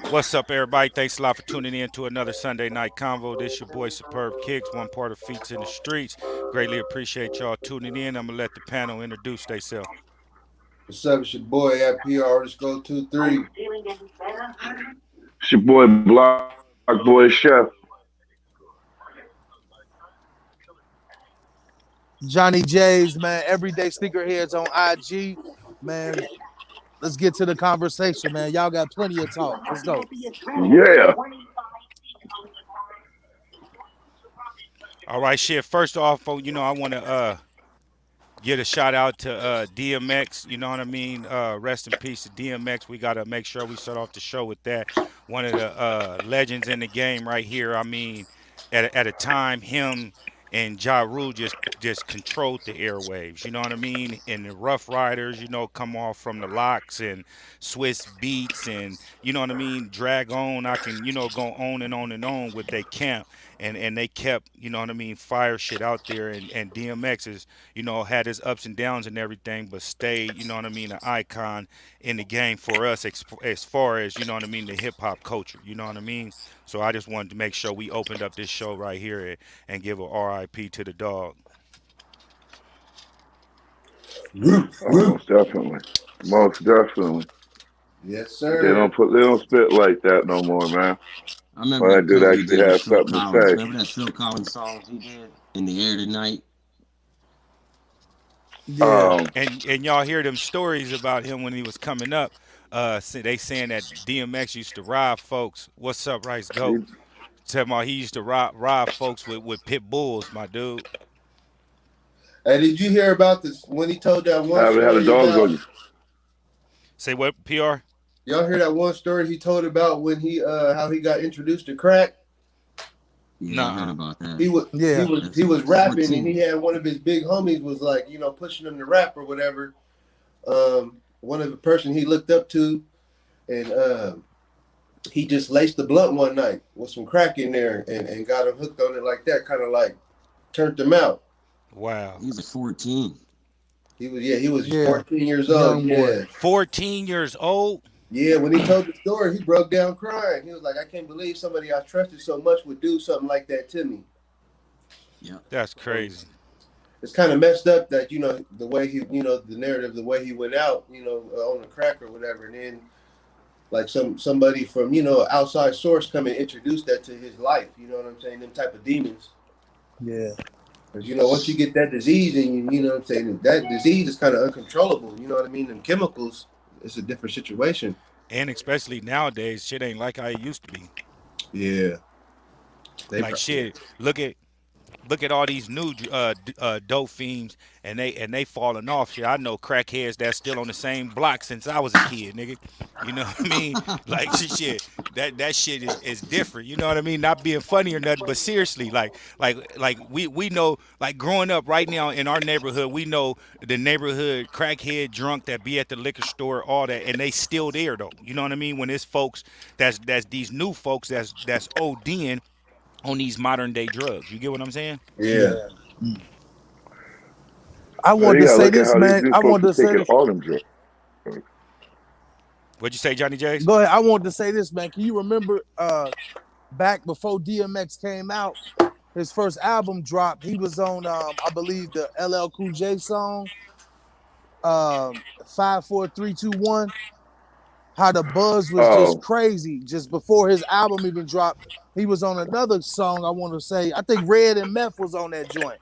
What's up, everybody? Thanks a lot for tuning in to another Sunday Night Convo. This your boy Superb Kicks, one part of Feats in the Streets. Greatly appreciate y'all tuning in. I'm gonna let the panel introduce themselves. What's up? It's your boy at PR Artist Go 23. It's your boy Block Boy Chef. Johnny J's, man, everyday sneakerheads on IG. Man, let's get to the conversation, man. Y'all got plenty of talk. Let's go. Yeah. All right, shit. First off, I want to get a shout out to DMX. You know what I mean? Rest in peace to DMX. We gotta make sure we start off the show with that. One of the legends in the game right here. I mean, at a time, him and Ja Rule just controlled the airwaves. You know what I mean? And the Rough Riders, come off from the Locks and Swiss Beats, and you know what I mean. Drag on. I can go on and on and on with they camp. And they kept, what I mean, fire shit out there, and DMX is, had his ups and downs and everything, but stayed, what I mean, an icon in the game for us as far as, what I mean, the hip hop culture, you know what I mean? So I just wanted to make sure we opened up this show right here and give a RIP to the dog. Most definitely. Most definitely. Yes, They sir. don't spit like that no more, man. I remember Well, that that dude cover he actually did with has Phil something to Collins. say. Remember that Phil Collins song he did, In the Air Tonight? Yeah. And y'all hear them stories about him when he was coming up. They saying that DMX used to rob folks. What's up, Rice Goat? He, Tell me he used to rob folks with pit bulls, my dude. Hey, did you hear about this when he told that one had a story dogs about? on you. Say what, PR? Y'all hear that one story he told about when he how he got introduced to crack? Yeah, I heard Nuh-uh. about that. Yeah. He was rapping, and 14. he had one of his big homies was like pushing him to rap or whatever. One of the person he looked up to, and he just laced the blunt one night with some crack in there, and got him hooked on it like that, kind of like turned him out. Wow. He was 14. He was Yeah. 14 years old. Young boy. Yeah. 14 years old? Yeah, when he told the story, he broke down crying. He was like, I can't believe somebody I trusted so much would do something like that to me. Yeah. That's crazy. It's kind of messed up that, the way he, the narrative, the way he went out, on the crack or whatever. And then, like, somebody from, outside source come and introduce that to his life. You know what I'm saying? Them type of demons. Yeah. Because, once you get that disease and you know what I'm saying, that disease is kind of uncontrollable. You know what I mean? And chemicals, it's a different situation. And especially nowadays, shit ain't like how it used to be. Yeah. Like shit, look at all these new dope fiends, and they falling off. Shit, I know crackheads that's still on the same block since I was a kid, nigga. You know what I mean? Like shit, that shit is different. You know what I mean? Not being funny or nothing, but seriously, like we know, like growing up right now in our neighborhood, we know the neighborhood crackhead drunk that be at the liquor store, all that, and they still there though. You know what I mean? When it's folks that's these new folks that's ODing on these modern day drugs. You get what I'm saying? Yeah. Yeah. I Well, wanted you to gotta say look at this, how these man. new I folks wanted are to say taking this. all them drugs. What'd you say, Johnny J's? Go ahead. I wanted to say this, man. Can you remember back before DMX came out, his first album dropped, he was on I believe the LL Cool J song, 5 4 3 2 1. How the buzz was just Oh, crazy. Just before his album even dropped, he was on another song. I want to say, I think Red and Meth was on that joint.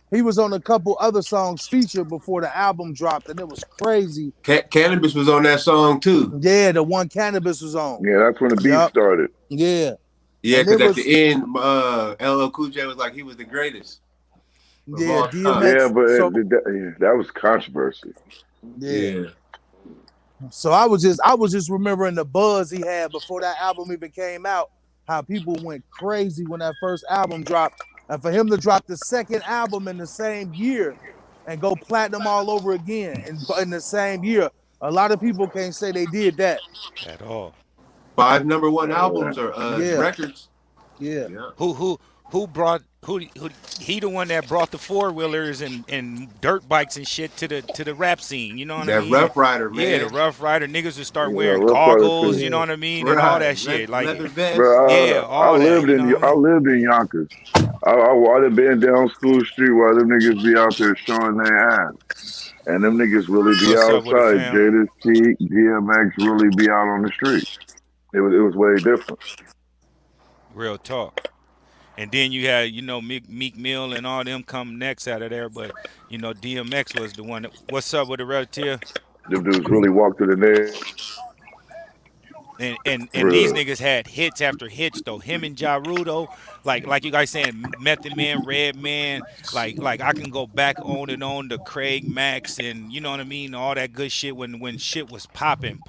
He was on a couple other songs featured before the album dropped, and it was crazy. Cannabis was on that song too. Yeah, the one Cannabis was on. yeah, that's when the beef Yup. started. Yeah. Yeah, And it because at was, the end, LL Cool J was like he was the greatest of yeah, all time. Yeah, DMX. but So that was controversy. yeah. Yeah. So I was just remembering the buzz he had before that album even came out, how people went crazy when that first album dropped. And for him to drop the second album in the same year and go platinum all over again in the same year, a lot of people can't say they did that. At all. 5 number one Yeah. albums or Yeah, records. yeah. Yeah. Who who brought who he the one that brought the four wheelers and dirt bikes and shit to the rap scene. You know what I That mean? And Rough Rider, yeah, the man. Rough Rider niggas would start Yeah, wearing rough rider goggles. too. You know Yeah. what I mean? And all Right. that shit. Leather Like vest. yeah, Bro, I all that. lived You know what I I mean? lived in Yonkers. I done been down School Street while them niggas be out there showing their ass. And them niggas really be What's up with it, outside. fam? Jada Cheek, DMX really be out on the street. It was way different. Real talk. And then you had, Meek Mill and all them come next out of there. But, DMX was the one. What's up with the relative? Them dudes really walked to the neighborhood. And these niggas had hits after hits though. Him and Ja Rule though, like you guys saying, Method Man, Red Man, like I can go back on to Craig Max and you know what I mean, all that good shit when shit was popping.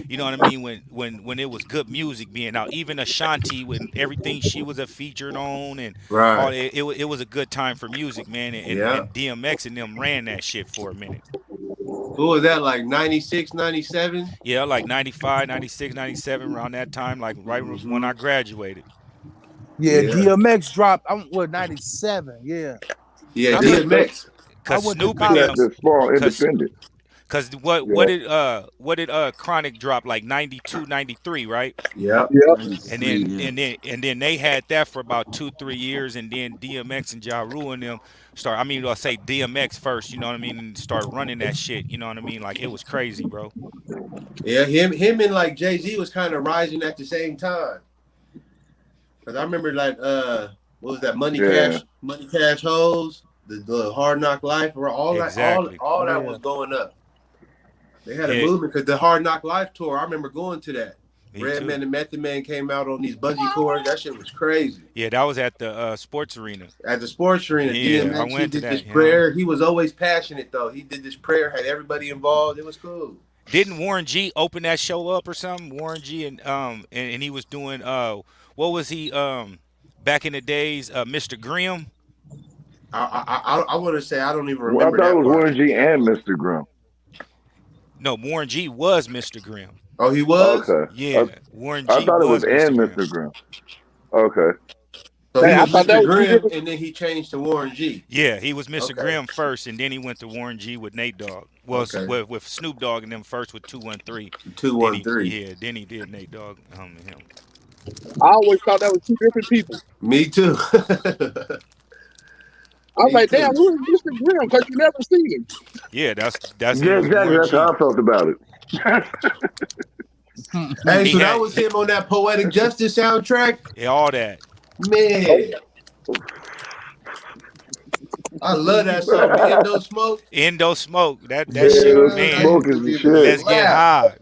You know what I mean, when it was good music being out. Even Ashanti when everything she was a featured on and all Right. it was a good time for music, man. Yeah. And DMX and them ran that shit for a minute. Who was that? Like 96, 97? Yeah, like 95, 96, 97, around that time, like right when Mm-hmm. I graduated. Yeah, Yeah. DMX dropped. I'm what 97. Yeah, Yeah, I Yeah, mean, so DMX. I cause went to Snoop and that college. them, the small cause independent. cause Yeah. what did Chronic drop like 92, 93, right? Yep. Yep. And 93, then yeah. they had that for about 2 3 years, and then DMX and Ja Rule and them start. I mean, I'll say DMX first, you know what I mean, and start running that shit. You know what I mean? Like it was crazy, bro. Yeah, him and like Jay-Z was kind of rising at the same time. Cause I remember like what was that Yeah. Money Cash Hoes, the Hard Knock Life, or all that Exactly. all that Yeah. was going up. They had a Yeah, movement because the Hard Knock Life tour. I remember going to that. me too. Redman and Method Man came out on these bungee cords. That shit was crazy. Yeah, that was at the sports arena. At the sports arena, Yeah, I DMX, he went to did this that. You know. prayer. He was always passionate though. He did this prayer, had everybody involved. It was cool. Didn't Warren G open that show up or something? Warren G and he was doing what was he back in the days, Mr. Grimm? I want to say I don't even Well, I remember thought it that was part. Warren G and Mr. Grimm. No, Warren G was Mr. Grimm. Oh, he was. Okay. I, Yeah, Warren I G thought it was was Mr. and Grimm. Mr. Grimm. Okay. So he Hey, I was thought that Mr. was two Grimm, different. and then he changed to Warren G. Yeah, he was Mr. Okay. Grimm first, and then he went to Warren G with Nate Dogg. Well, Okay. with Snoop Dogg and them first with 213. Two Then one three. then he did Nate Dogg and him. I always thought that was two different people. Me too. I was Me like, damn, too. who is Mr. Grimm? Because you never seen him. Yeah, that's he Yeah, was exactly. Warren That's how G. I felt about it. Hey, He so that had was him on that Poetic Justice soundtrack. yeah, all that. Man, I love that song. Endo Smoke. Endo Smoke. That Yeah, shit, the That man. smoke used is to the be the shit. Let's get slap. high.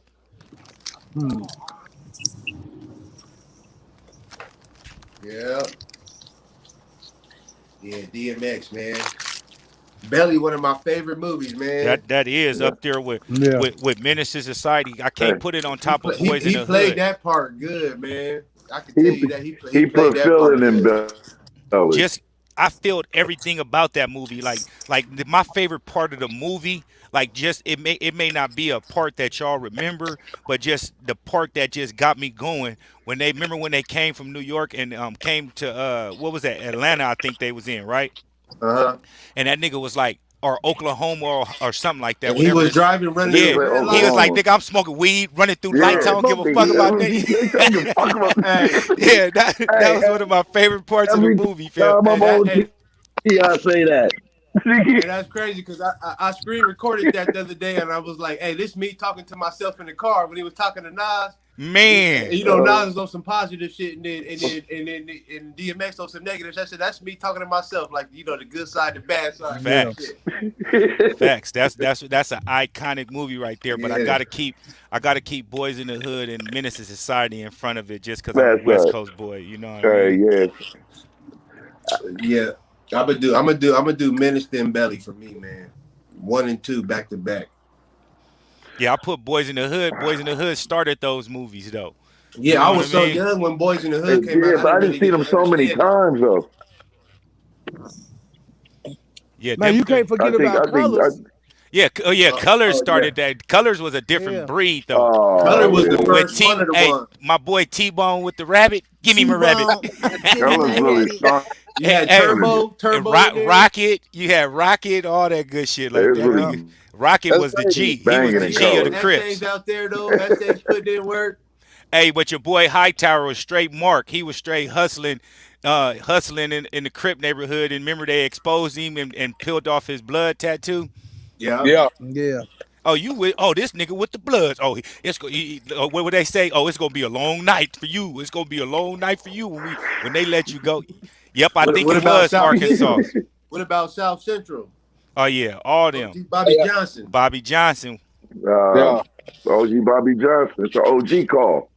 Yeah. Yeah, DMX, man. Belly, one of my favorite movies, man. That is Yeah. up there with Yeah. Menace to Society. I Hey, can't put it on He top play, of Boys in he the played Hood. that part good, man. I can he tell you that he he played put that feeling part in good. belly. Just I felt everything about that movie. My favorite part of the movie, like just it may not be a part that y'all remember, but just the part that just got me going when they remember when they came from New York and came to what was that, Atlanta, I think they was in, right? Uh-huh. And that nigga was like, or Oklahoma or something like that, And he whatever was this. driving, running Niggas through Yeah, say red he was lights. like, Oklahoma. nigga, I'm smoking weed, running through lights. I Yeah, don't give a smoking. fuck about He that. don't give a fuck about. Hey, Yeah, that Hey, was one of my favorite parts of the every movie, fam. time hey, I'm that, on hey, TV, I say that. hey, that's crazy because I screen recorded that the other day and I was like, hey, this me talking to myself in the car when he was talking to Nas. Man, You know, Nas is on some positive shit, and DMX on some negatives. That's me talking to myself, like the good side, the bad side, Yeah. facts. shit. Facts. That's an iconic movie right there. But Yeah, I gotta keep Boys in the Hood and Menace to Society in front of it just because I'm a That's West right. Coast boy. You know what I Hey, mean? yes. yeah. I'm gonna do Menace and Belly for me, man. 1 and 2 back to back. Yeah, I put Boys in the Hood. Boys in the Hood started those movies though. You Yeah, I know what I was so mean? young when Boys in the It Hood came out. did, I but I didn't didn't really see get them to so many understand it. times though. Yeah, Man, you can't I forget think, about colors. yeah, oh yeah, Colors Oh yeah, started that. Colors was a different Yeah. breed though. Color Oh was the yeah. With first T, one of the hey, ones. my boy T Bone with the rabbit. Give me my rabbit. T-Bone. Give That me was my really rabbit. strong. You Hey, had hey, Turbo in there. Rocket. You had Rocket, all that good shit It like was that Yeah. nigga. really Rocket That's was the crazy. G. He was banging the Hey, in G of the yo, color. Essays Crips. out there though. Essays put in work. Hey, but your boy Hightower was straight Mark. He was straight hustling, hustling in the Crip neighborhood. And remember they exposed him and peeled off his blood tattoo. Yeah. Yeah. Yeah. Oh, this nigga with the bloods. Oh, what would they say? Oh, it's gonna be a long night for you. It's gonna be a long night for you when they let you go. Yep, I think What it about was South Arkansas. Central? What about South Central? Oh yeah, all Oh, them. Bobby Yeah. Johnson. Bobby Johnson. Uh, Yeah. OG Bobby Johnson. It's an OG call.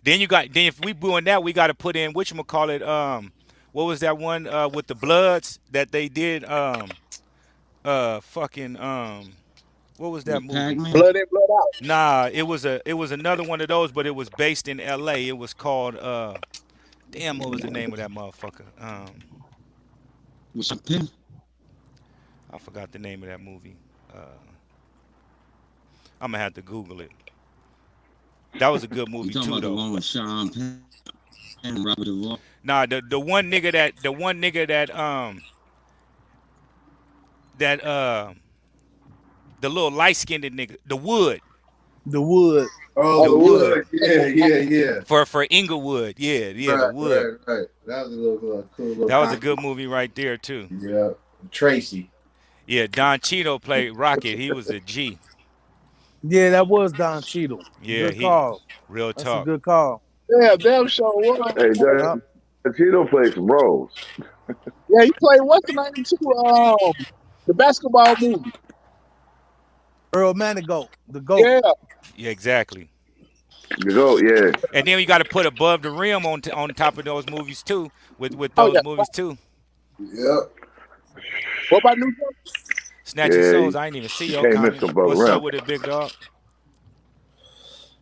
Then if we doing that, we got to put in call it. What was that one with the Bloods that they did? Fucking what was that What, movie? Pac-Man? Blood in, blood out. Nah, it was another one of those, but it was based in L.A. It was called damn, what was the name of that motherfucker? What's up, Pim? I forgot the name of that movie. Uh, I'm gonna have to Google it. That was a good You movie talking too, about the though. one with Sean Penn and Robert Duvall? Nah, the one nigga that the little light skinned nigga, the Wood, The Wood. Oh, Oh, the the the wood. Wood Wood. Yeah, yeah, yeah. for Inglewood. Yeah, yeah, the Right, Wood. right, right. That was a little cool little That was a comedy. good movie right there too. Yeah. Tracy. Yeah, Don Cheadle played Rocket. He was a G. Yeah, that was Don Cheadle. Yeah, Good he call. real That's a talk. good call. Yeah, damn sure. What? Hey, Yep. Tito played some roles. Yeah, he played what's the name too? The basketball movie. Earl Manigault, the GOAT. Yeah. Yeah, exactly. You go, yeah. And then you got to put above the rim on top of those movies too. With Oh those yeah. movies too. Yep. What about New York? Snatching Yeah, Souls. I ain't even see you your can't miss comment. the above the What's up rim. with it, big dog?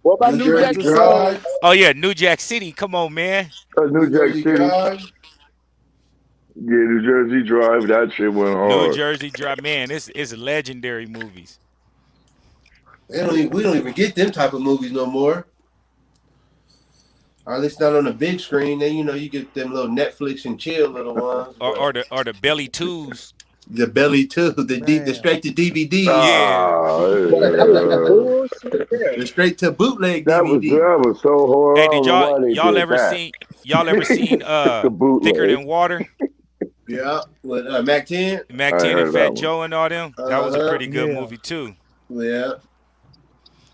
What about New New Jersey Jack Snatcher City? Soul. Drive. Oh yeah, New Jack City. Come on, man. New New Jack Jersey City. Drive. Yeah, New Jersey Drive. That shit went New hard. Jersey Drive. Man, this is legendary movies. We don't even get them type of movies no more. Or at least not on the big screen. Then you get them little Netflix and chill little ones, but Or the Belly Twos. the Belly too, the Man. straight to DVD, Yeah. Ah, That's yeah. bullshit. Yeah. the straight to bootleg That was DVD. so horrible. Hey, I don't know why they did that. y'all ever seen The Thicker bootleg. Than Water? Yeah, with Mac 10. Mac I 10 and heard that Fat one. Joe and all them. That was a Uh-huh. pretty good Yeah. movie too. Yeah.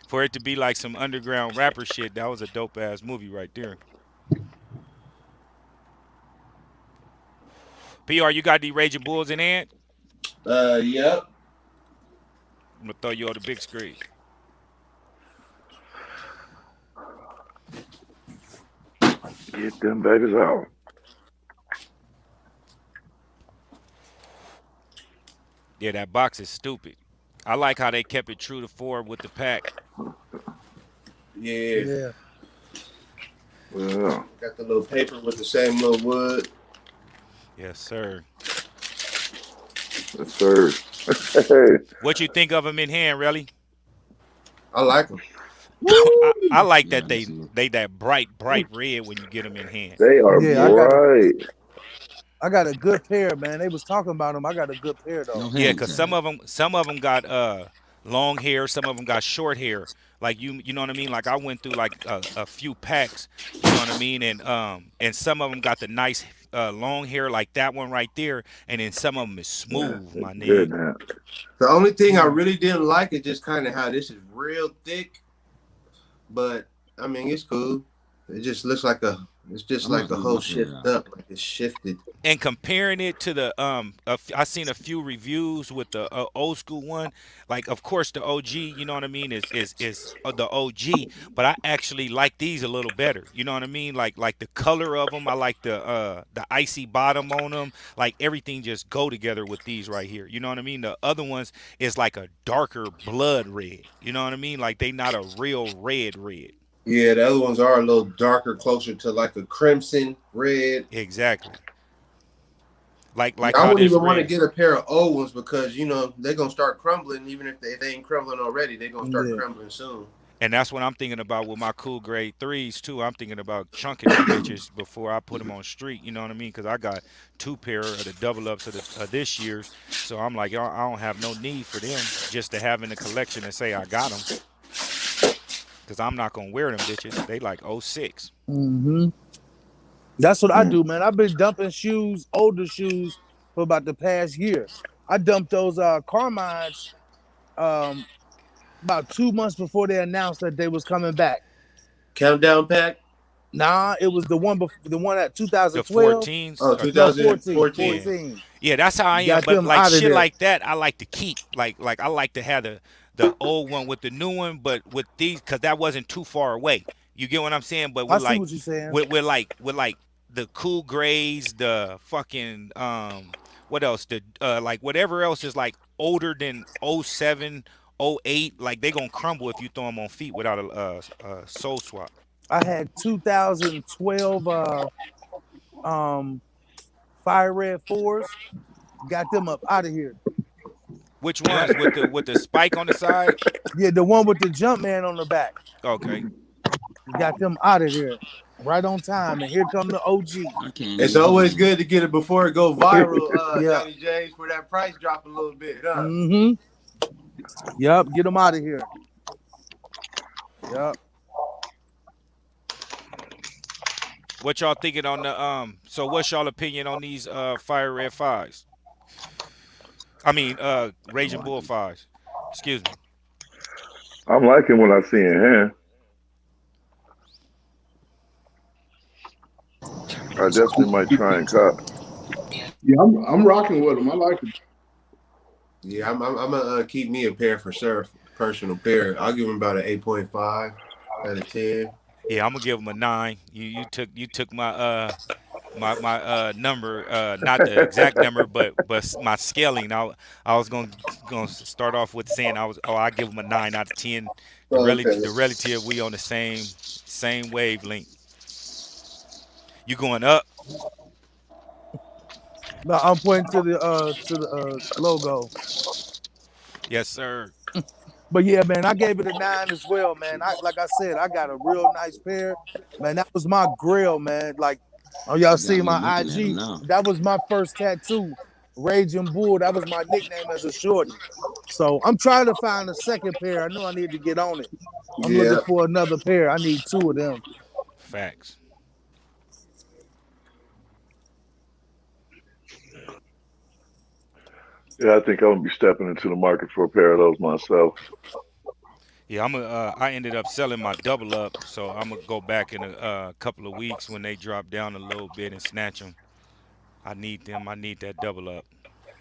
For it to be like some underground rapper shit, that was a dope ass movie right there. PR, you got the Raging Bulls in hand? Yep. I'm gonna throw you on the big screen. Get them babies out. Yeah, that box is stupid. I like how they kept it true to form with the pack. Yeah. Yeah. Yeah. Got the little paper with the same little wood. Yes, sir. Yes, sir. Hey, What you think of them in hand, really? I like them. I like Yeah, that I can see it. they that bright red when you get them in hand. they are Yeah, Yeah. bright. I got a good pair, man. They was talking about them. I got a good pair No though. Yeah, hang cause tag. some of them got long hair, some of them got short hair. Like you know what I mean? Like I went through like a few packs, you know what I mean? And some of them got the nice long hair like that one right there, and then some of them is Yeah, smooth, it's my good nigga. now. The only thing I Mm. really didn't like is just kind of how this is real thick, but I mean it's cool. It just looks like it's just I'm gonna like have the to whole look my pair shift out. up, like it's shifted. And comparing it to the I seen a few reviews with the old school one. Like of course the OG, you know what I mean, is the OG, but I actually like these a little better. You know what I mean? Like the color of them, I like the icy bottom on them. Like everything just go together with these right here. You know what I mean? The other ones is like a darker blood red. You know what I mean? Like they not a real red. Yeah, the other ones are a little darker, closer to like a crimson red. Exactly. Like Yeah, like I how wouldn't this even want to red. get a pair of old ones because they're gonna start crumbling. Even if they ain't crumbling already, they're gonna start Yeah. crumbling soon. And that's what I'm thinking about with my cool grade threes too. I'm thinking about chunking them bitches before I put them on street. You know what I mean? Because I got two pair of the double ups of this year's, so I'm like, I don't have no need for them just to have in the collection and say I got them. Because I'm not gonna wear them bitches. They like '06. Mm-hmm. That's what I Mm. do, man. I've been dumping shoes, older shoes, for about the past year. I dumped those Carmines um, about 2 months before they announced that they was coming back. Countdown pack. Nah, it was the one at The 2012. 14s Oh, or No, 14, 2014. yeah. 14. Yeah, that's how I am. Got But them like out of shit there. like that, I like to keep. Like I like to have the old one with the new one, but with these, cause that wasn't too far away. You get what I'm saying? But I with see like what you're saying. with like the cool grays, the fucking what else? The like whatever else is like older than '07, '08. Like they gonna crumble if you throw them on feet without a sole swap. I had 2012 um, Fire Red 4s. Got them up out of here. Which ones with the spike on the side? Yeah, the one with the jump man on the back. Okay. Got them out of here. Right on time. And here come the OG. I can't It's even always hold 'em. good to get it before it go viral, Yeah. Johnny James, for that price drop a little bit, huh? Mm-hmm. Yep. Get them out of here. Yep. What y'all thinking on the so what's y'all opinion on these fire red fives? I mean I Raging like Bull 'em. fives. Excuse me. I'm liking what I see in here. I definitely might try and cut. Yeah, I'm rocking with them. I like it. Yeah, I'm gonna keep me a pair for sure, personal pair. I'll give him about an 8.5 out of 10. Yeah, I'm gonna give them a 9. You took my number, not the exact number, but my scaling. I was gonna start off with saying I give them a 9 out of 10. Oh, okay. The relative, we on the same wavelength. You going up? No, I'm pointing to the logo. Yes, sir. But yeah, man, I gave it a 9 as well, man. Like I said, I got a real nice pair. Man, that was my grill, man. Like, oh, y'all You see got me my looking at them IG? now. That was my first tattoo. Raging Bull. That was my nickname as a shorty. So I'm trying to find a second pair. I know I need to get on it. I'm looking Yeah. for another pair. I need two of them. Facts. Yeah, I think I'm gonna be stepping into the market for a pair of those myself. Yeah, I ended up selling my double up, so I'm gonna go back in a couple of weeks when they drop down a little bit and snatch them. I need them. I need that double up,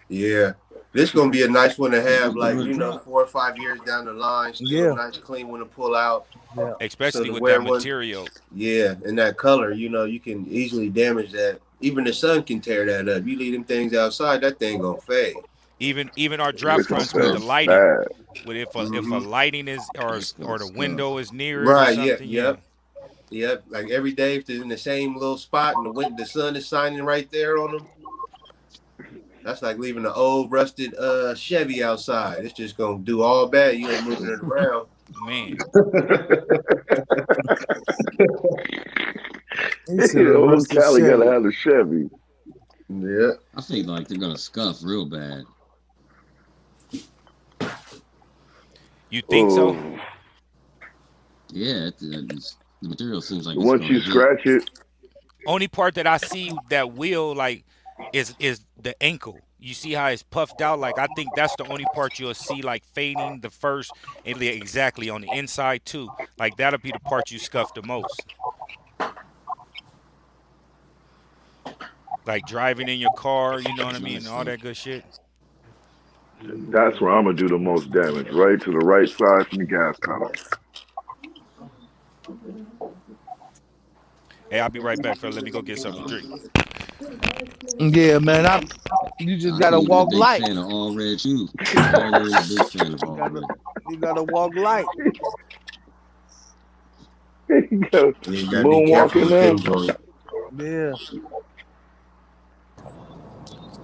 Yeah. This gonna be a nice one to have, When like, it drop? 4 or 5 years down the line. Still Yeah, nice, clean one to pull out. yeah. So especially to with that wear one, material. yeah, and that color, you can easily damage that. Even the sun can tear that up. You leave them things outside, that thing gonna fade. Even our drop It's gonna fronts with the feel lighting, bad. with if a Hmm. lighting is It's gonna or the scuff. window is near it or Right. Yep. something, yeah. Yep. Yep. Like every day, if they're in the same little spot and the sun is shining right there on them, that's like leaving an old rusted Chevy outside. It's just gonna do all bad. You ain't moving it around. Man, He said a Old rusted Cali gotta Chevy. have the Chevy. Yeah. I think like they're gonna scuff real bad. you think so? Oh, Yeah, the material seems like it's once gonna you hit. scratch it, Only part that I see that will like is the ankle. You see how it's puffed out? Like I think that's the only part you'll see like fading the first and exactly on the inside too. Like that'll be the part you scuff the most. Like driving in your car, you know what I Let me mean, and all see. that good shit. that's where I'm gonna do the most damage. Right to the right side from the gas cutter. Hey, I'll be right back, fella. Let me go get All something to right. drink. Yeah, man. You just I gotta can't be a walk big light. fan of all red shoes. Always a big fan of You all gotta red. you gotta walk light. There you go. You gotta be careful Moonwalking with now. them joints. Yeah.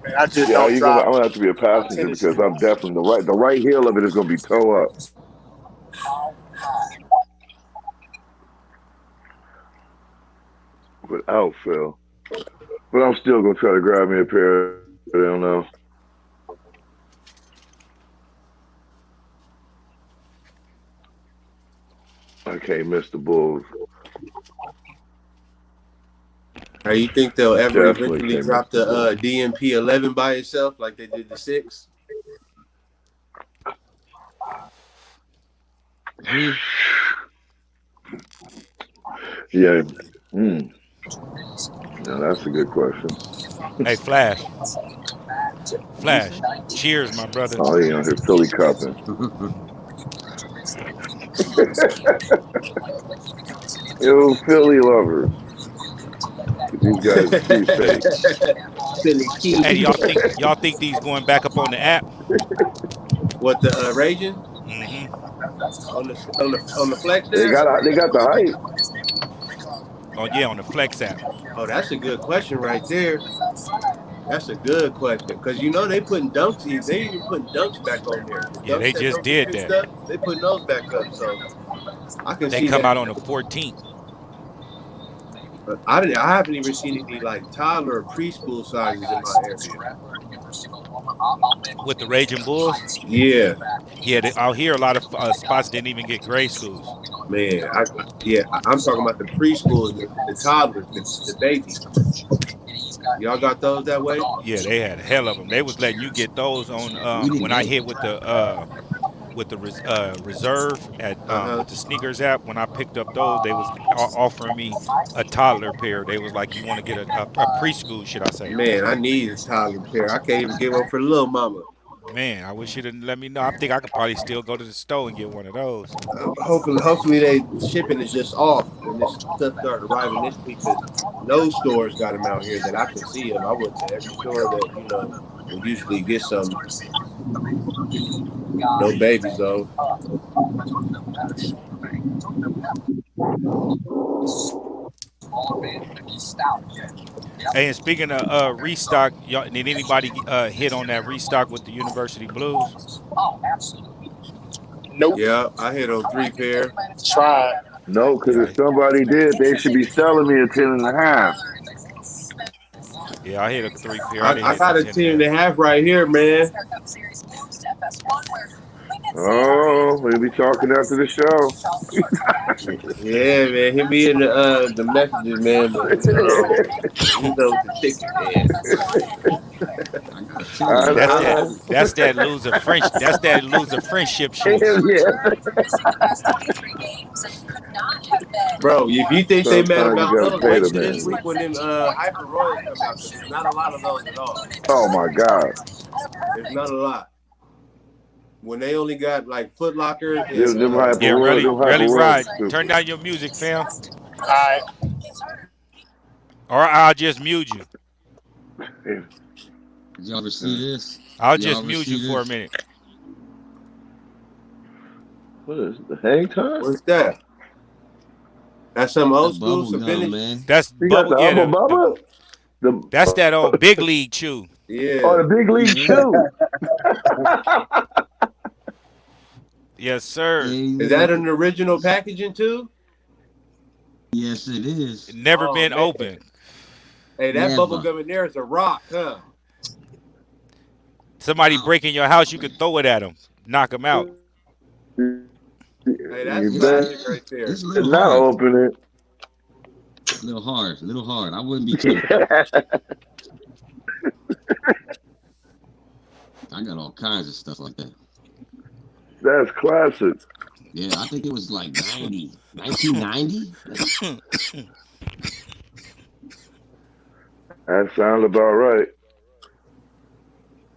Man, I just Yeah, don't you're gonna. drop I'm gonna have to be a my passenger tennis because shoes. I'm definitely the right heel of it is gonna be toe up. without fail. But I'm still gonna try to grab me a pair of them now. I can't miss the Bulls. You think they'll ever Definitely eventually can't miss drop the the Bulls. DMP 11 by itself like they did the six? Who? Yeah. Hmm. Now that's a good question. Hey, Flash, Flash. Cheers, my brother. Oh, he on here Philly cupping. Yo, Philly lovers. Get these guys a cheesesteak. Philly Hey, Key. y'all think these going back up on the app? What the Raging Mm-hmm. on the Flex app? They got the hype. Oh yeah, on the Flex app. Oh, that's a good question right there. That's a good question because they putting dunks. They even putting dunks back on there. The Yeah, dunks they that just don't get did fixed that. up, they putting those back up. So I can They see come that. out on the 14th But I haven't even seen any like toddler or preschool sizes in my area. with the Raging Bulls. Yeah, Yeah, out here a lot of spots didn't even get grade schools. man. I'm talking about the preschools, the toddlers, the babies. Y'all got those that way? Yeah, they had a hell of them. They was letting you get those on We didn't when I get hit them. with the reserve at Uh-huh. with the sneakers app. When I picked up those, they was offering me a toddler pair. They was like, you want to get a preschool, should I say? Man, I need a toddler pair. I can't even get one for the little mama. Man, I wish you didn't let me know. I think I could probably still go to the store and get one of those. Hopefully they shipping is just off when this stuff started arriving this week because no stores got them out here that I can see of. I went to every store that would usually get some. No babies though. Hey, and speaking of restock, y'all, did anybody hit on that restock with the University Blues? Nope. Yeah, I hit on 3 pair. Tried. No, because Yeah, if somebody did, they should be selling me a 10.5. yeah, I hit a 3 pair. I didn't I hit no got a ten and a ten and half. a half right here, man. Oh, we'll be talking after the show. Yeah, man. Hit me in the messages, man. But with the ticket, man. I got a 10 and a I half. know. That's that loser French. That's that loser friendship shoe. Hell yeah. Bro, if you think they mad Sometimes you about gotta those, pay wait the till this man. week when them Hyper Royals come out because there's not a lot of those at all. Oh my God. There's not a lot. When they only got like Foot Locker and Them hyper Yeah, royals, really, them hyper really royals ride. are Turn stupid. down your music, fam, All right. or I'll just mute you. Yeah. Did y'all ever Yeah. see this? I'll Y'all just ever mute you see for a this? minute. What is it? The hang time? what's that? That's some That's old school, bubble some gum, vintage. man. That's You got bubble. the Yeah, Hubba the Bubba? The that's that old big league chew. Oh, Yeah. the big league Yeah. chew. Yes, sir. Is Yeah. that an original packaging too? Yes, it is. Never Oh been man. open. Hey, that bubble Never. gum in there is a rock, huh? Somebody break in your house, you could throw it at them, knock them out. Hey, that's You It's better classic right it's there. a little not hard. open A little hard. A little hard. I wouldn't be too. it. I got all kinds of stuff like that. That's classic. Yeah, I think it was like 1990. That sounds about right.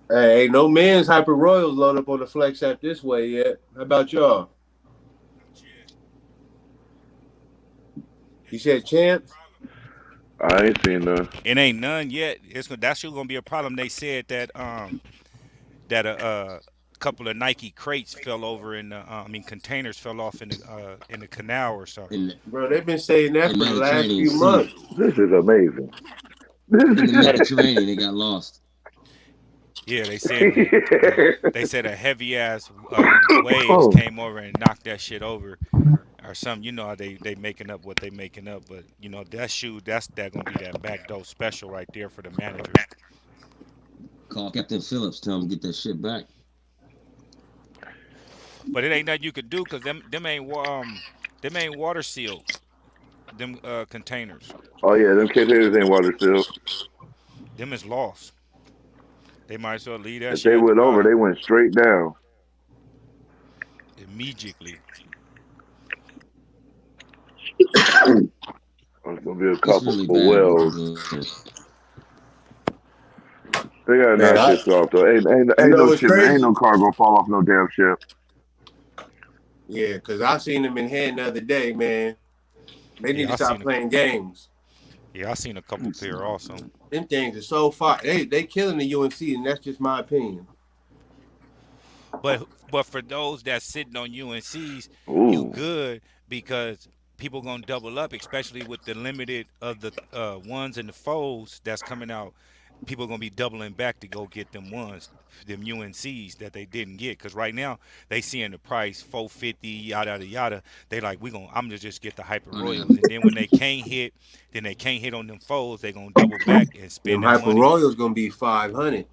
Hey, ain't no men's Hyper Royals load up on the Flex app this way yet. How about y'all? You said champs? I ain't seen none. It ain't none yet. That's still gonna be a problem. They said that that a couple of Nike crates fell over in the containers fell off in the canal or something. in the, Bro, they've been saying that the for the last Mediterranean few Sea. months. This is amazing. In the Mediterranean, they got lost. Yeah, they said they said a heavy ass waves Oh, came over and knocked that shit over. or some, you know, how they making up what they making up, but you know that shoe, that gonna be that back door special right there for the managers. Call Captain Phillips, tell him to get that shit back. But it ain't nothing you could do because them ain't water sealed. Them containers, Oh yeah, them containers ain't water sealed. them is lost. They might as well leave that If shit they at the went over, bottom they went straight down. immediately. There's gonna be a It's couple really for bad what they're wells. doing. They gotta Man, knock this off though. you Ain't know no what's ship, ain't crazy? no car gonna fall off no damn ship. Yeah, because I seen them in hand the other day, man. They need Yeah, to stop playing games. I seen a couple pair also. Them things are so far. They killing the UNC, and that's just my opinion. But for those that's sitting on UNCs, you Ooh. good because people gonna double up, especially with the limited of the ones and the foes that's coming out. People gonna be doubling back to go get them ones, them UNCs that they didn't get. Cause right now they seeing the price 450, yada yada yada. They like I'm gonna just get the hyper Oh yeah. royals, and then when they can't hit, then they can't hit on them foes. They gonna double back and Them spend that Hyper money Royals gonna be 500.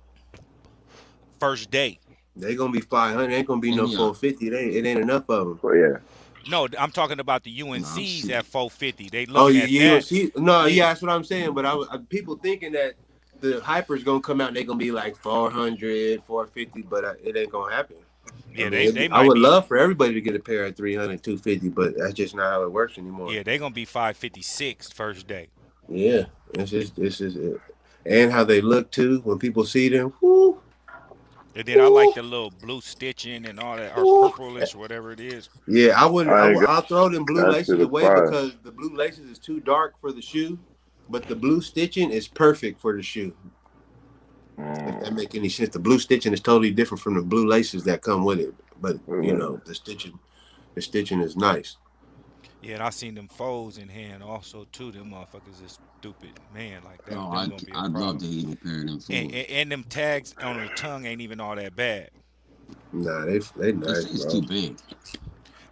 first day. They gonna be 500. Ain't gonna be And no yeah. 450. It ain't enough of them. So yeah. No, I'm talking about the Nah, UNCs shit. at 450. They Oh, looking you, at you don't that. see? No, Yeah, yeah, that's what I'm saying. But people thinking that the Hyper's gonna come out and they gonna be like 400, 450, but it ain't gonna happen. I yeah, mean, they I might would be. love for everybody to get a pair of 300, 250, but that's just not how it works anymore. Yeah, they gonna be 556 first day. Yeah, it's just it. And how they look too when people see them. Whoo, And then I like whoo, the little blue stitching and all that, or whoo. purplish, whatever it is. Yeah, I wouldn't. I ain't got I'll throw them blue that shit laces is away fire. because the blue laces is too dark for the shoe, but the blue stitching is perfect for the shoe. If that Mm. make any sense, the blue stitching is totally different from the blue laces that come with it. But Wait a you minute. know, the stitching is nice. Yeah, and I seen them foes in hand also too. Them motherfuckers is stupid, man. Like that, Oh, them gonna be a I'd love problem. to eat a pair of them fools. And them tags on the tongue ain't even all that bad. Nah, they nice, It's too bro. big.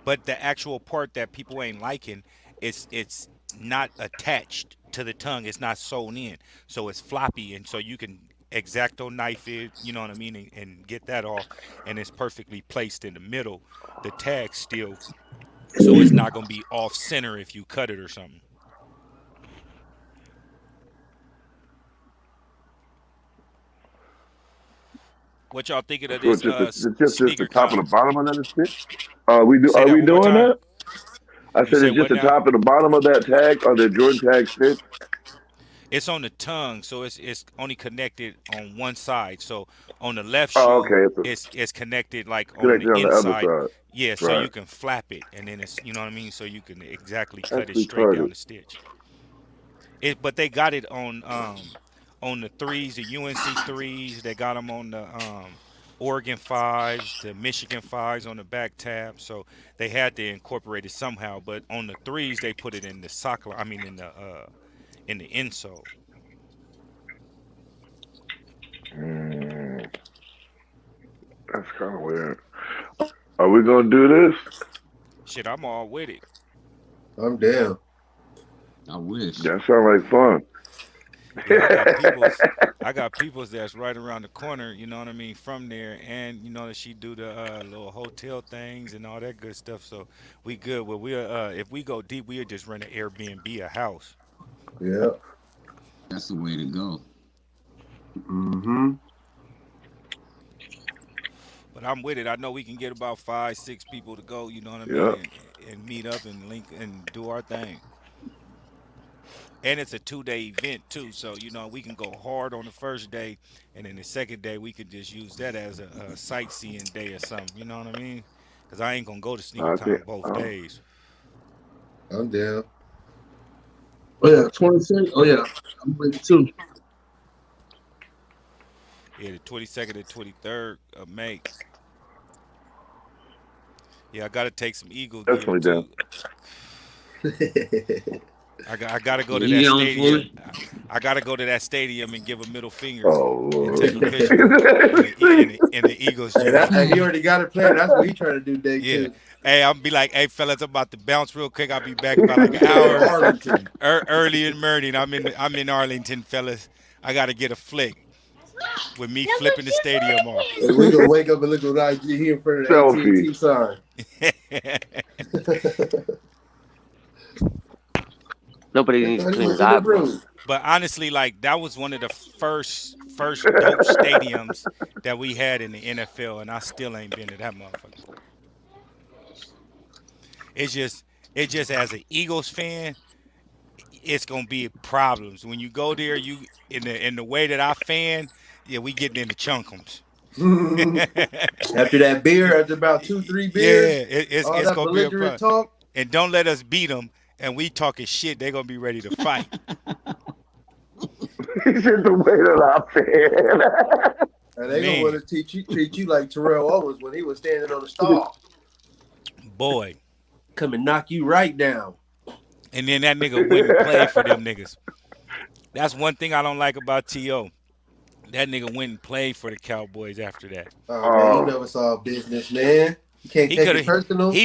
But the actual part that people ain't liking, it's not attached to the tongue. It's not sewn in, so it's floppy, and so you can exacto knife it. You know what I mean, and get that off, and it's perfectly placed in the middle. The tag still, so it's not gonna be off center if you cut it or something. What y'all thinking of So this it's just the sneaker top of con? the bottom of that shit. Say Are that we one more doing time. that? I You said say it's just what the now? top and the bottom of that tag. Are the Jordan tags fixed? It's on the tongue, so it's only connected on one side. So on the left Oh, shoe, okay. it's connected like on the Connected on the other inside. side. Yeah, so Right. you can flap it, and then it's, you know what I mean. So you can exactly That's cut it straight down retarded. the stitch. But they got it on the threes, the UNC threes. They got them on the Oregon fives, the Michigan fives on the back tab. So they had to incorporate it somehow. But on the threes, they put it in the sock. I mean, in the insole. Mm, that's kind of weird. Are we gonna do this? Shit, I'm all with it. I'm down. I wish. That sounds like fun. Yeah, I got peoples that's right around the corner, you know what I mean, from there, and you know that she do the little hotel things and all that good stuff. So we good. Well, we if we go deep, we'll just rent an Airbnb, a house. Yeah. That's the way to go. Mm-hmm. But I'm with it. I know we can get about 5, 6 people to go. You know what I mean, Yeah. and meet up and link and do our thing. And it's a 2-day event too, so you know we can go hard on the first day, and then the second day we could just use that as a sightseeing day or something. You know what I mean? Because I ain't gonna go to I think. SneakerCon both days. I'm down. Oh yeah, 26. Oh yeah, I'm with you too. Yeah, the 22nd and 23rd of May. Yeah, I gotta take some Eagle gear Definitely down. too. I gotta go to You that get on stadium. fully. I gotta go to that stadium and give a middle finger Oh and Lord. take a picture in the Eagles Hey, that, jersey. hey, he already got it planned. That's what he trying to do day Yeah. two. Hey, I'll be like, hey fellas, I'm about to bounce real quick. I'll be back about like He an going to hour Arlington. early in Meridian. I'm in Arlington, fellas. I gotta get a flick with me flipping the stadium off. And we gonna wake up and look at IG here in front of the Selfie. AT&T sign. Nobody They needs to thought he clean was his in the eyebrows. room. But honestly, like that was one of the first dope stadiums that we had in the NFL, and I still ain't been to that motherfucker. It's just it just as an Eagles fan, it's gonna be problems when you go there. You in the way that I fan, yeah, we getting into chunkums. After that beer, after about two, three Yeah, beers, all it's that gonna be a belligerent problem. talk, And don't let us beat them. And we talking shit, they're gonna be ready to fight. He said the way that I feel. and they gonna want Man, to treat you like Terrell Owens when he was standing on the stall. boy. Come and knock you right down. And then that nigga went and played for them niggas. That's one thing I don't like about T.O. That nigga went and played for the Cowboys after that. Oh man, you Oh, never saw business, man. You can't He take could it have personal.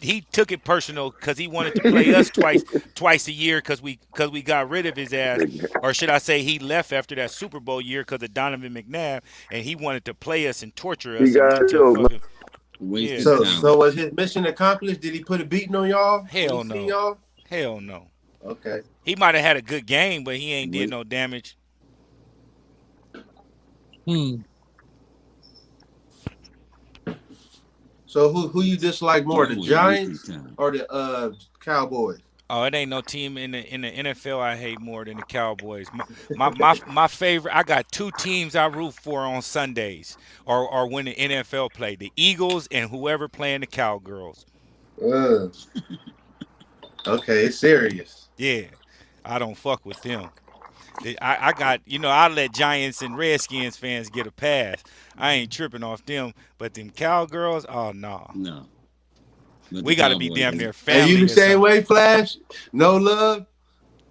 he took it personal because he wanted to play us twice a year because we got rid of his ass, or should I say he left after that Super Bowl year because of Donovan McNabb, and he wanted to play us and torture he us and got went to killed. fucking yeah. Wasted That's So talent. was his mission accomplished? Did he put a beating on y'all when he hell seen no, y'all? hell no. Okay. He might have had a good game, but he ain't did Wa- no damage. Hmm. So who you dislike more, the Cowboys wasted Giants talent. or the Cowboys? Oh, it ain't no team in the NFL I hate more than the Cowboys. My favorite. I got two teams I root for on Sundays, or when the NFL play: the Eagles and whoever playing the Cowgirls. Uh, okay, it's serious. Yeah, I don't fuck with them. I got I let Giants and Redskins fans get a pass. I ain't tripping off them, but them Cowgirls, oh no, No, but the we got to be Cowboys damn do. near And you the family or same something. way, Flash? No love,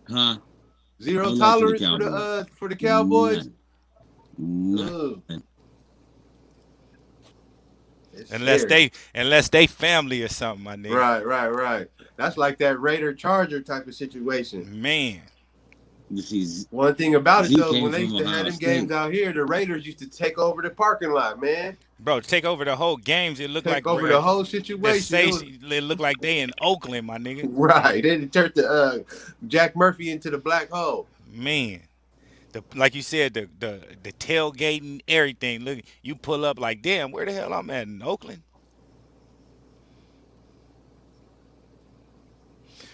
Huh? zero No love for the tolerance Cowboys. for the Cowboys. None. None. Ugh, it's Unless scary. they family or something, my nigga. Right. That's like that Raider Charger type of situation. Man, You see, One thing about it Z though, came when they from used to have Ohio them games State. out here, the Raiders used to take over the parking lot, man. bro, to take over the whole games, it looked Take like over the whole the situation. It was station. It looked like they in Oakland, my nigga. right. They turned the Jack Murphy into the black hole. Man, like you said, the tailgating, everything. Look, you pull up like, damn, where the hell I'm at in Oakland?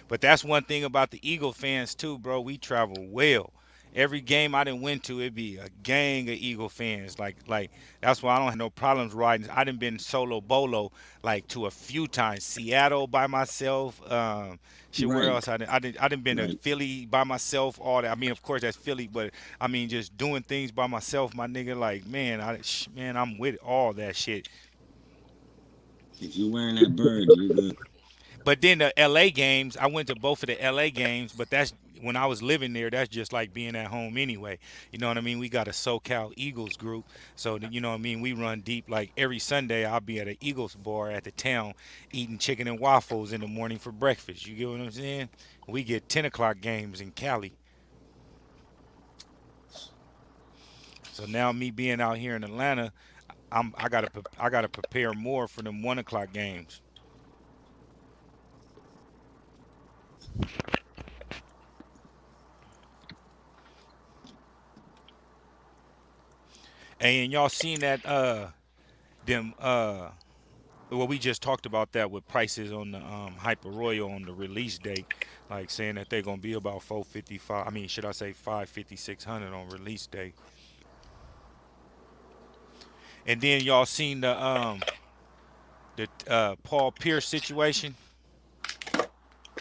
But that's one thing about the Eagle fans too, bro. We travel well. Every game I didn't win to, it be a gang of Eagle fans. Like that's why I don't have no problems riding. I done been solo bolo like to a few times. Seattle by myself. Shit, where Right. else I done been to Right. Philly by myself. All that. I mean, of course that's Philly, but I mean just doing things by myself, my nigga. Like man, man, I'm with all that shit. If you're wearing that bird, you're good. But then the LA games, I went to both of the LA games, but that's when I was living there, that's just like being at home anyway. You know what I mean? We got a SoCal Eagles group. So, you know what I mean? We run deep. Like every Sunday, I'll be at an Eagles bar at the town eating chicken and waffles in the morning for breakfast. You get what I'm saying? We get 10 o'clock games in Cali. So now me being out here in Atlanta, I gotta prepare more for them 1 o'clock games. And y'all seen that them well, we just talked about that with prices on the Hyper Royal on the release date, like saying that they're gonna be about 455. I mean, should I say 550, 600 on release day? And then y'all seen the Paul Pierce situation?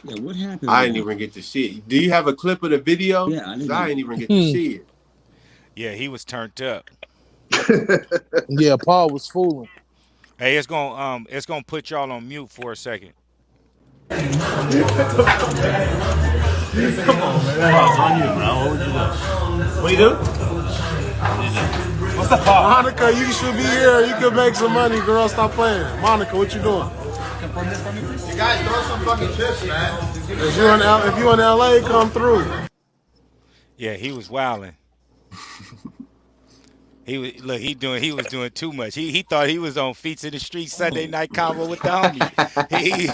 Yeah, what happened I with didn't him? even get to see it. Do you have a clip of the video? Yeah, I Because didn't I even. didn't even get to Hmm. see Yeah, he was turned up. it. Yeah, Paul was fooling. Hey, it's gonna put y'all on mute for a second. Come on, man. That's on you, bro. What would you do? What you do? What's the fault? Monica, you should be here. You could make some money, girl. Stop playing. Monica, what you doing? You guys throw some fucking chips, man. If you in LA, come through. Yeah, he was wilding. He was doing too much. He thought he was on Feats in the Street Sunday night convo with the homies. He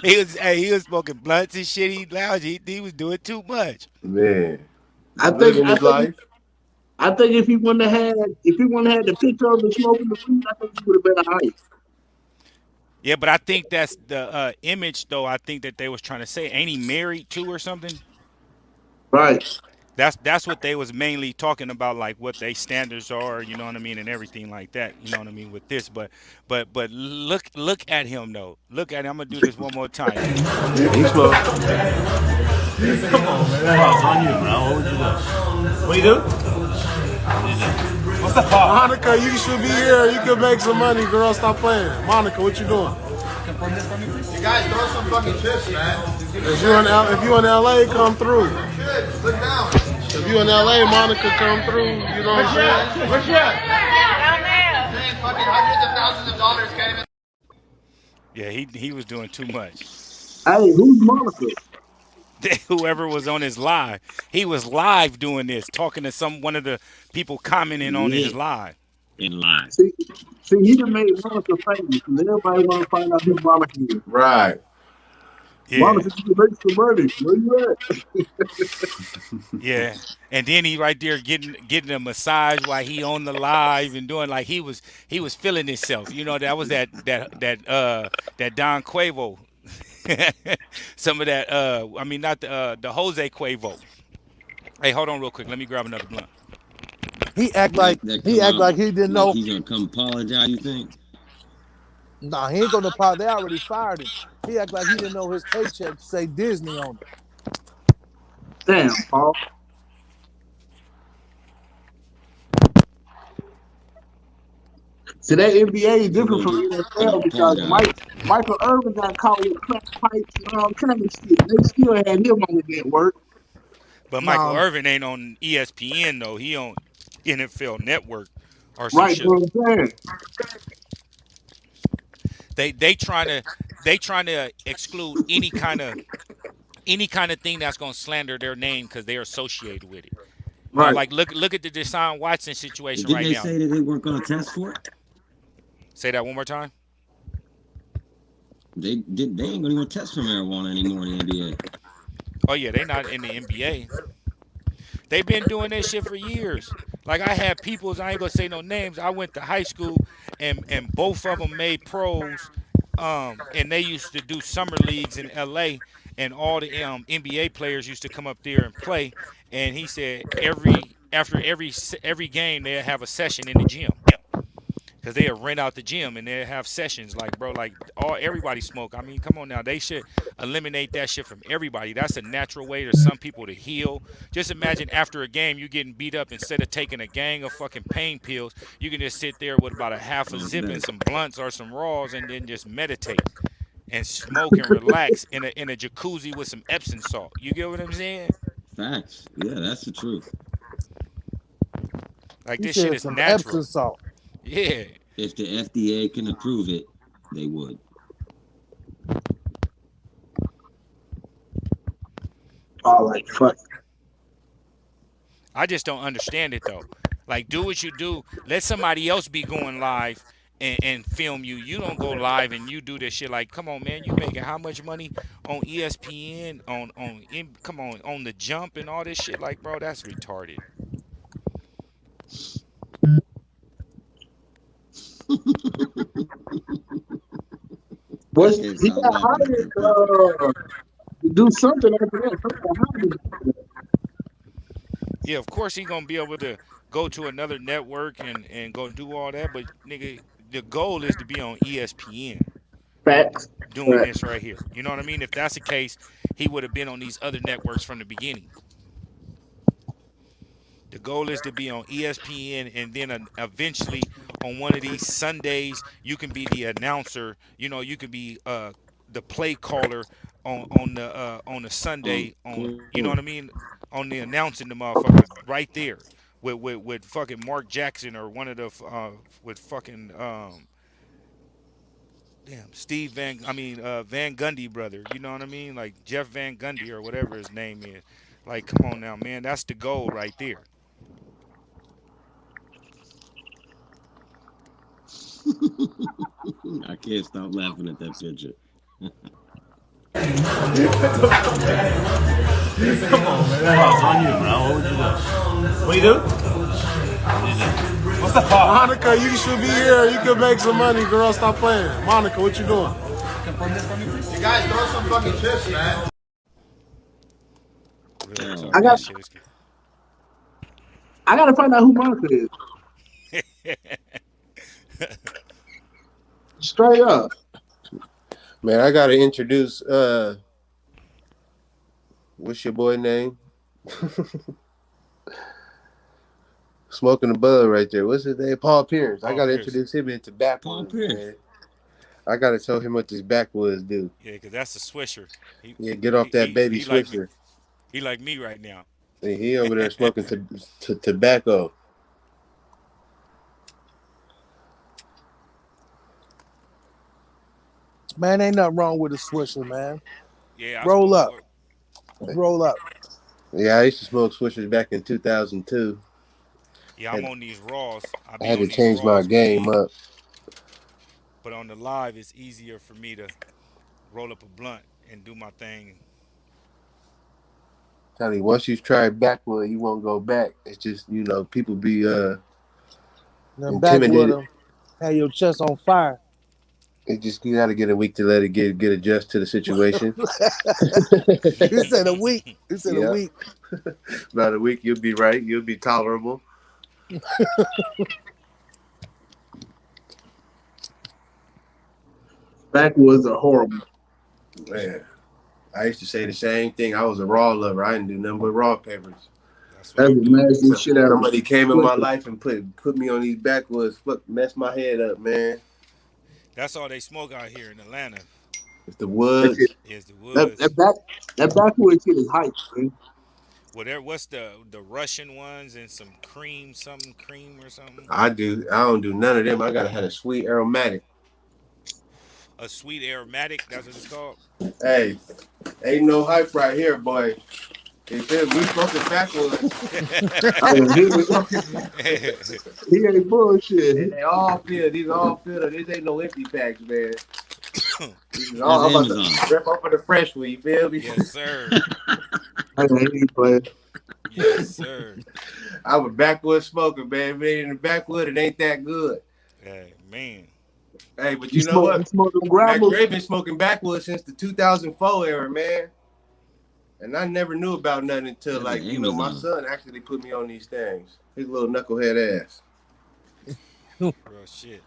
he was smoking blunts and shit. He lounge. He was doing too much. Man, I think living I his think life. I think if he wouldn't have had the picture of the smoking the weed, I think he would have been alright. Yeah, but I think that's the image though. I think that they was trying to say, ain't he married too or something? Right. That's what they was mainly talking about, like what they standards are, you know what I mean, and everything like that, you know what I mean, with this. But look at him though. Look at him. I'm gonna do this one more time. Yeah, he smoked. Come on, man. That's on you, bro. What would you do? What you do? What's the fault? Monica, you should be here. You could make some money, girl. Stop playing. Monica, what you doing? You guys throw some fucking chips, man. If you in LA, come through. Chips, look down. If you in LA, Monica, come through. You know what I'm saying? Where's your? Paying fucking hundreds of thousands of dollars, can't even. Yeah, he was doing too much. Hey, who's Monica? Whoever was on his live, he was live doing this, talking to one of the people commenting on Yeah, his live. in line. See, he done made Monica famous, and everybody want to find out who Monica is. Right. Yeah, Monica, you can make some money. Where you at? yeah. And then he right there getting a massage while he on the live and doing like he was feeling himself. You know, that was that Don Quavo. Some of that I mean not the Jose Quavo. Hey, hold on real quick. Let me grab another blunt. He act like That he come act out like he didn't like know. he's gonna come apologize. You think? Nah, he ain't gonna apologize. They already fired him. He act like he didn't know his paycheck say Disney on it. Damn, Paul. So that NBA is He different gonna from do? He NFL gonna because apologize. Michael Irvin got caught with crack pipes and all kind of shit. They still had him on the network. But Michael Nah, Irvin ain't on ESPN though. He on NFL Network or some Right, shit. but I'm saying. They trying to exclude any kind of thing that's gonna slander their name because they're associated with it. You know, Right. like look at the Deshaun Watson situation Didn't right they now. say that they weren't gonna test for it? Say that one more time. They did. They ain't gonna test for marijuana anymore in the NBA. Oh yeah, they not in the NBA. They've been doing that shit for years. Like I had peoples, I ain't gonna say no names. I went to high school and both of them made pros. And they used to do summer leagues in LA and all the NBA players used to come up there and play. And he said every game they'll have a session in the gym. Cause they'll rent out the gym and they'll have sessions like bro, like everybody smoke. I mean, come on now. They should eliminate that shit from everybody. That's a natural way to some people to heal. Just imagine after a game you getting beat up, instead of taking a gang of fucking pain pills, you can just sit there with about a half a Most zip and definitely. some blunts or some raws and then just meditate and smoke and relax in a jacuzzi with some Epsom salt. You get what I'm saying? Facts. Yeah, that's the truth. Like he this shit said is some Epsom natural. salt. Yeah. If the FDA can approve it, they would. All right, fuck. I just don't understand it though. Like, do what you do. Let somebody else be going live and film you. You don't go live and you do this shit. Like, come on, man. You making how much money on ESPN? Come on the jump and all this shit. Like, bro, that's retarded. Was Can't he stop got laughing at hired that part. to do something after that? Somebody hired him. Yeah, of course he gonna be able to go to another network and go do all that. But nigga, the goal is to be on ESPN Facts. doing Facts. this right here. You know what I mean? If that's the case, he would have been on these other networks from the beginning. The goal is to be on ESPN and then eventually on one of these Sundays you can be the announcer. You know, you can be the play caller on the On Sunday on you know court. what I mean on the announcing the motherfucker right there with fucking Mark Jackson or one of the with fucking damn Steve Van Van Gundy brother, you know what I mean, like Jeff Van Gundy or whatever his name is. Like, come on now, man, that's the goal right there. I can't stop laughing at that picture. What you do? What's the call? Monica, you should be here. You could make some money, girl. Stop playing. Monica, what you doing? You guys throw some fucking chips, man. Real Oh talk, I got that man. shit is. I gotta find out who Monica is. Straight up. Man, I gotta introduce what's your boy name? Smoking the bud right there. What's his name? Paul Pierce. I Paul gotta Pierce. introduce him into Paul backwoods, Pierce. man. I gotta tell him what this backwoods do. Yeah, because that's a swisher. He, Yeah, get off he that he baby he like me. swisher. He like me right now. And he over there smoking tobacco. Man, ain't nothing wrong with a swisher, man. Yeah, I Roll smoke. up. Roll up. Yeah, I used to smoke swishers back in 2002. Yeah, I'm Had, on these raws. I I be had to on these change my raws game clean, up. but on the live, it's easier for me to roll up a blunt and do my thing. Tell you, once you try backwood, you won't go back. It's just, people be Then backwood intimidated. them. Have your chest on fire. It just you gotta get a week to let it get adjust to the situation. You said a week. You said a Yeah, week. about a week you'll be right. You'll be tolerable. Backwoods are horrible. Man, I used to say the same thing. I was a raw lover. I didn't do nothing but raw papers. That's what That's I'm the doing. nasty So shit out of somebody came in my Swisher. life and put me on these backwoods. Fuck, messed my head up, man. That's all they smoke out here in Atlanta It's the That shit. woods. is the That, woods. that back that backwoods shit is hype, man. Whatever. What's the Russian ones and some cream, something cream or something? I don't do none of them. I gotta have a sweet aromatic. A sweet aromatic. That's what it's called. Hey, ain't no hype right here, boy. If we smoking backwoods, Oh, we smoking. he ain't bullshit. They all feel. These all feel. These ain't no empty packs, man. These is That's all. I'm about Amazon. to rip off of the fresh one. You feel me? Yes, sir. I ain't playing. Yes, sir. I'm a backwoods smoker, man. If it ain't in the backwood, it ain't that good. Hey, man. Hey, but You you know you what? smoke them Mac grapples? Dre been smoking backwoods since the 2004 era, man. And I never knew about nothing until, That's an like, my Amazon. son actually put me on these things. His little knucklehead ass. Real shit.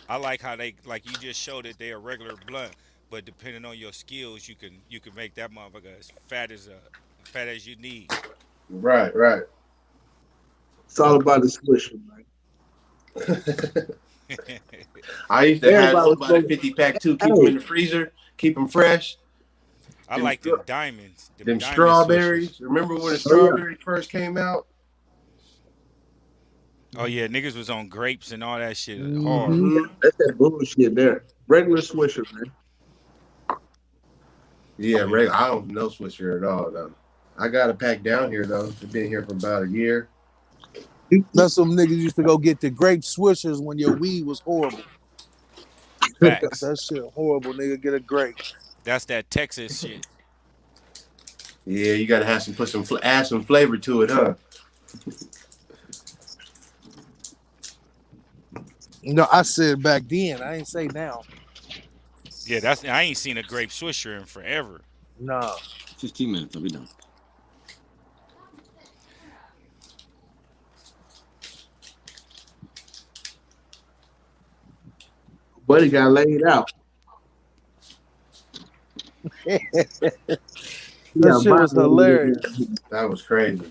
I like how they like you just showed that they a regular blunt, but depending on your skills, you can make that motherfucker as fat as you need. Right, right. It's all about the Swisher, man. I used to have Everybody those was by the smoking. 50 pack too. Keep them Hey, in the freezer. Keep them fresh. I Them, like them stra- diamonds, them them diamond swishers. strawberries. Remember when the oh yeah, strawberry first came out? Oh yeah, niggas was on grapes and all that shit hard. Mm-hmm. Mm-hmm. that's that bullshit there. Regular Swisher, man. Yeah, Yeah, I don't know Swisher at all, though. I got a pack down here, though. It's been here for about a year. That's some niggas used to go get the grape swishers when your weed was horrible. facts. That shit horrible, nigga. Get a grape. That's that Texas shit. Yeah, you gotta have add some flavor to it, huh? No, I said back then. I ain't say now. Yeah, that's I ain't seen a grape swisher in forever. Nah. 15 minutes. I'll be done. Buddy got laid out. He That got shit was violated. hilarious. That was crazy.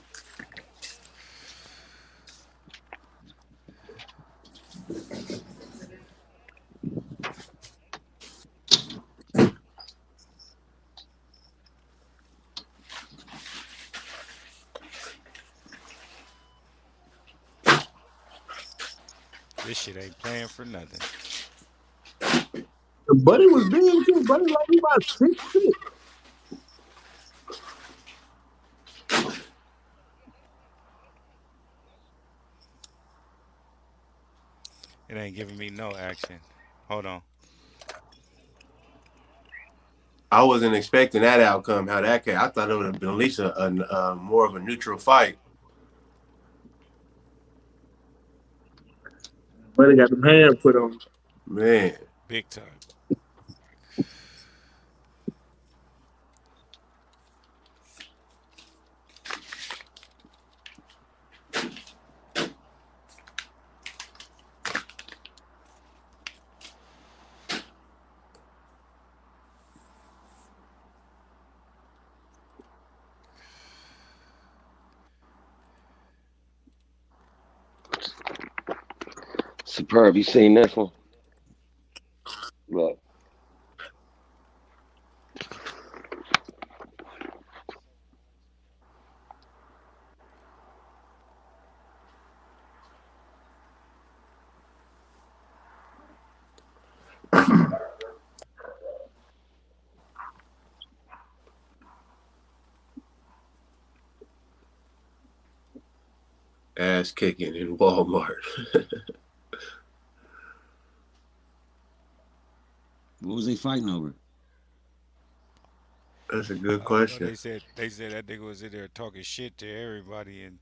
This shit ain't playing for nothing. Buddy was big too. Buddy like he about 6'6". It ain't giving me no action. Hold on. I wasn't expecting that outcome. How that came. I thought it would have been at least a more of a neutral fight. Buddy got them hand put on. Man, Big time. Superb. You seen this one? Look. ass kicking in Walmart. What was they fighting over? That's a good I don't know. question. They said that nigga was in there talking shit to everybody, and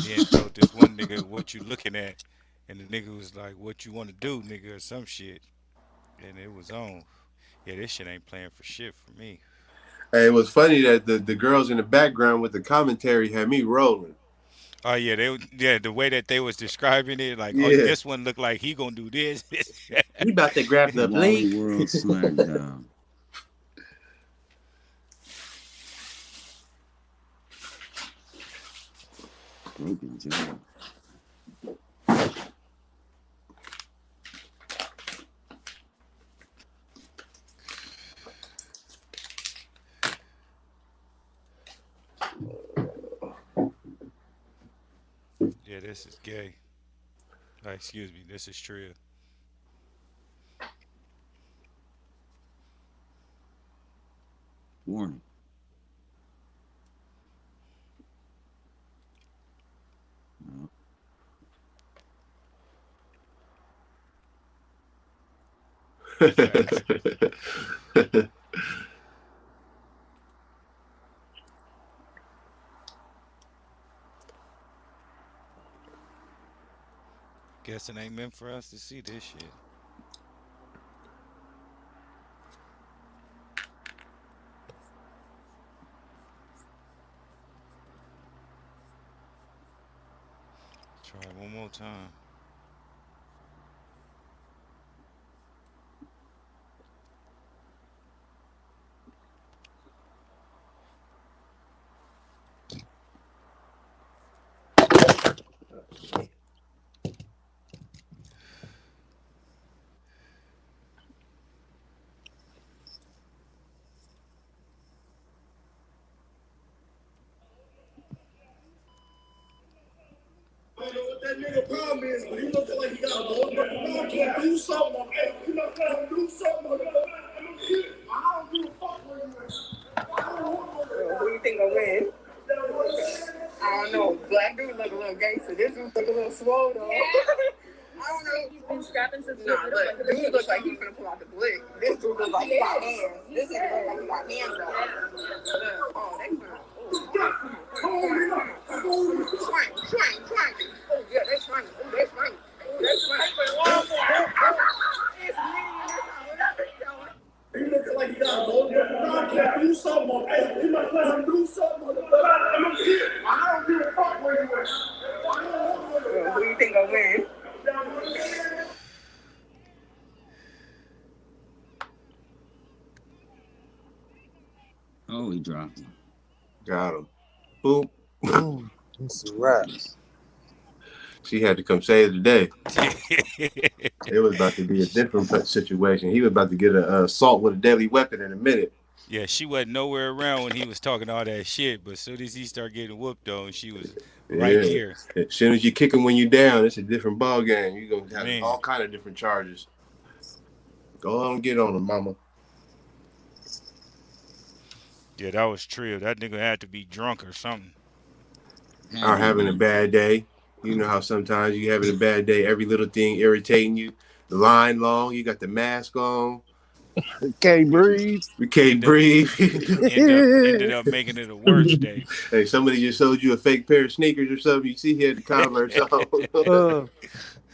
then told this one nigga what you looking at, and the nigga was like, "What you want to do, nigga," or some shit, and it was on. Yeah, this shit ain't playing for shit for me. Hey, it was funny that the girls in the background with the commentary had me rolling. Oh yeah, yeah, the way that they was describing it, like, oh, Yeah, this one looked like he gonna do this. he about to grab the Wally blink. World SmackDown. Broken jaw. Yeah, this is gay. Excuse me, this is Trill. Warning. No. Facts. Guess it ain't meant for us to see this shit. Try it one more time. I don't know what that nigga problem is, but he looking like he got a motherfucking can't do something. Hey, you know, can't do something. I don't give a fuck where you at. Who you think gonna win? I don't know. Black dude look a little gangster. This dude look a little swole though. I don't know. He's been strapping since look, dude look like he's gonna pull out the blick. This dude look like he got hands. This nigga look like he got hands up. Look, oh, they gonna. Swing. Oh yeah, they swing. Oh, they swing. It's He looking like he got a motherfucking can't do something. Hey, you might let him do something. I don't give a fuck where you at. who you think gonna win? Oh, he dropped him. Got him. Boop. Boom. It's a wrap. She had to come save the day. It was about to be a different situation. He was about to get a assault with a deadly weapon in a minute. Yeah, she wasn't nowhere around when he was talking all that shit. But as soon as he started getting whooped on, she was right Yeah. there. As soon as you kick them when you down, it's a different ball game. You're gonna have Man, all kind of different charges. Go on and get on them, mama. yeah, that was true. That nigga had to be drunk or something. Had Or to having a be. bad day. You know how sometimes you having a bad day, every little thing irritating you. The line long, you got the mask on, Can't breathe. you can't End up breathe. ended up making it a worse day. Hey, somebody just sold you a fake pair of sneakers or something. You see he had the Converse on.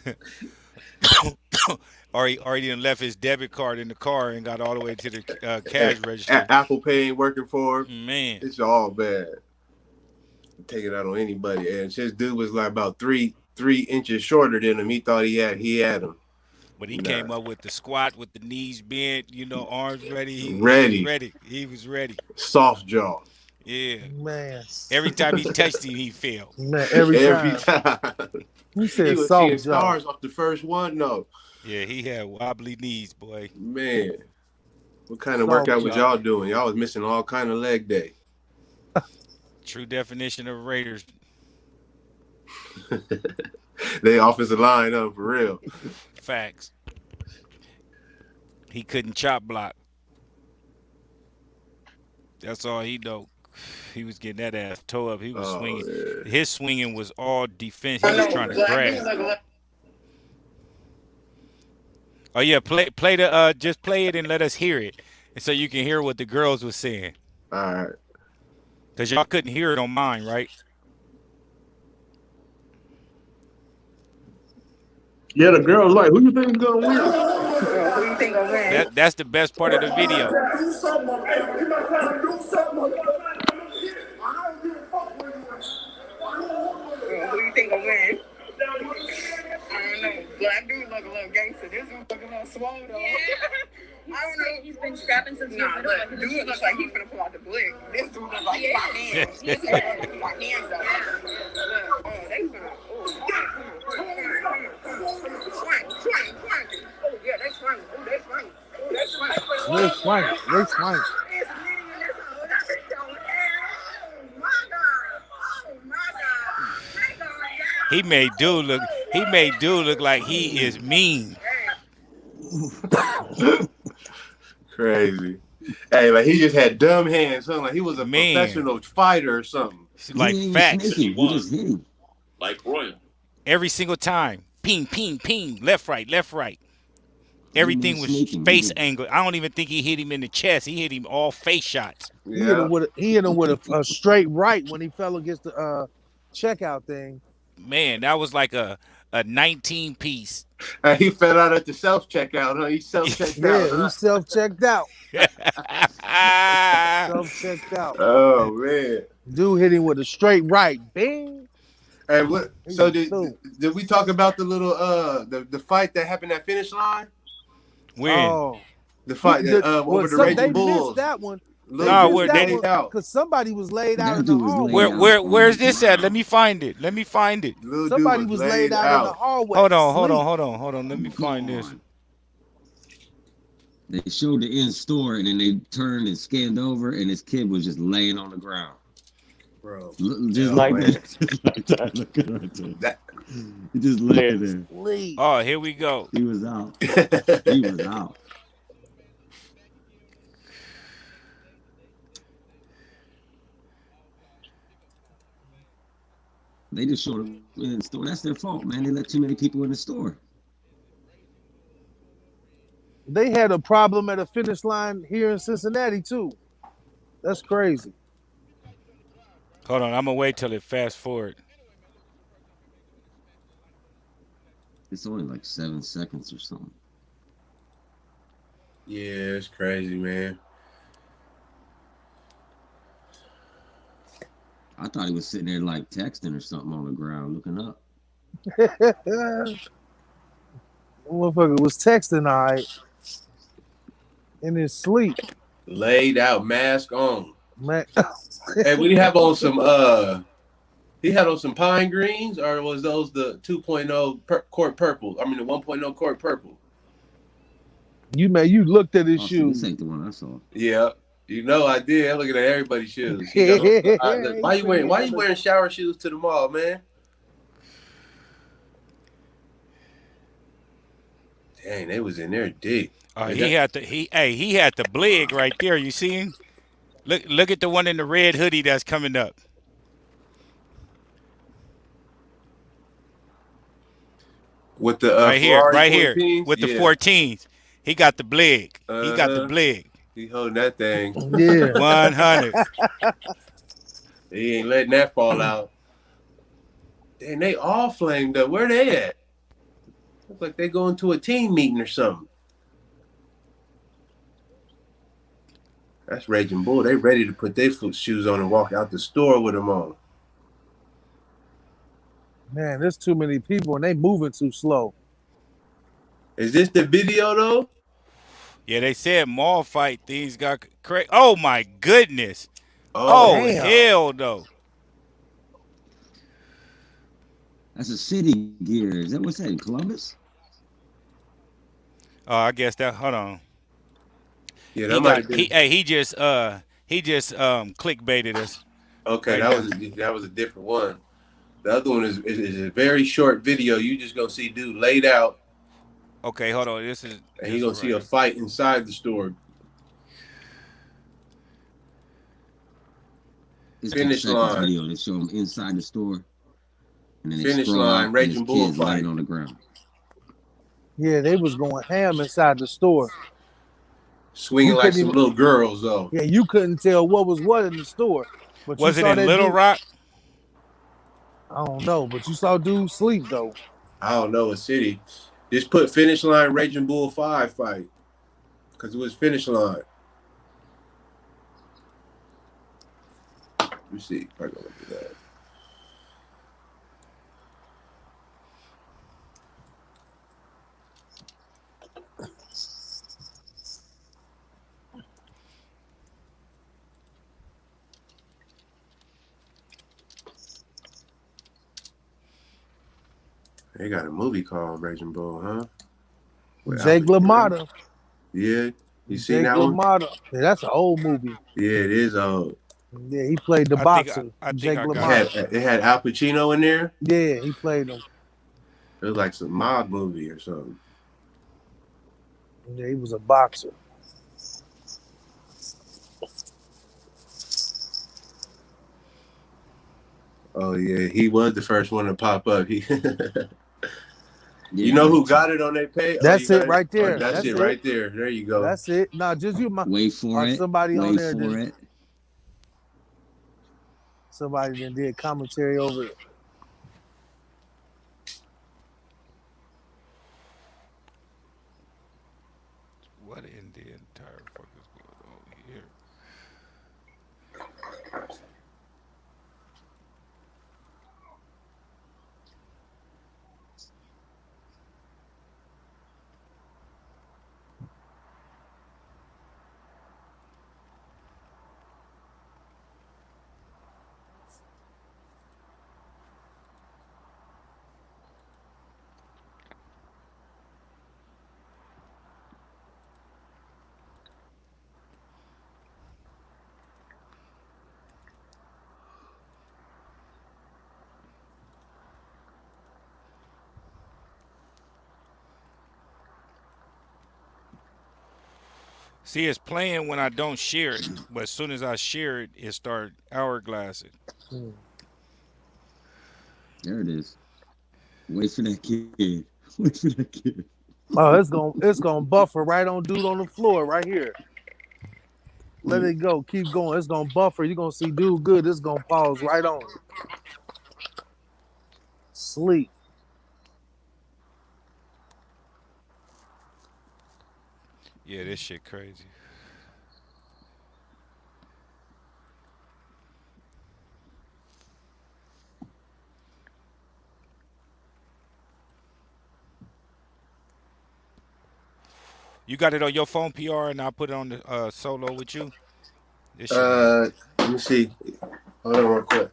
uh, Or he done left his debit card in the car and got all the way to the cash register. Apple Pay ain't working for him. Man, It's all bad. Take it out on anybody. And since dude was like about three inches shorter than him, he thought he had him. but he Nah. came up with the squat with the knees bent, arms ready. He was Ready. ready. He was ready. Soft jaw. Yeah. man, Every time he touched him, he fell. man, every Every time. time. You He said was seeing soft jaw. stars off the first one. No. Yeah, he had wobbly knees, boy. Man. What kind of Soft workout was jaw. y'all doing? Y'all was missing all kind of leg day. True definition of Raiders. They offensive line up for real. Facts. He couldn't chop block. That's all he know. He was getting that ass toe up. He was Oh swinging. yeah. His swinging was all defense. He I was know trying to black dude grab. look like Oh yeah, play the just play it and let us hear it, and so you can hear what the girls was saying. All right. Cause y'all couldn't hear it on mine, right? Yeah, the girl was like, "Who you think is gonna win?" who you think gonna win? That's the best part of the video. Who you think gonna win? I don't know. Black dude look a little gangster. This one look a little swole though. I don't know. He's been scrapping since nah, but dude looks like he's gonna pull out the blick. This dude looks like he got hands. He got hands up. Look, oh, they gonna. Oh, yeah, they swing. Oh, they swing. Oh, they swing. They swing. They swing. He made dude look. He made dude look like he is mean. Crazy. Hey, like he just had dumb hands, something like he was a Man, professional fighter or something. He like ain't even facts. sneaking. He just hit him. Like Royal. Every single time. Ping, ping, ping. Left, right, left, right. He ain't Everything even was sneaking. face angle. I don't even think he hit him in the chest. He hit him all face shots. He hit him with a straight right when he fell against the checkout thing. Man, that was like a 19 piece. He fell out at the self checkout. Huh? He self checked Yeah, out. he self-checked out. Ah, Self-checked out. Oh man. Dude hit him with a straight right. Bing. Hey, what? So did Boom. we talk about the little the fight that happened at finish line? when? Oh. The fight that, over the they Raging Bulls. missed that one. They Nah, missed where that they- one out. because somebody was laid out That in the dude was hallway. laid out. Where's this at? Let me find it. Let me find it. Little Somebody dude was laid out in the hallway. Hold on. asleep. Let me Come find this. on. They showed the in store and then they turned and scanned over and his kid was just laying on the ground. Bro. Just Yeah, like man. that. Just like that. Look at him. That- He just laying there. Sleep. Oh, here we go. He was out. He was out. They just showed him in the store. That's their fault, man. They let too many people in the store. They had a problem at a finish line here in Cincinnati too. That's crazy. Hold on. I'm gonna wait till it fast forward. It's only like 7 seconds or something. Yeah, it's crazy, man. I thought he was sitting there like texting or something on the ground, looking up. Motherfucker was texting all right in his sleep. Laid out, mask on. Man. Hey, we have on some he had on some pine greens, or was those the 2.0 court purple? I mean the 1.0 court purple. You looked at his Oh, so shoes. this ain't the one I saw. Yeah. You know I did. I'm looking at everybody's shoes. He go, look, He said, why yeah, you look. wearing shower shoes to the mall, man? Dang, they was in there deep. Is He that had the he had the blig right there. You see him? Look at the one in the red hoodie that's coming up. with the Ferrari Right here 14s? with the Yeah. 14s. He got the blig. He got the Uh-huh. blig. He holding that thing. Yeah. 100. He ain't letting that fall out. Dang, they all flamed up. Where they at? Look like they going to a team meeting or something. That's Raging Bull. They ready to put their foot shoes on and walk out the store with them on. Man, there's too many people and they moving too slow. Is this the video though? Yeah, they said mall fight things got crazy. Oh my goodness. Oh, Oh Damn. hell no. That's a city gear. Is that what's that in Columbus? Oh, I guess that. Hold on. yeah, He that might got have been. he just clickbaited us Okay, right now. that was a different one. The other one is a very short video. You just gonna see dude laid out, Okay, hold on. and you This gonna one see right a here. fight inside the store. It's the Finish second line, video. They show him inside the store, and then they finish scroll line, out, and his Raging Bull kid's fight. laying on the ground. Yeah, they was going ham inside the store. Swinging You like couldn't some even, little girls though. yeah, you couldn't tell what was what in the store. But you Was it saw in that Little dude. Rock? I don't know, but you saw dude sleep though. I don't know a city. Just put finish line, Raging Bull 5 fight, because it was finish line. Let me see. I go look at that. They got a movie called Raging Bull, huh? With Al Jake Pacino. LaMotta. Yeah, you seen Jake that one? LaMotta. Yeah, that's an old movie. Yeah, it is old. Yeah, he played the boxer, I think Jake I got it. LaMotta. It had Al Pacino in there. Yeah, he played him. It was like some mob movie or something. Yeah, he was a boxer. Oh yeah, he was the first one to pop up. He, you Yeah, I know got who you. got it on their page? Oh, you That's it got it. right Oh, there. that's That's it it. right there. There you go. That's it. Nah, just you Wait for or it. somebody on Wait there for that it. somebody that did commentary over it. What in the entire fuck is going on here? See, it's playing when I don't share it, but as soon as I share it, it start hourglassing. Hmm. There it is. Wait for that kid. Wait for that kid. Oh, it's gonna buffer right on dude on the floor right here. Let it go. Keep going. It's gonna buffer. You're gonna see dude good. It's gonna pause right on him. Sleep. Yeah, this shit crazy. You got it on your phone, PR, and I'll put it on the solo with you. This shit ain't. Let me see. Hold on real quick.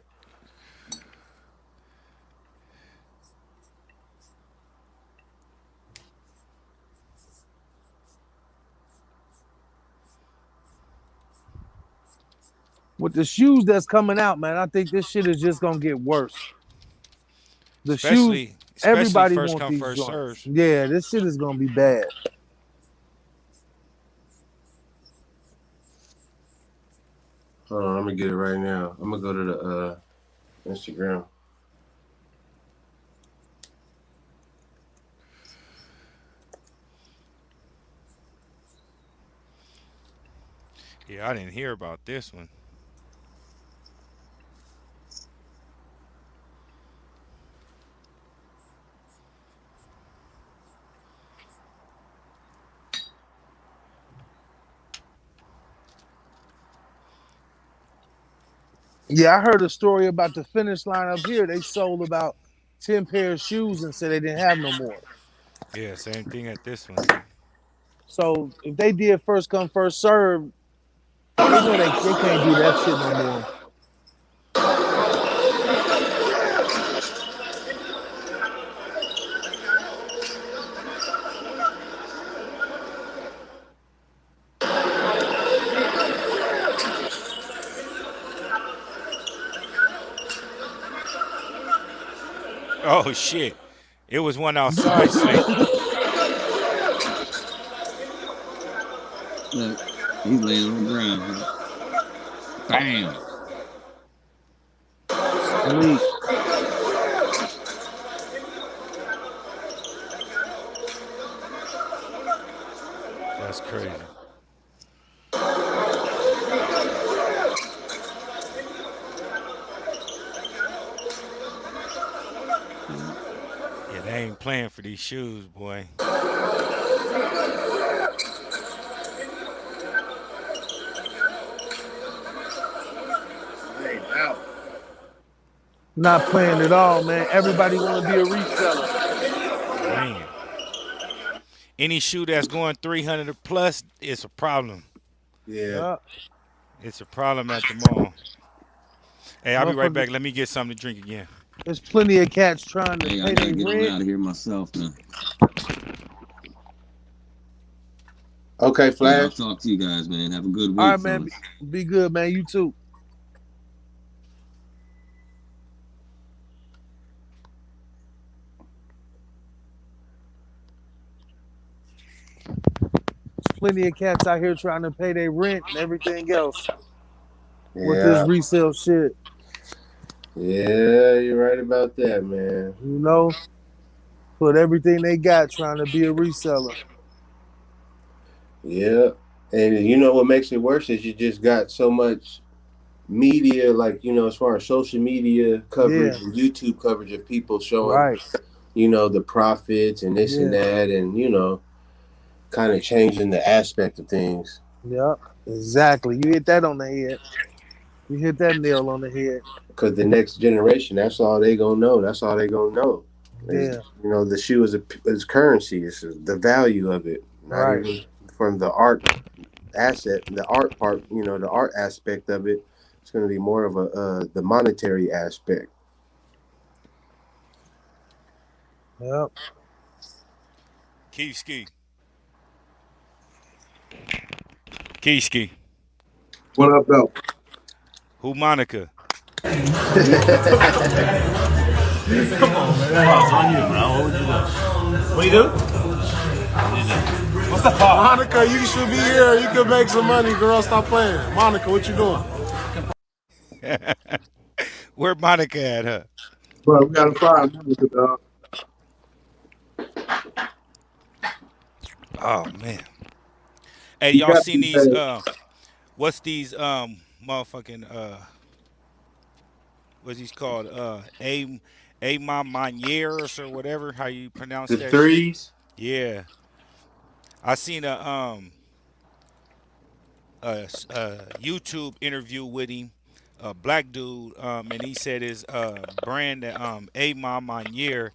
With the shoes that's coming out, man, I think this shit is just gonna get worse. The shoes, Especially everybody first want come these first joints. serves. Yeah, this shit is gonna be bad. Hold on, I'm gonna get it right now. I'm gonna go to the Instagram. Yeah, I didn't hear about this one. Yeah, I heard a story about the finish line up here. They sold about 10 pair of shoes and said they didn't have no more. Yeah, same thing at this one. So if they did first come, first serve, they know they can't do that shit no more. Oh shit. It was one outside, Slick. Look, he's laying on the ground. Bam. Sleep. That's crazy. Yeah, they ain't playing for these shoes, boy. Hey, out. Not playing at all, man. Everybody want to be a reseller. Man. Any shoe that's going 300 or plus, it's a problem. Yeah. Yeah, It's a problem at the mall. Hey, I'll be right motherfucker. back. Let me get something to drink again. There's plenty of cats trying to Hey, I pay gotta their get on rent. out of here myself now. Okay, Yeah, I'll Flash. talk to you guys, man. Have a good All week, right, man. fellas. Be good, man. You too. There's plenty of cats out here trying to pay their rent and everything else with this Yeah. resale shit. Yeah, you're right about that, man. You know, put everything they got trying to be a reseller. Yeah. And you know what makes it worse is you just got so much media, like, as far as social media coverage Yeah, and YouTube coverage of people showing, right. the profits and this and Yeah, that, and, kind of changing the aspect of things. yep. Exactly. You hit that on the head. You hit that nail on the head. Because the next generation, that's all they gonna know. That's all they gonna know. Is Yeah, the shoe is currency. It's the value of it, not right. even from the art asset, the art part. The art aspect of it. It's gonna be more of a the monetary aspect. Yep. Key ski. Key ski. What up, though? Who Monica? It's on you, bro. What would you do? What you do? What's the call? Monica, you should be here. You could make some money, girl. Stop playing. Monica, what you doing? Where Monica at, huh? Bro, we gotta find Monica, dog. Oh man. Hey, You y'all got to seen be these paid. what's these motherfucking what's these called? A ma Maniers or whatever, how you pronounce The that shit? threes. Yeah. I seen a YouTube interview with him, a black dude, and he said his brand A ma Manier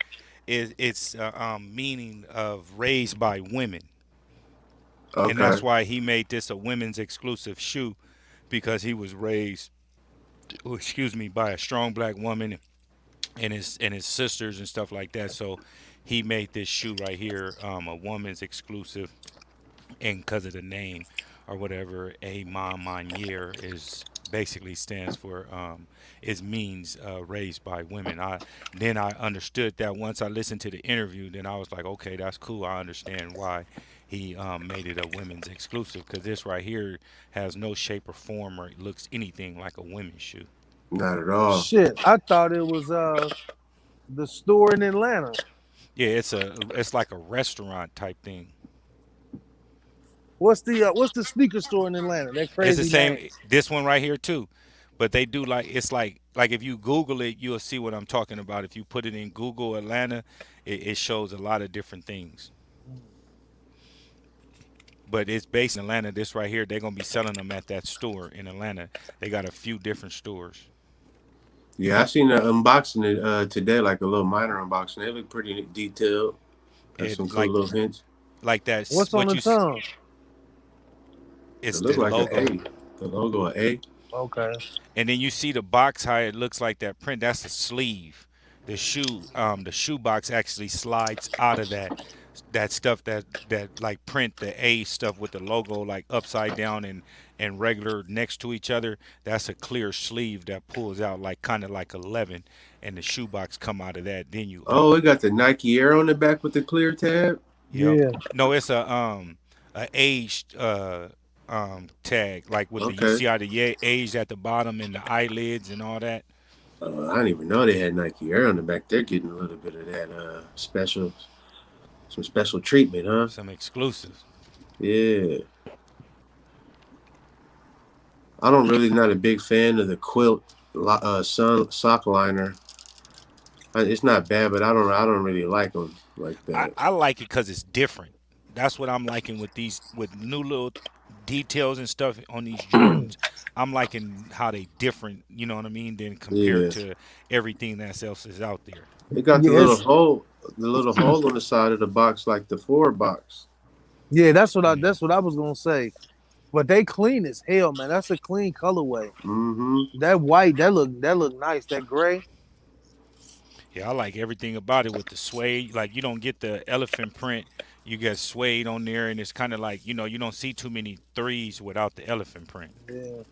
is its meaning of raised by women. And Okay. that's why he made this a women's exclusive shoe because he was raised, oh, excuse me, by a strong black woman and his sisters and stuff like that. So he made this shoe right here a woman's exclusive, and because of the name or whatever, a mom Manier is basically stands for is means raised by women. I understood that once I listened to the interview. Then I was like, okay, that's cool. I understand why he made it a women's exclusive because this right here has no shape or form or it looks anything like a women's shoe. Not at all. Shit, I thought it was the store in Atlanta. Yeah, it's like a restaurant type thing. What's the sneaker store in Atlanta? That It's the crazy name. same this one right here too. But they do like it's like if you Google it, you'll see what I'm talking about. If you put it in Google Atlanta, it shows a lot of different things. But it's based in Atlanta. This right here, they're gonna be selling them at that store in Atlanta. They got a few different stores. Yeah, I seen an unboxing it today, like a little minor unboxing. They look pretty detailed. Got some It cool little hints. like that. What's on What the tongue? It it's looked the like an logo. A. The logo, an A. Okay. And then you see the box how it looks like that print. That's the sleeve. The shoe box actually slides out of that stuff that like print the A stuff with the logo like upside down and regular next to each other. That's a clear sleeve that pulls out like kind of like 11, and the shoe box come out of that. Then you Oh, open it it. got the Nike Air on the back with the clear tab. Yep. Yeah. No, it's a aged tag like with the you Okay. see how the aged at the bottom and the eyelids and all that. I didn't even know they had Nike Air on the back. They're getting a little bit of that some special treatment, huh? Some exclusives. Yeah. I don't really not a big fan of the quilt sun sock liner. It's not bad, but I don't really like them like that. I like it because it's different. That's what I'm liking with these with new little details and stuff on these Jordans. I'm liking how they different. You know what I mean? Than compared Yeah. to everything that else is out there. It got Yes. the little hole on the side of the box like the Ford box. Yeah, Yeah. that's what I was gonna say. But they clean as hell, man. That's a clean colorway. Mm-hmm. That white, that look nice. That gray. Yeah, I like everything about it with the suede. Like you don't get the elephant print. You get suede on there, and it's kind of like you don't see too many threes without the elephant print Yeah.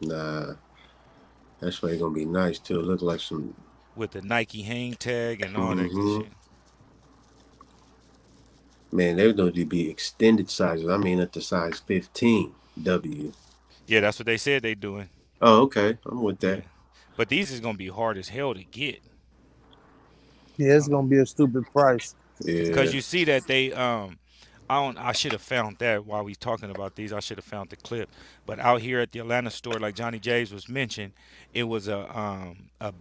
Nah, that's why it's gonna be nice too. It look like some. with the Nike hang tag and all that good Mm-hmm. shit. Man, they going to be extended sizes. I mean, at the size 15 W. Yeah, that's what they said they doing. Oh, okay. I'm with Yeah, that. but these is gonna be hard as hell to get. Yeah, it's gonna be a stupid price. Yeah. Cause you see that they I should have found that while we talking about these. I should have found the clip. But out here at the Atlanta store, like Johnny J's was mentioned, it was a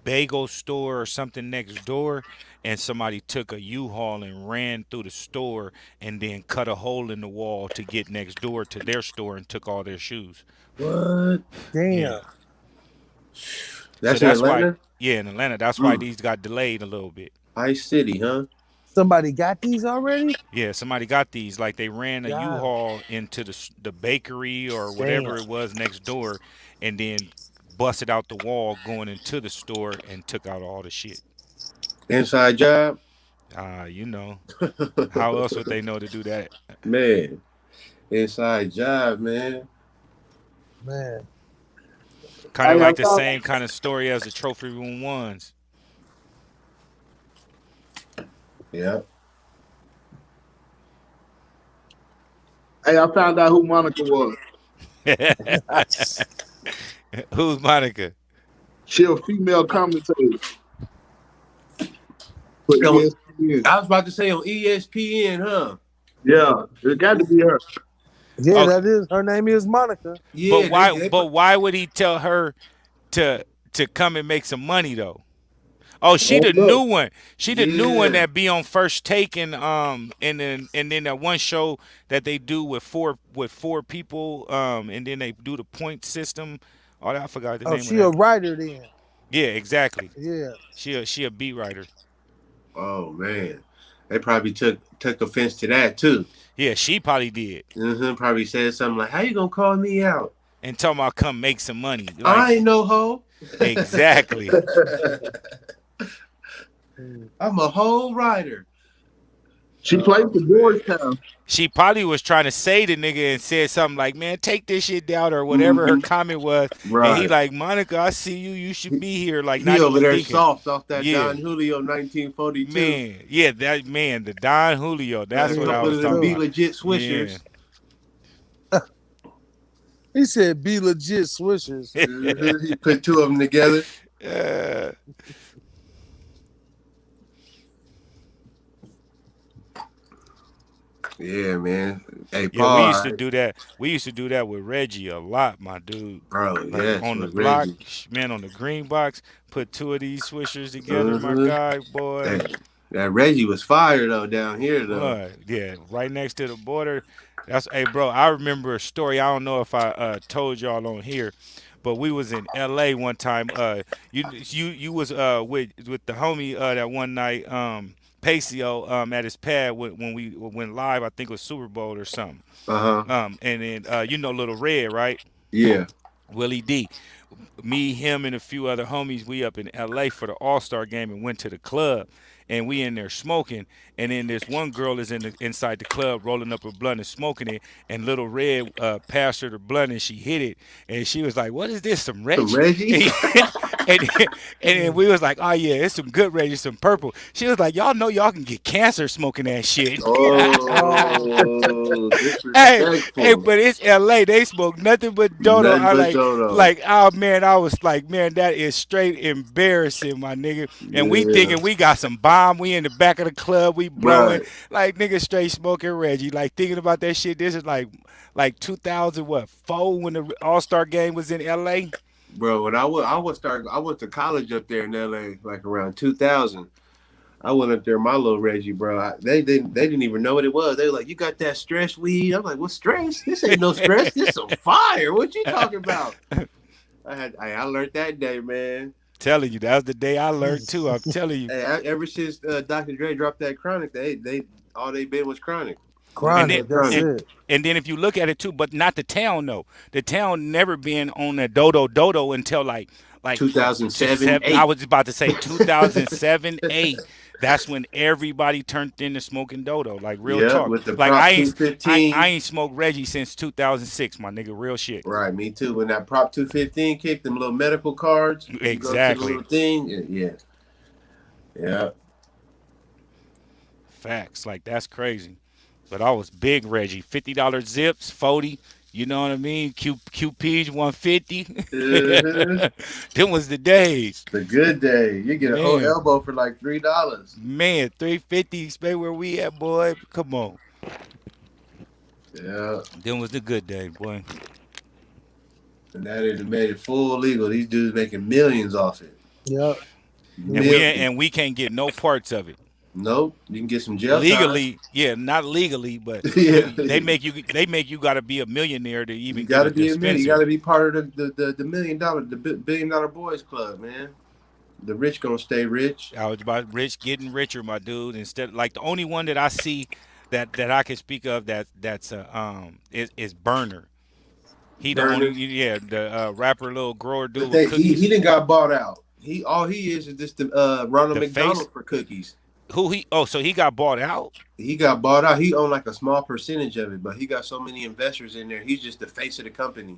bagel store or something next door, and somebody took a U-Haul and ran through the store and then cut a hole in the wall to get next door to their store and took all their shoes. What? Yeah. Damn. So That's in that's why Atlanta? yeah, in Atlanta, that's why Mm. these got delayed a little bit. Ice City, huh? Somebody got these already? Yeah, somebody got these. Like they ran a God U-Haul into the bakery or damn. whatever it was next door, and then busted out the wall going into the store and took out all the shit. Inside job? You know, how else would they know to do that? Man, inside job, man. Man. Kind of Hey, like the same kind of story as the trophy room ones. Yeah. I found out who Monica was. Who's Monica? She a female commentator for No, ESPN. I was about to say on ESPN, huh? Yeah, it got to be her. Yeah, Okay, that is her name is Monica. Yeah, but why would he tell her to come and make some money though? Oh, she Oh, the new look. one. She the new one yeah. that be on First Take and then that one show that they do with four people and then they do the point system. Oh, I forgot the Oh, name of she a that. writer then. Yeah, exactly. Yeah. She a beat writer. Oh man. They probably took offense to that too. Yeah, she probably did. Probably said something like, "How you gonna call me out? And talking about come make some money. Like I ain't no hoe." exactly. I'm a whole writer. She played Oh for man. Georgetown. She probably was trying to say the nigga and said something like, "Man, take this shit down" or whatever her Hmm. comment was, and he Right. like, "Monica, I see you. You should be here." Like, He not over even there thinking. soft off that Yeah, Don Julio 1942. man. Yeah, that man, the Don Julio. Had That's a what I couple was of them talking be too. about. legit Yeah. swishers. He said, "Be legit swishers." He put two of them together. Uh, Yeah, man. Hey, yeah, we Paul, used to do that. We used to do that with Reggie a lot, my dude. bro. Like Yes, on the with block, Reggie. man, on the green box, put two of these swishers together, my Hmm. guy, boy. That Reggie was fire though down here though. Boy, yeah, right next to the border. That's hey, bro. I remember a story. I don't know if I told y'all on here, but we was in L.A. one time. You was with the homie that one night. Pacio at his pad when we went live. I think it was Super Bowl or something. Uh huh. And then Little Red, right? Yeah. Willie D. Me, him, and a few other homies, we up in LA for the All-Star game and went to the club. And we in there smoking, and then this one girl is inside the club rolling up a blunt and smoking it. And Little Red passed her the blunt and she hit it, and she was like, "What is this? Some Some Reggie?" Reggie. And then we was like, "Oh yeah, it's some good Reggie, some purple." She was like, "Y'all know y'all can get cancer smoking that shit." Oh, Oh, Hey, hey, disrespectful. but it's LA. They smoke nothing but dodo. Nothing I but Dodo. like, oh man, I was like, man, that is straight embarrassing, my nigga. And we Yeah, thinking we got some bomb. We in the back of the club, we blowing right, like nigga straight smoking Reggie. Like thinking about that shit. This is like 2000 what 4 when the All Star game was in LA. bro. When I went to college up there in L.A. like around 2000. I went up there, my little Reggie, bro. They didn't even know what it was. They were like, "You got that stress weed?" I'm like, "What stress? This ain't no stress. This some fire. What you talking about?" I learned that day, man. Telling you, that was the day I learned too. I'm telling you. Hey, ever since Dr. Dre dropped that Chronic, they all they been was Chronic, And nothing then chronic. but That's Chronic. and it. and then if you look at it too, but not the town though. The town never been on a dodo until like what to 2007, seven. I eight. was about to say 2007, 8. That's when everybody turned into smoking dodo. Like real Yeah, talk. with the Like Prop 215. I ain't smoked Reggie since 2006, my nigga. Real shit. Right, me too. When that Prop 215 kicked, them little medical cards, you go to the Exactly. little thing. Yeah, yeah. Facts. Like that's crazy. But I was big Reggie. $50 zips, 40. You know what I mean? QPs 150. Uh-huh. Them was the days. The good day. You get a whole Man. elbow for like $3. Man, 350, stay where we at, boy. Come on. Yeah. Then was the good day, boy. And that it made it full legal. These dudes making millions off it. Yep. And we Millions. can't get no parts of it. Nope. You can get some jail time. Legally, yeah, not legally, but Yeah. they make you gotta be a millionaire to You even get gotta a be a million. You gotta dispensary. be part of the million dollar billion dollar boys club, man. The rich gonna stay rich. I was about rich getting richer, my dude. Instead, like the only one that I see that I can speak of is Burner. He the only Burner. yeah the rapper little grower But dude with he cookies. didn't got bought out. He all he is just the Ronald The face McDonald for cookies. who he oh so he got bought out. He got bought out. He owned like a small percentage of it, but he got so many investors in there. He's just the face of the company.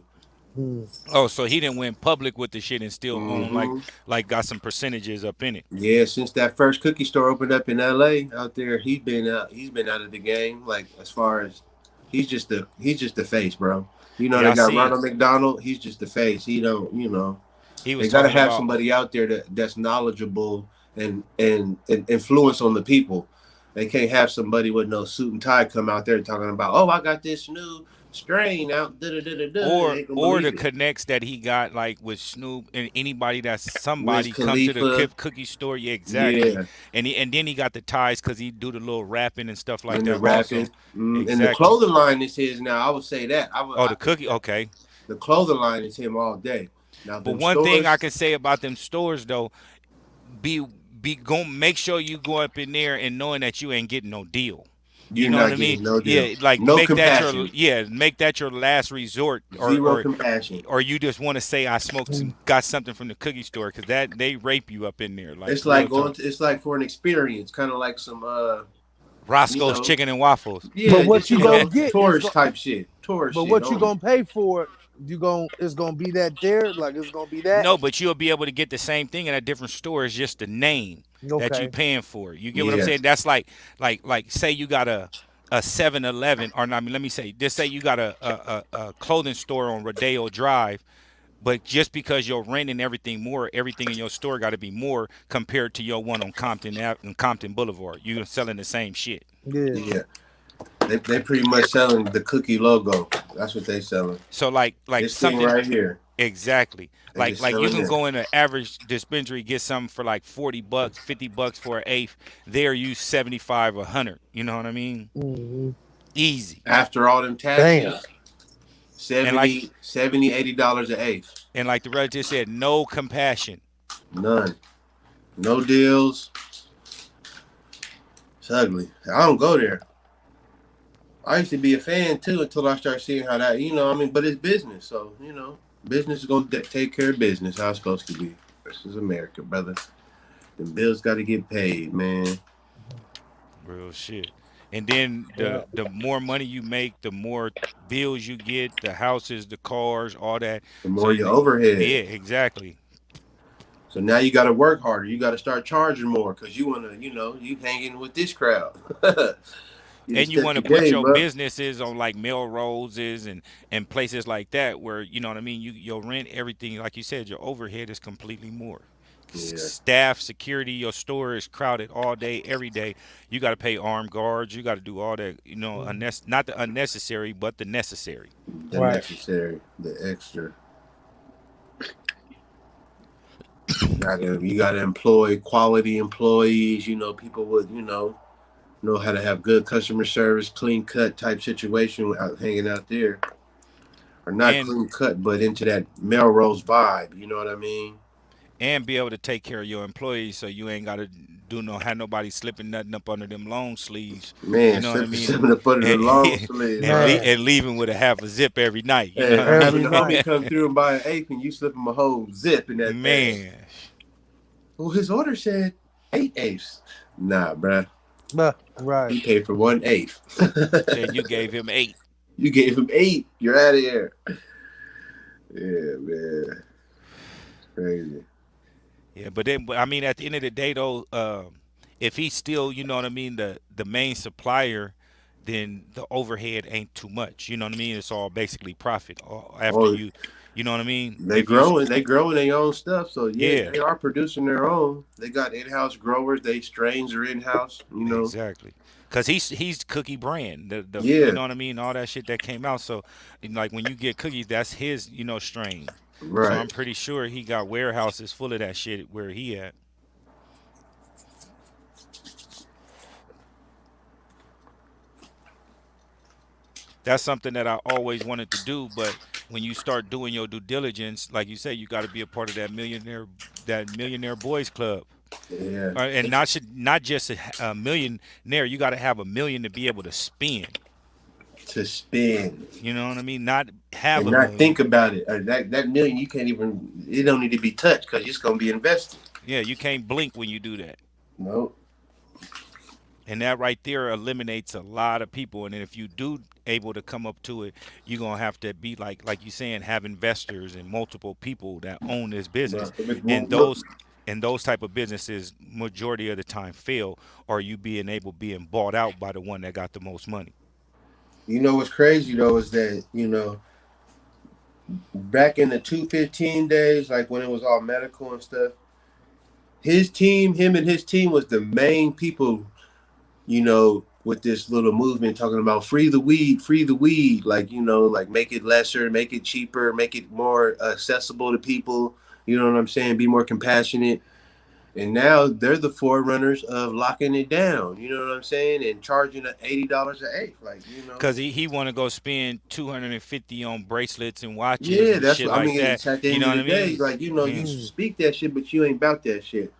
Hmm. Oh, so he didn't went public with the shit and still own Hmm. like got some percentages up in it. Yeah, since that first cookie store opened up in L.A. out there, he's been out. He's been out of the game. Like as far as he's just the face, bro. You know Yeah, they I got seen Ronald McDonald. He's just the face. He don't. You know he they was got to talking have about somebody out there that's knowledgeable and influence on the people. They can't have somebody with no suit and tie come out there talking about, oh, I got this new strain out. Da da da da da. They ain't gonna or believe the it. connects that he got like with Snoop and anybody that's Wiz somebody come to the Khalifa. cookie store. Yeah, exactly. Yeah, And then he got the ties because he do the little rapping and stuff like and the that also. rapping. And the Exactly. clothing line is his now. I would say that. Oh, the cookie. Okay. The clothing line is him all day. Now But them one thing I stores, can say about them stores though, be be go make sure you go up in there and knowing that you ain't getting no deal. You you're know what not I mean? getting no deal. Yeah, like No compassion. make that your last resort, Zero compassion. or you just want to say I smoked got something from the cookie store because that they rape you up in there like It's real like talk. it's like for an experience, kind of like some you Roscoe's know, Chicken and Waffles. yeah, But just what you gonna get is tourist type shit, tourist but shit what you only. gonna pay for it? It's gonna be that there, like it's gonna be that. No, but you'll be able to get the same thing in a different store. It's just the name that you Okay. paying for. You get what I'm Yeah, saying? That's like say you got a 7-Eleven, or I mean, let me say, just say you got a clothing store on Rodeo Drive, but just because your rent and everything more, everything in your store got to be more compared to your one on Compton Boulevard. You're selling the same shit. Yeah. yeah. They pretty much selling the cookie logo. That's what they selling. So like This thing something. right here, Exactly. they Like just like you selling can this. go in an average dispensary, get something for like $40, $50 for an eighth. There you 75 or 100. You know what I mean? Hmm. Easy. After all them Damn. taxes, And like 70 $80 an eighth. and like the relative said, no compassion. None. No deals. It's ugly. I don't go there. I used to be a fan too until I started seeing how that, I mean, but it's business. So, business is going to take care of business how it's supposed to be. This is America, brother. The bills got to get paid, man. Real shit. And then Yeah. the more money you make, the more bills you get, the houses, the cars, all that. The So more your overhead. yeah, exactly. So now you got to work harder. You got to start charging more because you want to, you hanging with this crowd. You And just you step want to your put game your up. businesses on like Melroses and places like that where you know what I mean. Your rent, everything, like you said, your overhead is completely more. Yeah, Staff, security, your store is crowded all day, every day. You got to pay armed guards. You got to do all that. Not the unnecessary, but the necessary. the Right. necessary, the extra. You gotta employ quality employees. People would know how to have good customer service, clean cut type situation without hanging out there, or not And clean cut, but into that Melrose vibe. You know what I mean? and be able to take care of your employees so you ain't got to do no have nobody slipping nothing up under them long sleeves. You Man, know what I slipping mean? something up under the And long sleeve, huh? Man. and leaving with a half a zip every night. You know Hey, what I or having mean? Every the night. homie come through and buy an eighth, and you slip him a whole zip in that thing. Man, Well, his order said 8/8. Nah, bruh. Right. He paid for 1/8. said you gave him 8. You gave him 8. You're out of here. Yeah, man. Crazy. Yeah, but I mean, at the end of the day, though, if he's still, you know what I mean, the main supplier, then the overhead ain't too much. You know what I mean? It's all basically profit after Oh, you know what I mean? they If you, growing. They growing their own stuff. So yeah, yeah, they are producing their own. They got in-house growers. They strains are in-house. exactly. Cause he's Cookie brand, you Yeah, know what I mean, all that shit that came out. So, and like when you get cookies, that's his strain. So I'm right. pretty sure he got warehouses full of that shit where he at. That's something that I always wanted to do, but when you start doing your due diligence, like you say, you got to be a part of that millionaire boys club, Yeah, and not just a millionaire. You got to have a million to be able to spend. to spend You know what I mean? Not have and a not million. think about it. That million, you can't even. It don't need to be touched because it's gonna be invested. Yeah, you can't blink when you do that. No, And that right there eliminates a lot of people. And then if you do able to come up to it, you're gonna have to be like you saying, have investors and multiple people that own this business. but And look, those type of businesses majority of the time fail, or you being bought out by the one that got the most money. you know what's crazy though is that back in the 215 days, like when it was all medical and stuff, him and his team was the main people, with this little movement talking about free the weed, like, like make it lesser, make it cheaper, make it more accessible to people. You know what I'm saying? Be more compassionate. And now they're the forerunners of locking it down. You know what I'm saying? And charging $80 an eighth, Cause he want to go spend 250 on bracelets and watches Yeah, and that's shit what I like mean. that. It's at the You end know of what the I day, mean? like, you Yeah. Mm. speak that shit, but you ain't about that shit.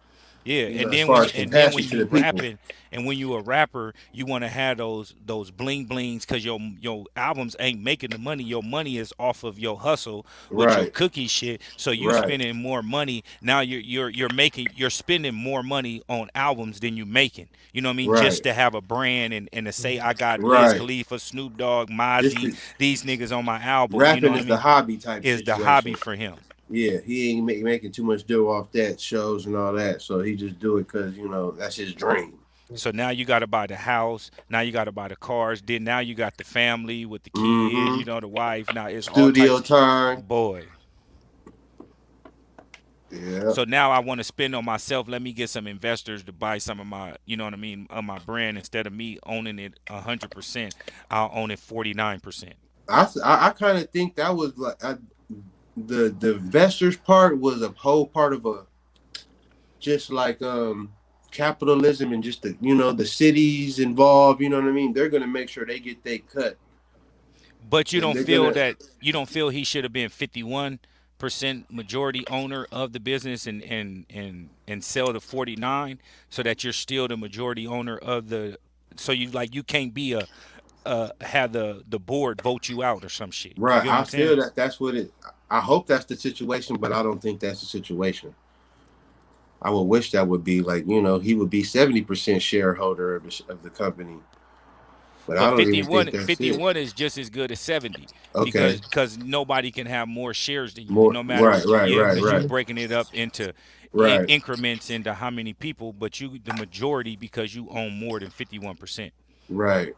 Yeah, you know, as far as and then compassion when to the you people. rapping and when you a rapper, you want to have those bling blings because your albums ain't making the money. Your money is off of your hustle with your Right, cookie shit. So you right, spending more money now. You're spending more money on albums than you making. You know what I mean? Just right, to have a brand and to say I got Wiz right. Khalifa, Snoop Dogg, Just Mozzie, the, these niggas on my album. You know rapping what I is the mean? hobby type Is the hobby situation. for him. Yeah, he ain't making too much dough off that shows and all that, so he just do it because you know that's his dream. So now you got to buy the house. Now you got to buy the cars. Then now you got the family with the kids. Mm-hmm. You know the wife. Now it's all Studio types. time. Boy. Yeah. So now I want to spend on myself. Let me get some investors to buy some of my, you know what I mean, of my brand instead of me owning it 100%. I'll own it 49%. I kind of think that was like the investors part was a whole part of a just like capitalism and just the you know the cities involved. You know what I mean? They're gonna make sure they get their cut, But and they're gonna you don't feel he should have been 51% majority owner of the business and sell to 49 so that you're still the majority owner of the so you can't be a have the board vote you out or some shit. You right. get what I I'm saying? feel that that's what it. I hope that's the situation, but I don't think that's the situation. I would wish that would be like you know he would be 70% shareholder of the company, but I But don't even think 51, that's it. 51 is just as good as 70 Okay, because nobody can have more shares than you, more no matter right, right, yeah, right, because you right, breaking it up into right, increments into how many people, but you the majority because you own more than 51%. right.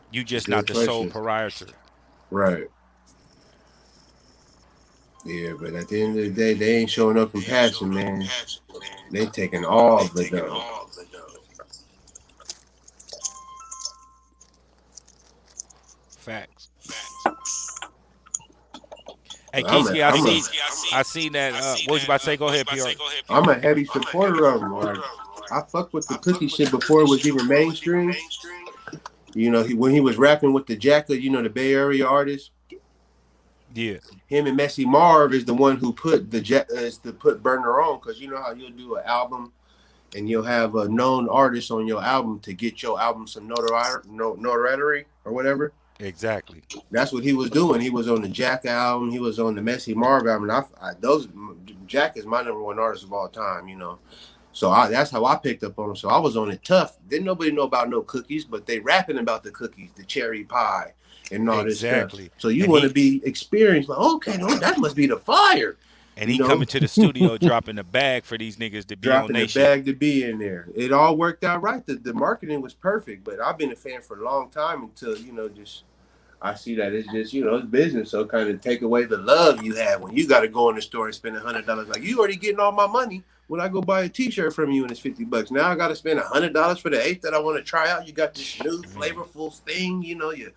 You just not Good the sole question. proprietor. Right. Yeah, but at the end of the day, they ain't showing no compassion, man. They taking all the dough. Facts. Hey, But I'm a, Keisky, I'm a, I seen that. What was you about to say? Go ahead, PR. I'm a heavy supporter of them. Like, I fucked with the cookie shit before it was even mainstream. You know, when he was rapping with the Jacka, you know, the Bay Area artist, Yeah, him and Messy Marv is the one who put is to put Burner on because you know how you'll do an album and you'll have a known artist on your album to get your album some notoriety or whatever. exactly. That's what he was doing. He was on the Jack album. He was on the Messy Marv album. And those Jack is my number one artist of all time. You know, so that's how I picked up on him. So I was on it tough. Didn't nobody know about no cookies, but they rapping about the cookies, the cherry pie, and all this stuff. Exactly. So you And want to he be experienced? Like, okay, no, that must be the fire. and You he know, coming to the studio dropping the bag for these niggas to be on dropping the they shit. bag to be in there. It all worked out right. The marketing was perfect. But I've been a fan for a long time until you know just I see that it's just, you know, it's business. So kind of take away the love you have when you got to go in the store and spend $100. Like you already getting all my money when I go buy a T-shirt from you and it's $50. Now I got to spend $100 for the eight that I want to try out. You got this new flavorful thing, you know, you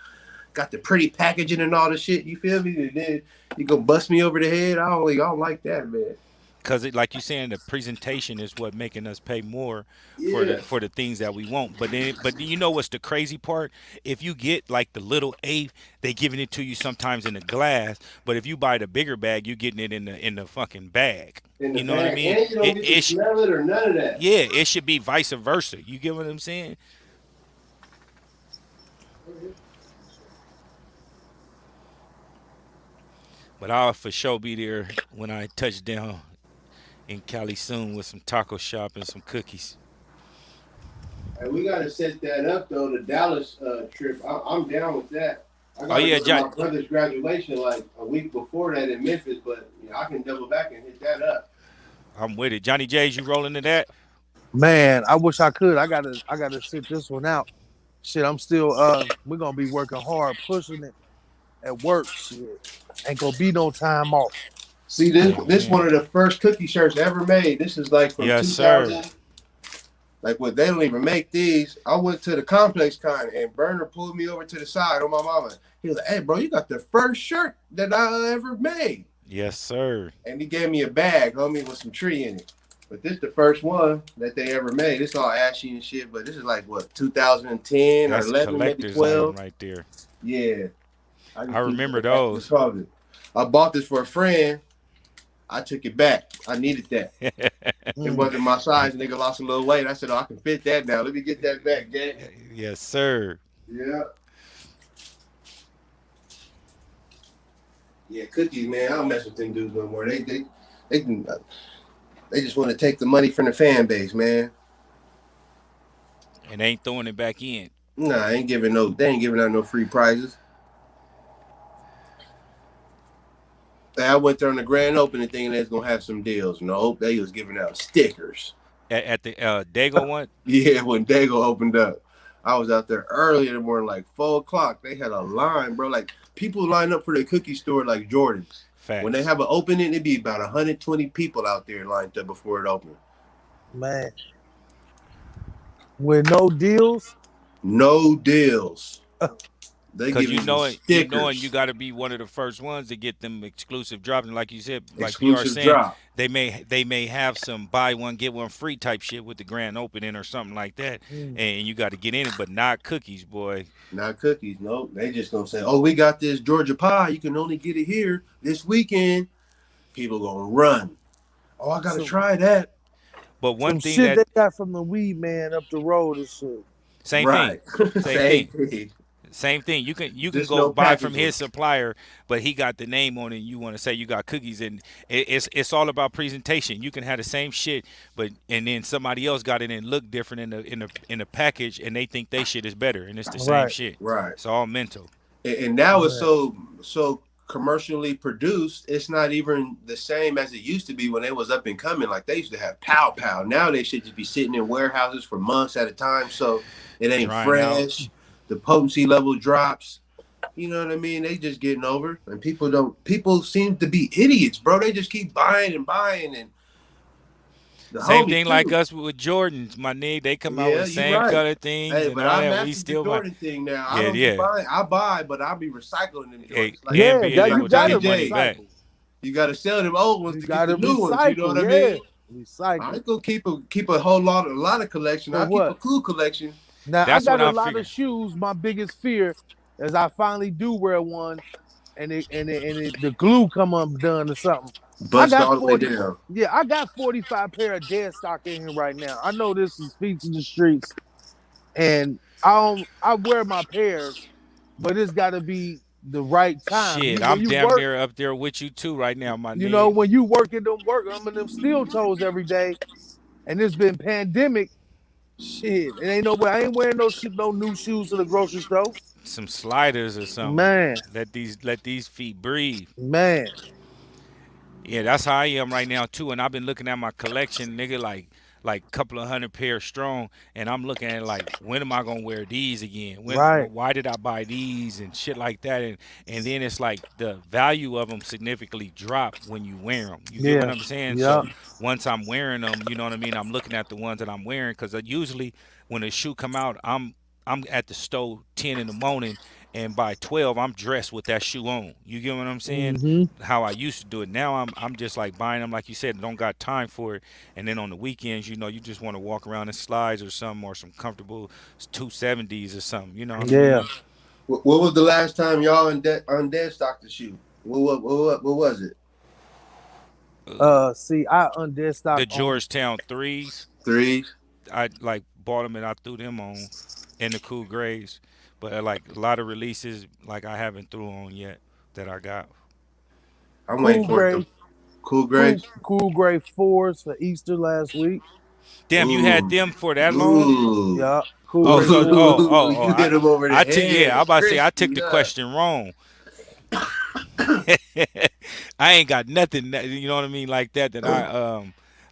got the pretty packaging and all the shit. You feel me? And then you go bust me over the head. I don't like that, man. Cause like you saying, the presentation is what making us pay more Yeah. for the things that we want. But you know what's the crazy part? If you get like the little eighth, they giving it to you sometimes in a glass. But if you buy the bigger bag, you getting it in the fucking bag. In the You know what I bag, mean? and you don't get to smell it or none of that. Yeah, it should be vice versa. You get what I'm saying? But I'll for sure be there when I touch down in Cali soon with some taco shop and some cookies. And we got to set that up though. The Dallas trip, I'm down with that. I Oh got to yeah, go to my brother's graduation like a week before that in Memphis, but you know, I can double back and hit that up. I'm with it. Johnny J's, you rolling to that? Man, I wish I could. I gotta sit this one out. Shit, I'm still we're gonna be working hard, pushing it at work. Shit. Ain't gonna be no time off. See, this one of the first cookie shirts ever made. This is like from Yes, sir. 2000. Like what they don't even make these. I went to the complex con and Burner pulled me over to the side on my mama. He was like, "Hey, bro, you got the first shirt that I ever made." Yes, sir. And he gave me a bag, homie, with some tree in it. But this is the first one that they ever made. It's all ashy and shit, but this is like what 2010 or That's a 11, maybe collector's item 12. right there. Yeah, I remember what's those. called it. I bought this for a friend, I took it back. I needed that. It Mm. wasn't my size. Nigga lost a little weight. I said, "Oh, I can fit that now. Let me get that back, gang." Yes, sir. Yeah. Yeah, cookies, man. I don't mess with them dudes no more. They can, they just want to take the money from the fan base, man. And ain't throwing it back in. Nah, I ain't giving no. They ain't giving out no free prizes. I went there on the grand opening thinking they was gonna have some deals. Nope, they was giving out stickers. At the Dago one, Yeah, when Dago opened up, I was out there early in the morning, like 4 o'clock. They had a line, bro. Like people line up for the cookie store, like Jordan's. When they facts. have an opening, it'd be about 120 people out there lined up before it opened. Man, with no deals. No deals. They Cause giving you you know it, you knowing you stickers, got to be one of the first ones to get them exclusive drops. And like you said, like PR exclusive saying, drop. they may have some buy one get one free type shit with the grand opening or something like that, Mm. and you got to get in it, but not cookies, boy. Not cookies. Nope. They just gonna say, "Oh, we got this Georgia pie. You can only get it here this weekend." People gonna run. Oh, I gotta So try that. But one some thing shit that they got from the weed man up the road and shit. same thing, Right. same Same thing. thing. Same thing. You can Just go no buy from packaging. his supplier, but he got the name on it. And you want to say you got cookies, and it's all about presentation. You can have the same shit, but and then somebody else got it and look different in the package, and they think they shit is better, and it's the same Right. shit. Right. It's all mental. And now it's Man. so commercially produced. It's not even the same as it used to be when they was up and coming. Like they used to have pow pow. Now they should just be sitting in warehouses for months at a time. So it ain't Drying out. fresh. The potency level drops. You know what I mean? They just getting over, and people don't. People seem to be idiots, bro. They just keep buying and buying, and the Same homies thing like too. us with Jordans, my nigga. They come out with Yeah, the you same right. color things Hey, and but all I that. We mastered the still buy. Jordan thing now. I Yeah, don't be yeah. buying. I buy, but I be recycling them Jordans. And Yeah, being that Like you able to gotta get Johnny money J. back. recycle. You got to sell them old ones You to get the gotta new ones. You know recycle. what I Yeah. mean? I Recycle. ain't gonna keep a whole lot of collection. For I'll keep a what? cool collection. Now I That's what got a I'm lot of figuring. shoes. My biggest fear is I finally do wear one and the glue come undone or something. I Bust got all the way 40, down. yeah, I got 45 pair of dead stock in here right now. I know this is feet in the streets, and I wear my pairs, but it's gotta be the right time. Shit, You when I'm you damn work, near up there with you too right now, my you know, nigga. when you I'm in them steel toes every day, and it's been pandemic. Shit, it ain't no way. I ain't wearing no new shoes to the grocery store. Some sliders or something. Man, Let these feet breathe. man, Yeah, that's how I am right now too. And I've been looking at my collection, nigga, like couple of hundred pairs strong, and I'm looking at it like, when am I gonna wear these again? right? Why did I buy these and shit like that? And then it's like the value of them significantly drop when you wear them. You get what Yeah, I'm saying? yeah, So once I'm wearing them, you know what I mean. I'm looking at the ones that I'm wearing because usually when a shoe come out, I'm at the store 10 in the morning, and by 12 I'm dressed with that shoe on. You get what I'm saying? mm-hmm, How I used to do it. Now I'm just like buying them, like you said, don't got time for it. And then on the weekends, you just want to walk around in slides or something, or some comfortable 270s or something. You know what I yeah. mean? What was the last time y'all on dead stock the shoe? What was it? See, I undead stock The on. Georgetown threes, Threes. I like bought them and I threw them on in the cool grays. But like a lot of releases, like I haven't threw on yet that I got. I'm waiting Cool for it. gray, The cool grays. cool gray fours for Easter last week. Damn, you had Ooh, them for that long? ooh, Yeah, cool Oh, gray so fours. you hit them over the I took head. yeah, I It's about to say I took crispy, the huh? question wrong. I ain't got nothing, you know what I mean, like that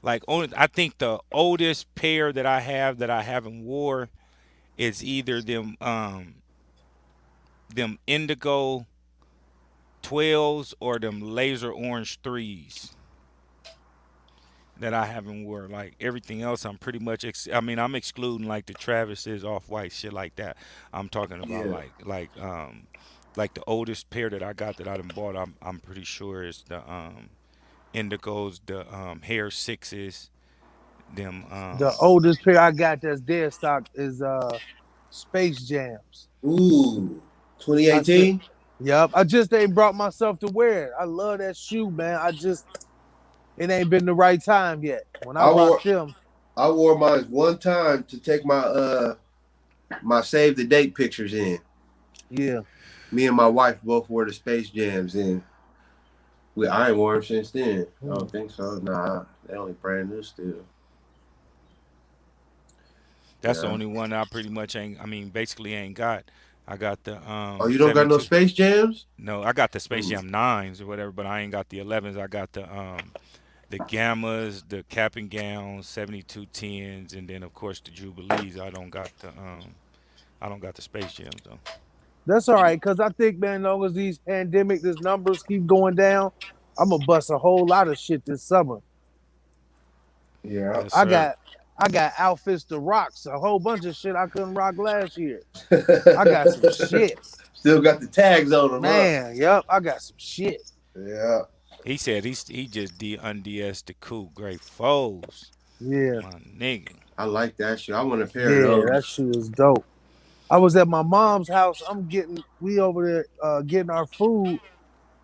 like only I think the oldest pair that I have that I haven't wore is either them indigo 12s or them laser orange 3s that I haven't wore. Like everything else I'm pretty much I mean, I'm excluding like the Travis's off white shit like that. I'm talking about Yeah. like the oldest pair that I got that I done bought, I'm pretty sure is the indigos, the hair sixes, them The oldest pair I got that's dead stock is Space Jams. Ooh, I said, 2018. yep. I just ain't brought myself to wear it. I love that shoe, man. I just it ain't been the right time yet. When I I wore rocked them, I wore mine one time to take my save the date pictures in. yeah. Me and my wife both wore the Space Jams in. I ain't worn them since then. I Mm. don't think so. Nah, they only brand new still. That's the Yeah. only one I pretty much ain't. I mean, basically ain't got. I got the Oh, you don't got no 72. Space Jams? No, I got the Space Mm. Jam 9s or whatever, but I ain't got the 11s. I got the Gammas, the Cap and Gowns, 72 tens, and then of course the Jubilees. I don't got the Space Jams though. That's all right, cause I think, man, as long as these numbers keep going down, I'm gonna bust a whole lot of shit this summer. Yeah. Yes, I sir. got I got outfits to rocks, a whole bunch of shit I couldn't rock last year. I got some shit. Still got the tags on them, huh? Man, yep, I got some shit. Yeah. He said he just unds the cool great foes, Yeah, my nigga. I like that shit. I want a pair of yeah, that those. shit is dope. I was at my mom's house. We over there getting our food.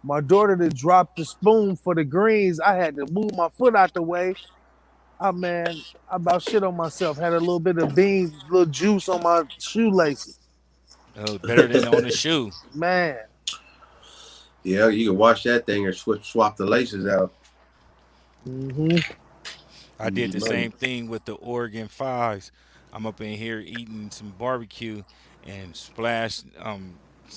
My daughter that dropped the spoon for the greens. I had to move my foot out the way. Man, I about shit on myself. Had a little bit of beans, little juice on my shoelaces. Better than on the shoe. Man, Yeah, you can wash that thing or swap the laces out. hmm I did Easy the money. same thing with the Oregon Fives. I'm up in here eating some barbecue and splashed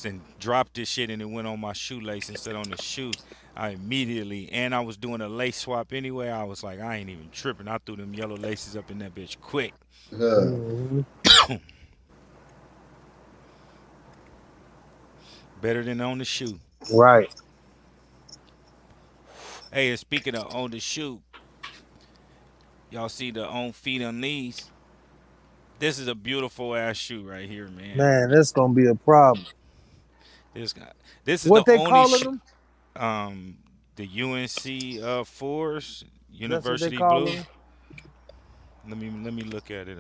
and dropped this shit and it went on my shoelace instead on the shoe. I immediately and I was doing a lace swap anyway. I was like, I ain't even tripping. I threw them yellow laces up in that bitch quick. Huh. hmm Better than on the shoe. right, Hey, and speaking of on the shoe, y'all see the on feet and knees. This is a beautiful ass shoe right here, man. man. That's gonna be a problem. This guy. This is What the they only calling them? um the UNC fours, That's what they University calling Blue. them. Let me look at it.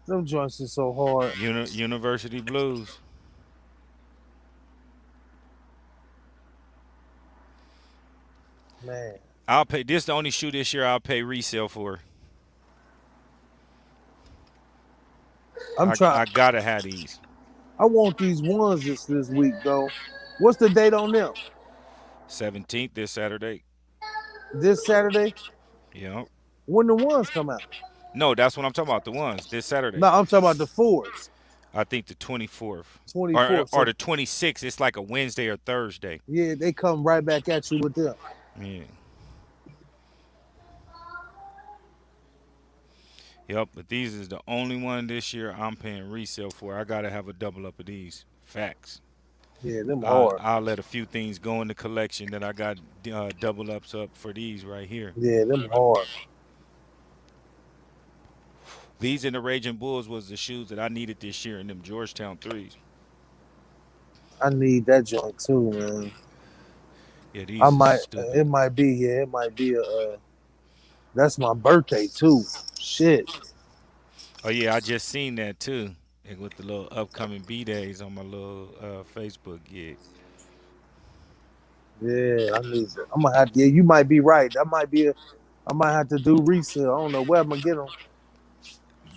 Them joints is so hard, University Blues. man. I'll pay. This the only shoe this year I'll pay resale for. I'm trying. I gotta have these. I want these ones this week though. What's the date on them? 17th this Saturday. This Saturday? You know. When the ones come out? No, that's what I'm talking about. The ones this No, Saturday. I'm talking about the fours. I think the 24th 24th. or So the 26th. It's like a Wednesday or Thursday. yeah, they come right back at you with them. Yeah. Yep, but these is the only one this year I'm paying resale for. I gotta have a double up of these. Facts. Yeah, them hard. I'll let a few things go in the collection that I got double ups up for these right here. Yeah, them hard. These and the Raging Bulls was the shoes that I needed this year in them Georgetown threes. I need that joint too, man. Yeah, I these is might. stupid. It might be. Yeah, it might be a. That's my birthday too. Shit. Oh yeah, I just seen that too. And with the little upcoming B days on my little Facebook gig. Yeah, I need. I'm gonna have. Yeah, you might be right. That might be a. I might have to do resale. I don't know where I'm gonna get them.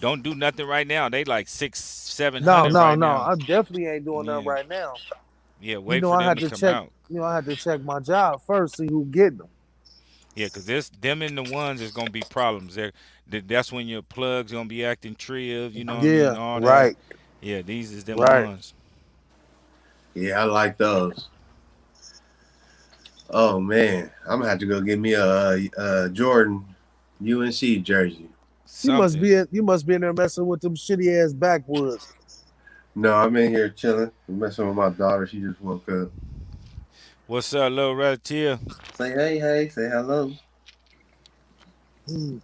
Don't do nothing right now. They like six, seven No, hundred no, right no. now. I definitely ain't doing nothing Yeah, right now. yeah. You Wait know, for I them had to to come check. out. I had to check my job first, see who getting them. Yeah, cause them and the ones is gonna be problems. That's when your plugs gonna be acting triv. You know what I mean? Yeah, All that. right, Yeah, these is them right. ones. Yeah, I like those. Oh man, I'm gonna have to go get me a Jordan UNC jersey. Something. You must be in there messing with them shitty ass backwoods. No, I'm in here chilling. I'm messing with my daughter. She just woke up. What's up, little relative? Say hey, hey. Say hello. Mm.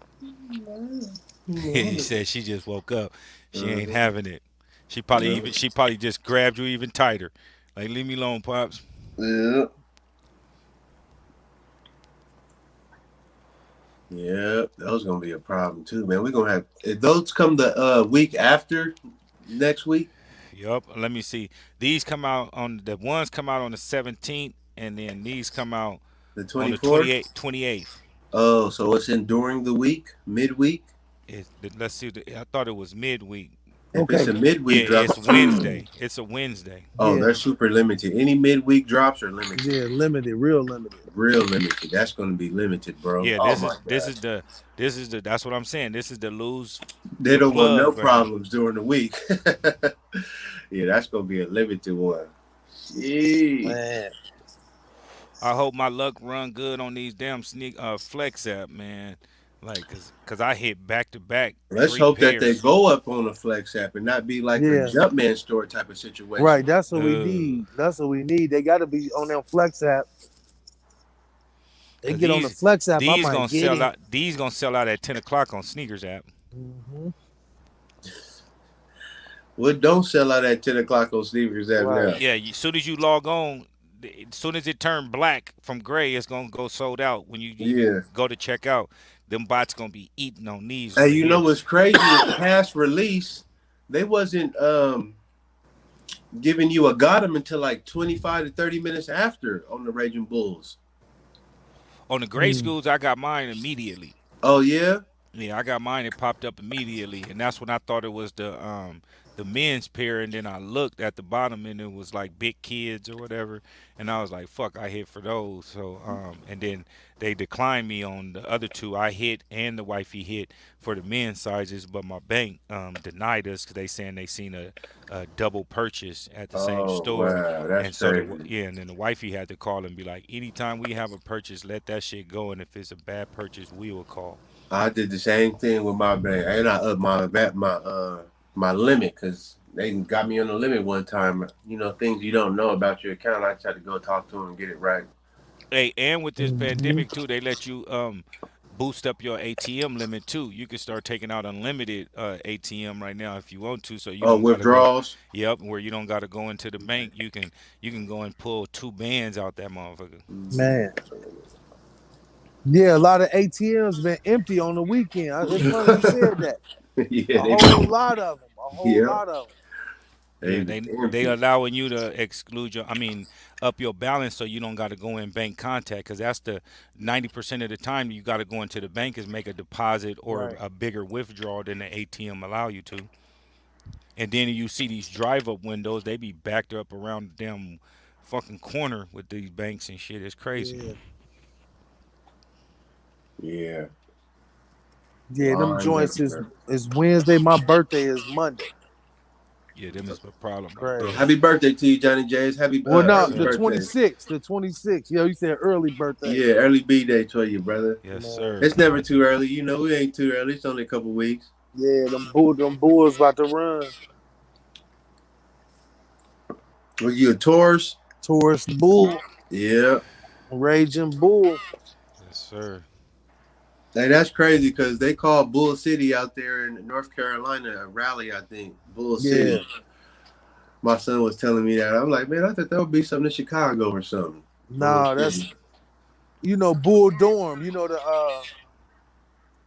He said she just woke up. She ain't Uh-huh. having it. Yeah. She probably just grabbed you even tighter. Like leave me alone, pops. Yeah. Yeah, that was gonna be a problem too, man. We're gonna have if those come the week after next week. Yup. Let me see. These come out on the ones come out on the 17th, and then these come out The on the 24th. 28th. Oh, so it's in during the week, midweek. Let's see. I thought it was midweek. If it's Okay. a Yeah, midweek drop, it's Wednesday. It's a Wednesday. oh, Yeah. they're super limited. Any midweek drops are limited, Yeah. Limited. Real limited. real limited. That's going to be limited, bro. Yeah, Oh this my is this god, is the this is the that's what I'm saying. This is the lose they the don't want no plug round. problems during the week. Yeah, that's going to be a limited one. Yee. Man. I hope my luck run good on these damn sneak flex app, man. Like, cause I hit back to back Let's three hope that they pairs. go up on the flex app and not be like a Yeah. Jumpman store type of Right. situation. That's what we Uh, need. That's what we need. They got to be on them flex app. They Cause get on the flex app. I these might gonna get sell in. out. These gonna sell out at 10 o'clock on sneakers app. Hmm. What don't sell out at 10 o'clock on Sneakers app Right. now? Yeah, soon as you log on, as soon as it turn black from gray, it's gonna go sold out. When you even Yeah. go to check out, them bots gonna be eating on these Hey, right you know here. what's crazy is past release, they wasn't giving you a got 'em until like 25 to 30 minutes after on the Raging Bulls. On the gray Mm. schools, I got mine immediately. Oh yeah? Yeah, I got mine. It popped up immediately, and that's when I thought it was the men's pair, and then I looked at the bottom, and it was like big kids or whatever, and I was like, "Fuck, I hit for those." So and then they declined me on the other two. I hit, and the wifey hit for the men's sizes, but my bank denied us because they saying they seen a double purchase at the same Oh store, wow, that's and so crazy. yeah, and then the wifey had to call and be like, "Anytime we have a purchase, let that shit go, and if it's a bad purchase, we will call." I did the same thing with my bank, and I upped my limit because they got me on the limit one time. You know, things you don't know about your account. I just had to go talk to them and get it right. Hey, and with this Hmm. pandemic too, they let you boost up your ATM limit too. You can start taking out unlimited ATM right now if you want to, so you Oh, don't gotta go. withdrawals. Yep, where you don't gotta go into the bank. You can go and pull two bands out that motherfucker. Man. Yeah, a lot of ATMs been empty on the weekend. It's funny you said that. Yeah, A they whole been, lot of them. A whole yeah, lot of them. they Yeah, been they empty. allowing you to exclude your, I mean, up your balance so you don't got to go in bank contact because that's the 90% of the time you got to go into the bank is make a deposit or Right. a bigger withdrawal than the ATM allow you to. And then you see these drive up windows, they be backed up around the damn fucking corner with these banks and shit. It's crazy. Yeah. Yeah, Yeah, them lines joints everywhere. is Wednesday. My birthday is Monday. Yeah, them is a problem right Well, there. Crazy. happy birthday to you, Johnny J's. Happy Well, Yes, no, early the sir. birthday. 26th. The 26th. Yo, you said early birthday. Yeah, early B day to you, brother. Yes, Man. sir. It's never too early. You know, we ain't too early. It's only a couple weeks. Yeah, them bulls about to run. Were you a Taurus? Taurus bull. Yeah. Raging bull. Yes, sir. Hey, that's crazy because they call Bull City out there in North Carolina a rally, I think. Bull Yeah. City. My son was telling me that. I'm like, man, I thought that would be something in Chicago or something. Bull Nah, that's City. Bull Dorm.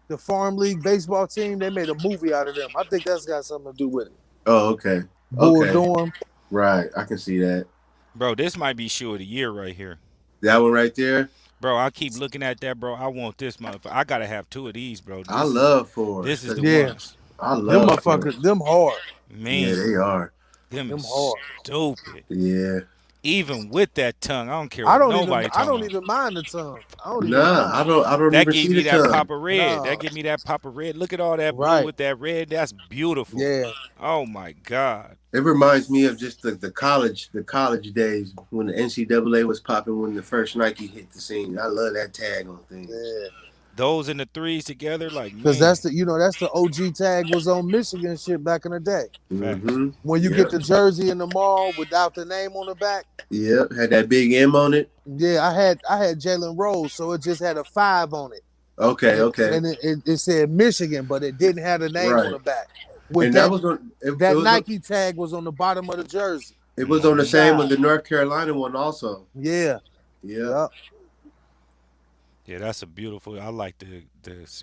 The Farm League baseball team, they made a movie out of them. I think that's got something to do with it. Oh, okay. Bull Okay. Dorm. Right. I can see that. Bro, this might be shoe of the year right here. That one right there. Bro, I keep looking at that, bro. I want this motherfucker. I gotta have two of these, bro. I This is love this fours. is the Yeah. ones. I Them love fours. motherfuckers, them hard. Yeah, Man, they are. them Them is hard. stupid. Yeah. Even with that tongue, I don't care I what don't even nobody I talking don't about. even mind the tongue. I don't even Nah, mind. I don't That even gave see me the that tongue. pop of red. That No. give me that pop of red. Look at all that blue Right. with that red. That's beautiful. Yeah. Oh my God. It reminds me of just the college days when the NCAA was popping when the first Nike hit the scene. I love that tag on things. Yeah. Those and the threes together, like Cause that's man, the OG tag was on Michigan shit back in the day. facts. Mm-hmm. When you get Yep. the jersey in the mall without the name on the back. Yep. Had that big M on it. Yeah, I had Jalen Rose, so it just had a 5 on it. And Okay. it Okay. and it said Michigan, but it didn't have the name on Right. the back. With And that that was on. It that was. Nike tag was on the bottom of the jersey It was on on the the Hmm. same with side. the North Carolina one also. Yeah. Yep. Yep. Yeah, that's a beautiful. I like the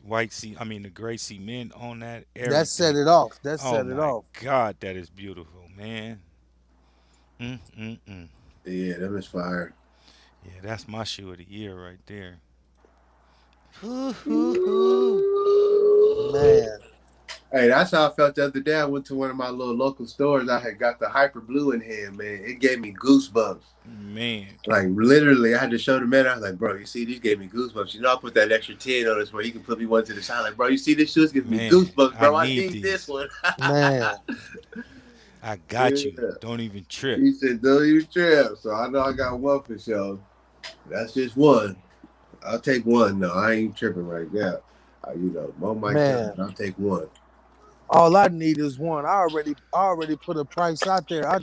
white I mean the gray cement on that That set everything. it off. That Oh set it my off. God, that is beautiful, man. Mm. Yeah, them is fire. Yeah, that's my shoe of the year right there. Hoo hoo hoo. Man, Hey, that's how I felt the other day. I went to one of my little local stores. I had got the Hyper Blue in hand, man. It gave me goosebumps. Man, Like literally, I had to show the man. I was like, "Bro, you see, these gave me goosebumps. You know, I put that extra 10 on this where you can put me one to the side. Like, bro, you see this shoes giving me man, goosebumps, I bro. I need need this these. one." man, I got you. Yeah. Don't even trip. He said, "Don't even trip." So I know I got one for sure. That's just one. I'll take one. No, I ain't tripping right now. Mom might tell me, man. I'll take one. All I need is one. I already put a price out there. I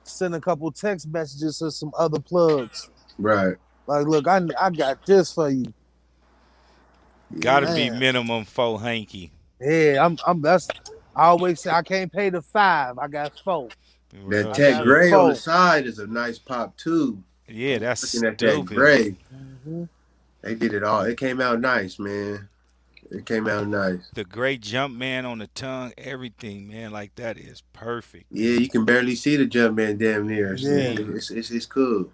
sent a couple text messages to some other plugs. Right. Like, look, I got this for you, Gotta Yeah. be man. minimum four hanky. Yeah, I'm that's I always say I can't pay the five. I got four. That Real I tech got shit. gray on the four. side is a nice pop too. Yeah, that's Looking at that stupid. gray, Hmm. they did it all. It came out nice, man. It came out nice. The great jump man on the tongue, everything, man, like that is perfect, Yeah, you man. can barely see the jump man damn near. Yeah, Man. It's cool.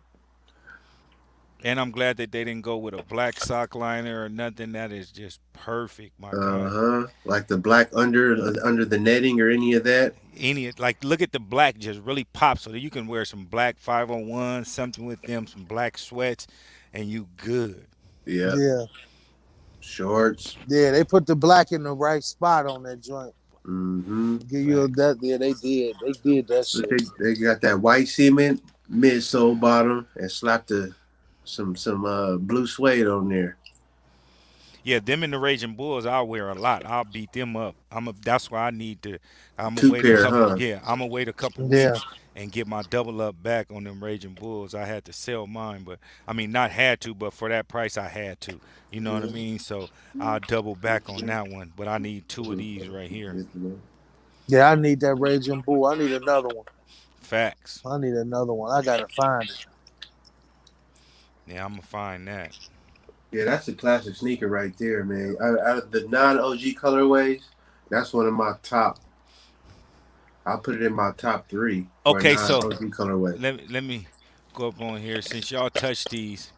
And I'm glad that they didn't go with a black sock liner or nothing. That is just perfect, my Uh guy. huh. Like the black under the netting or any of that. Any like look at the black just really pop so that you can wear some black 501, something with them, some black sweats, and you good. Yeah. yeah, Shorts. yeah. They put the black in the right spot on that joint. Mm-hmm. Give you Facts. that. Yeah, they did. They did that Look, shit. they got that white cement midsole bottom and slapped some blue suede on there. Yeah, them and the Raging Bulls, I'll wear a lot. I'll beat them up. That's why I need to. I'm gonna Two wait a pair, couple. huh? Yeah, I'm gonna wait a couple Yeah, weeks and get my double up back on them Raging Bulls. I had to sell mine, but I mean not had to, but for that price I had to. You know what I Yeah. mean? So I'll double back on that one. But I need two of these right here. yeah. I need that Raging Bull. I need another one. Facts. I need another one. I gotta find it. Yeah, I'm gonna find that. Yeah, that's a classic sneaker right there, man. Out of the non OG colorways, that's one of my top. I'll put it in my top three for a Okay, non so OG colorway. let me go up on here since y'all touched these.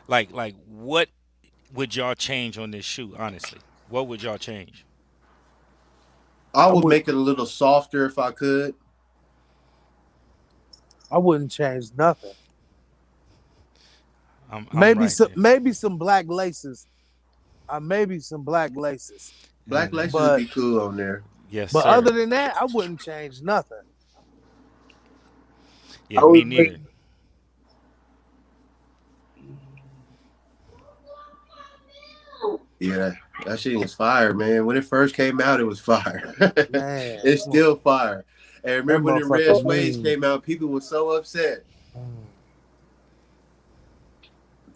Like what would y'all change on this shoe? Honestly, what would y'all change? I I would would. make it a little softer if I could. I wouldn't change nothing. I'm right there. Maybe some black laces. Maybe some black laces. Black And laces would But be cool on there. yes, but sir. other than that, I wouldn't change nothing. I Yeah, me would make neither. Yeah, that shit is fire, man. When it first came out, it was fire. Man, It's still fire. And that remember when the red motherfucker suedes mean. came out, people were so upset. Mm.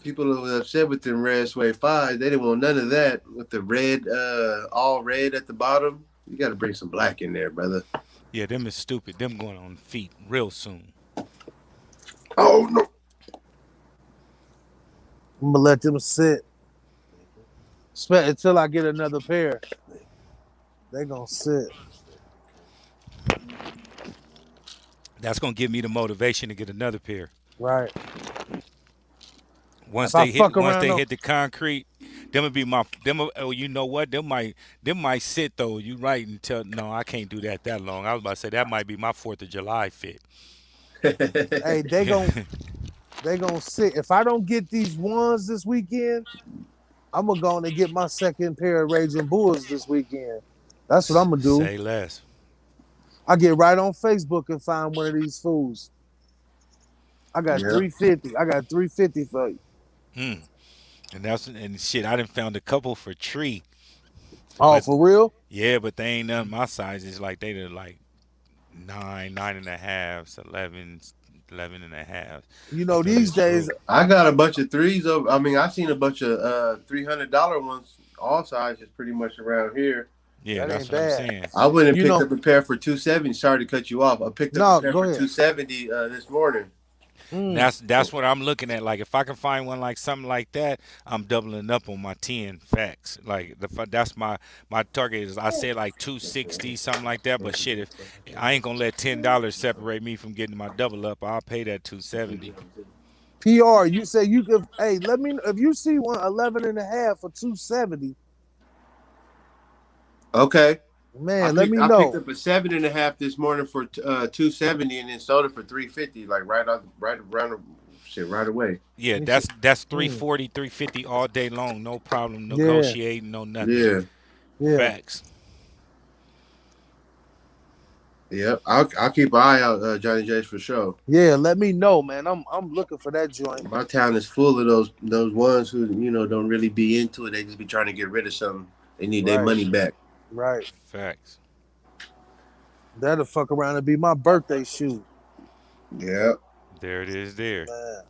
People who was upset with them red suede fives, they didn't want none of that with the red, all red at the bottom. You got to bring some black in there, brother. Yeah, them is stupid. Them going on feet real soon. Oh no! I'm gonna let them sit. Until I get another pair. They gonna sit. That's gonna give me the motivation to get another pair. Right. Once If I they hit, fuck once around they though, hit the concrete, them would be my them. Oh, you know what? Them might sit though. You right until no, I can't do that that long. I was about to say that might be my Fourth of July fit. hey, they gonna sit. If I don't get these ones this weekend, I'm gonna go and get my second pair of Raging Bulls this weekend. That's what I'm gonna do. Say less. I get right on Facebook and find one of these fools. I got Yeah. 350. I got 350 for you. Hmm. And shit. I done found a couple for tree, Oh, but for real? yeah, but they ain't none my sizes. Like they're like nine and a half, 11s, 11 and a half. You I know, thought it these was days, cool. I got a bunch of threes. I mean, I seen a bunch of $300 ones, all sizes, pretty much around here. Yeah, that that's ain't what I'm bad. saying. I went and You picked know, up a pair for 270. Sorry to cut you off. I picked up a no, pair go for ahead. 270 this morning. And Mm. that's what I'm looking at. Like if I can find one like something like that, I'm doubling up on my 10 facts. Like that's my target is I said like 260 something like that. But shit, if I ain't gonna let $10 separate me from getting my double up, I'll pay that 270. PR, you say you could. Hey, let me know if you see one 11 and a half for 270. Okay. Man, let me I picked know. up a 7.5 this morning for 270, and then sold it for 350. Like right around the shit right away. Yeah, Let me see. that's Mm. 340, 350 all day long. No problem Yeah, negotiating, no nothing. Yeah. yeah, Facts. Yep. I'll keep an eye out, Johnny J's for sure. yeah. Let me know, man. I'm looking for that joint. My town is full of those ones who don't really be into it. They just be trying to get rid of something. They need their Right, money back. right. Facts. That'll fuck around and be my birthday shoe, Yeah. There it is there. man.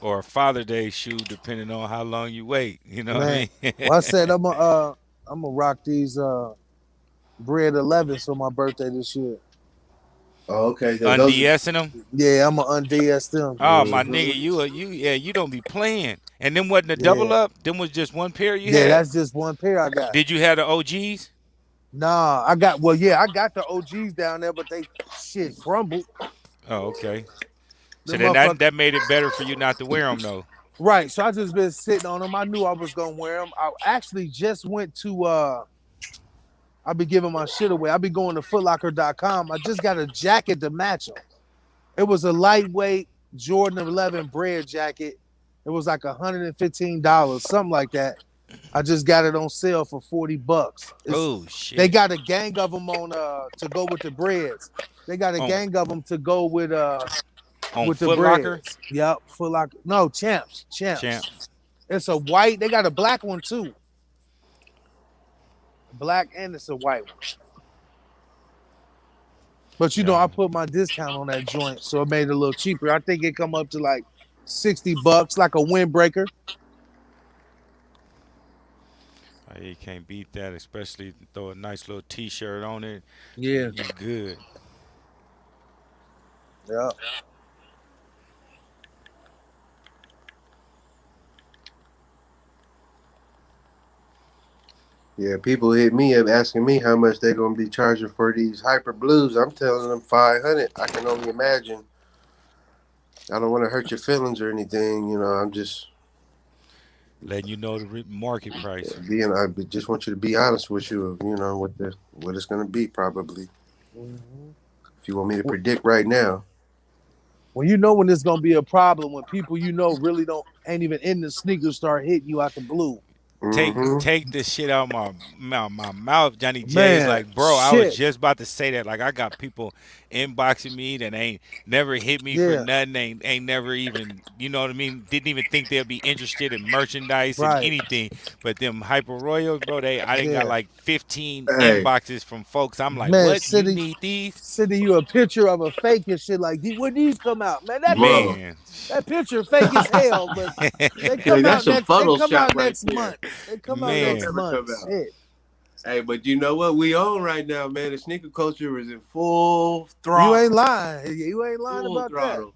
Or a Father Day shoe, depending on how long you wait. You know what Man, I mean? well, I said I'm gonna rock these bread 11s for my birthday this year. Oh, okay. Those. Undsing them. Yeah, I'm gonna unds them. Oh my Mm-hmm. nigga, yeah, you don't be playing. And them wasn't a double Yeah, up. Them was just one pair you yeah. had. That's just one pair I got. Did you have the OGs? Nah, I got. Well, yeah, I got the OGs down there, but they shit crumbled. Oh, okay. The So then that motherfucker. that made it better for you not to wear them though. Right. So I just been sitting on them. I knew I was gonna wear them. I actually just went to I be giving my shit away. I be going to footlocker.com. I just got a jacket to match them. It was a lightweight Jordan 11 bread jacket. It was like $115, something like that. I just got it on sale for $40. Oh They shit. got a gang of them on to go with the breads. They got a On gang of them to go on with the Foot Locker breads. Yep, Foot Locker. No, champs, champs. champs. It's a white. They got a black one too. Black and it's a white one. But Yeah. I put my discount on that joint, so it made it a little cheaper. I think it come up to like $60, like a windbreaker. You can't beat that, especially throw a nice little T-shirt on it. Yeah, You good. yeah. Yeah, people hit me up asking me how much they're gonna be charging for these hyper blues. I'm telling them 500. I can only imagine. I don't want to hurt your feelings or anything. I'm just Letting you know the market price. being. I just want you to be honest with you. What it's gonna be probably. Mhm. If you want me to predict right now. When you know when there's gonna be a problem, when people really don't ain't even in the sneakers start hitting you out the blue. Mm-hmm. Take this shit out my mouth, Johnny J. Is Man, like, bro, I was shit. just about to say that. Like, I got people inboxing me that ain't never hit me for Yeah, nothing, ain't never even, you know what I mean? Didn't even think they'd be interested in merchandise and right. anything. But them Hyper Royals, bro, I didn't got Yeah. like 15 Hey, inboxes from folks. I'm like, Man, what? You need these? sending you a picture of a fake and shit like, when these come out? Man, bro. Man. that picture fake as hell, but they Hey, come that's out some next they come Photoshop out right next there. month. They come out They don't next Man. ever month. come out. Shit. Hey, but you know what we own right now, man? The sneaker culture is in full You ain't throttle. lying. You ain't lying Full about that. throttle.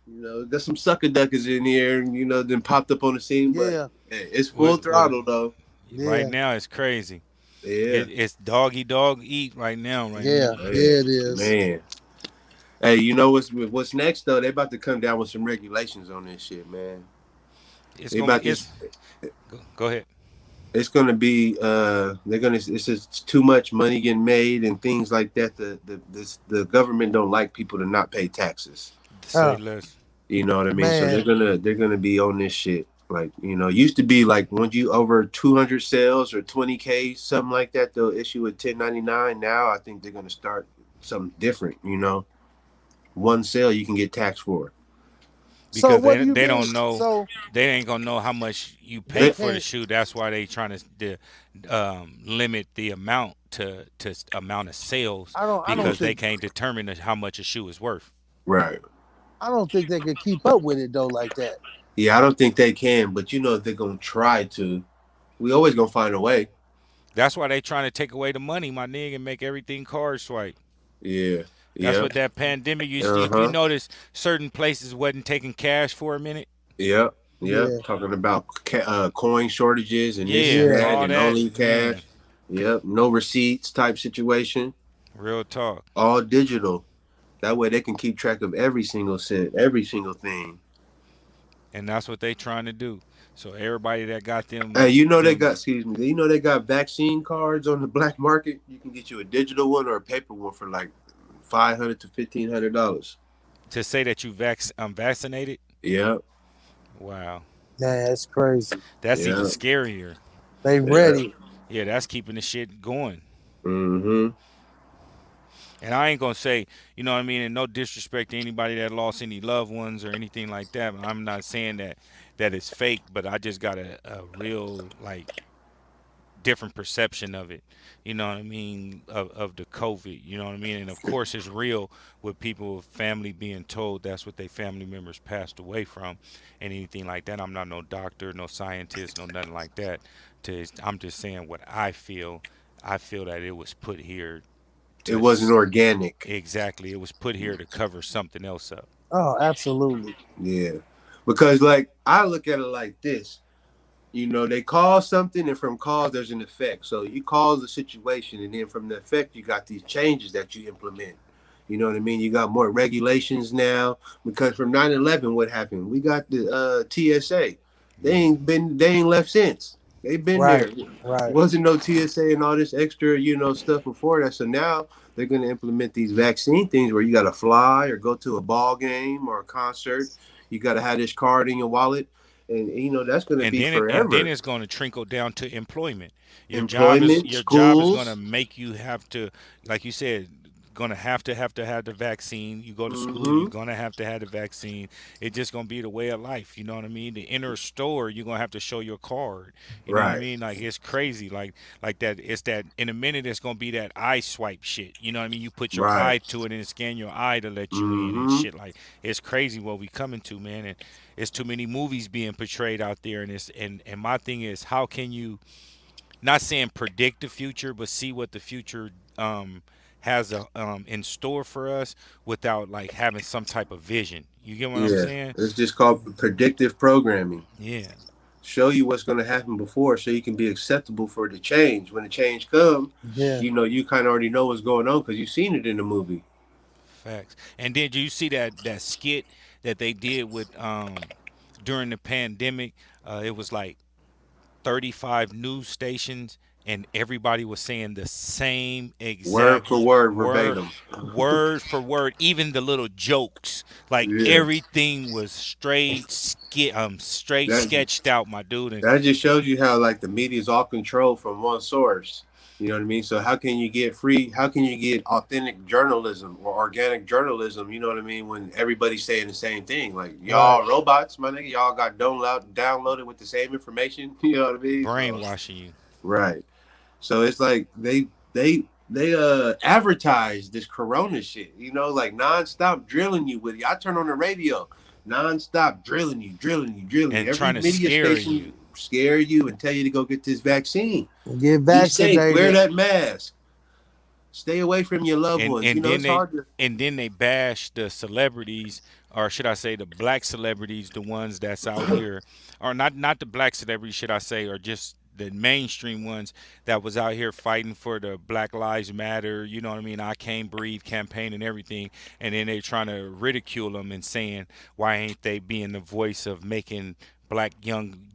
There's some sucker duckers in here, then popped up on the scene, but Yeah. hey, it's full What, what, throttle though. right Yeah. now, it's crazy. Yeah. It's doggy dog eat right now, right Yeah. now. Hey, Yeah, it is. man. Hey, you know what's next though? They about to come down with some regulations on this shit, man. It's They gonna be about this. it's go ahead. It's gonna be. They're gonna. It's just too much money getting made and things like that. The government don't like people to not pay taxes. To say Huh. less. You know what I mean? So Man. they're gonna be on this shit. Like used to be like when you over 200 sales or 20K something like that, they'll issue a 1099. Now I think they're gonna start something different. One sale you can get taxed for. So Because what do you they mean? don't know, So they ain't gonna know how much you they pay They, for the can't. shoe. That's why they trying to limit the amount to amount of sales I don't because they think can't determine how much a shoe is worth. right. I don't think they could keep up with it though like that. Yeah, I don't think they can, but they're gonna try to. We always gonna find a way. That's why they trying to take away the money, my nigga, and make everything card swipe. Yeah, That's Yep. what that pandemic used to. Uh If you huh. notice, certain places wasn't taking cash for a minute. Yep. Yep. Yeah, Talking about coin shortages and this and Yeah, yeah, that, all and that, only man. cash. Yep. No receipts type situation. Real talk. All digital. That way they can keep track of every single cent, every single thing. And that's what they trying to do. So everybody that got Hey, they them got, excuse me, they got vaccine cards on the black market. You can get you a digital one or a paper one for like $500 to $1,500. to say that I'm vaccinated. Yep. Wow, man, that's crazy. that's even Yep. scarier. They Yep. ready. Yeah, that's keeping the shit going. Mm-hmm. And I ain't gonna say, you know what I mean, and no disrespect to anybody that lost any loved ones or anything like that. I'm not saying that it's fake, but I just got a real like different perception of it. You know what I mean, of the COVID. You know what I mean, and of course it's real with people, family being told that's what their family members passed away from, and anything like that. I'm not no doctor, no scientist, no nothing like that. I'm just saying what I feel. I feel that it was put here It to wasn't organic. exactly. It was put here to cover something else up. Oh, absolutely. Yeah. Because like I look at it like this. They cause something, and from cause there's an effect. So you cause the situation, and then from the effect you got these changes that you implement. You know what I mean? You got more regulations now because from 9/11, what happened? We got the TSA. Yeah. They ain't left since. They've been there. Right, right. Wasn't no TSA and all this extra, stuff before that. So now they're going to implement these vaccine things where you got to fly or go to a ball game or a concert. You got to have this card in your wallet, and that's going to be And then forever. it's going to trickle down to employment. Employment, Your job is going to schools. make you have to, like you said, going to have the vaccine. You go to school, you're Mm-hmm. going to have the vaccine. It's just going to be the way of life. You know what I mean? The inner store, you're going to have to show your card. You know what I Right. mean? Like it's crazy. Like that. It's that in a minute. It's going to be that eye swipe shit. You know what I mean? You put your Right. eye to it and scan your eye to let you in and Mm-hmm. shit. Like it's crazy what we coming to, man. And it's too many movies being portrayed out there, and and my thing is, how can you, not saying predict the future, but see what the future has in store for us without like having some type of vision. You get what I'm Yeah. saying? It's just called predictive programming. Yeah. Show you what's going to happen before, so you can be acceptable for the change. When the change comes, Yeah. you kind of already know what's going on because you've seen it in the movie. Facts. And did you see that skit that they did with during the pandemic? It was like 35 news stations, and everybody was saying the same Word exact for word, word verbatim. word for word, even the little jokes, like Yeah. everything was straight That sketched out, my dude. And that just shows you how like the media is all controlled from one source. You know what I mean? So how can you get free? How can you get authentic journalism or organic journalism? You know what I mean? When everybody's saying the same thing, like Right. y'all robots, my nigga, y'all got downloaded with the same information. You know what I mean? So brainwashing you. right. So it's like they advertise this corona shit, like nonstop drilling you with it. I turn on the radio, nonstop drilling you, drilling you, drilling you. And Every trying to media scare you. station scare you and tell you to go get this vaccine. Get Be safe, wear vaccinated. that mask. Stay away from your loved and ones. and then It's they hard to and then they bash the celebrities, or should I say the black celebrities, the ones that's out here, or not the black celebrities, should I say, or just the mainstream ones that was out here fighting for the Black Lives Matter, you know what I mean, I Can't Breathe campaign and everything, and then they trying to ridicule them and saying why ain't they being the voice of making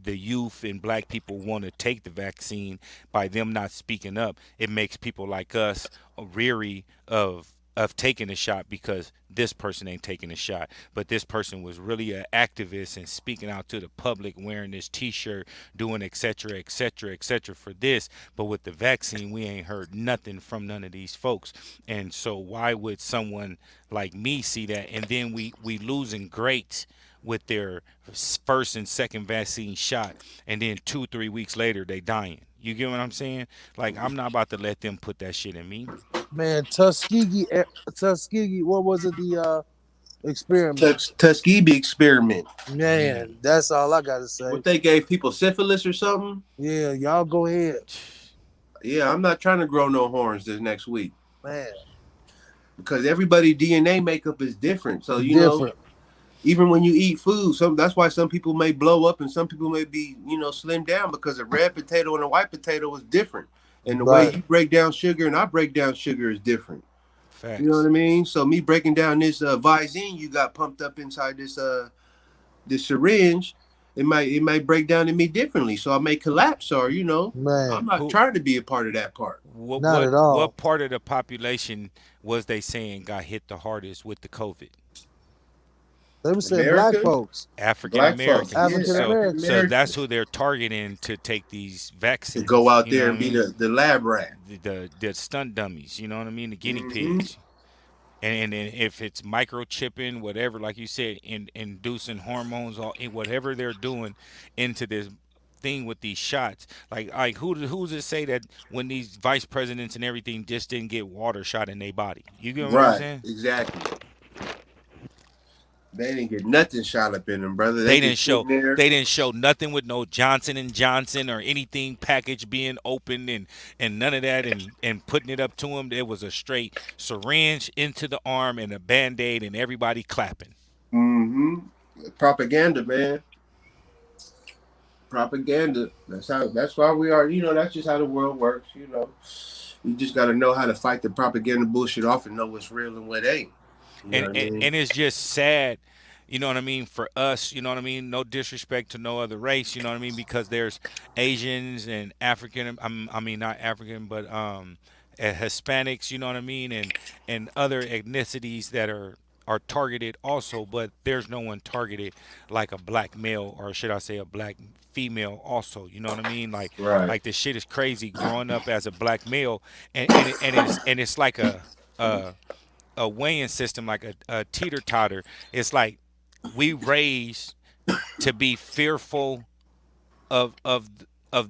the youth and black people want to take the vaccine. By them not speaking up, it makes people like us weary of taking a shot because this person ain't taking a shot. But this person was really an activist and speaking out to the public, wearing this T-shirt, doing et cetera, et cetera, et cetera for this. But with the vaccine, we ain't heard nothing from none of these folks. And so why would someone like me see that? And then we losing greats with their first and second vaccine shot, and then 2 3 weeks later they dying. You get what I'm saying? Like I'm not about to let them put that shit in me. Man, Tuskegee, what was it? The experiment. Tuskegee experiment. Yeah. Man, that's all I gotta say. What they gave people syphilis or something? Yeah, y'all go ahead. Yeah, I'm not trying to grow no horns this next week. Man. because everybody DNA makeup is different. So Different. even when you eat food, that's why some people may blow up and some people may be slim down because a red potato and a white potato is different, and the way Right. you break down sugar and I break down sugar is different. You know what Facts. I mean? So me breaking down this Visine you got pumped up inside this syringe, it might break down in me differently. So I may collapse, or I'm Man, not Who? trying to be a part of that part. What? not What? at all. What part of the population was they saying got hit the hardest with the COVID? They were saying black America, folks, African black folks, Americans. yeah, African So African Americans. so that's Americans, who they're targeting to take these to go vaccines. out You know there what I and be mean? the lab rat. The stunt dummies. You know what I mean? The guinea Hmm. pigs. And if it's microchipping, whatever, like you said, inducing hormones, or whatever they're doing into this thing with these shots, like who's to say that when these vice presidents and everything just didn't get water shot in their body? You get what I'm Right, saying? exactly. They didn't get nothing shot up in them, brother. They They didn't just show sitting there. they didn't show nothing with no Johnson and Johnson or anything package being opened and none of that and putting it up to them. It was a straight syringe into the arm and a band-aid and everybody clapping. Hmm. Propaganda, man. Propaganda. That's why we are. That's just how the world works. You just got to know how to fight the propaganda bullshit off and know what's real and what ain't. You know and, what I and mean? and it's just sad, you know what I mean, for us, you know what I mean, no disrespect to no other race, you know what I mean, because there's Asians and African, I mean not African, but Hispanics, you know what I mean, and other ethnicities that are targeted also, but there's no one targeted like a black male, or should I say a black female also, you know what I mean, Right. like this shit is crazy growing up as a black male, and it's like a weighing system, like a teeter totter. It's like we raised to be fearful of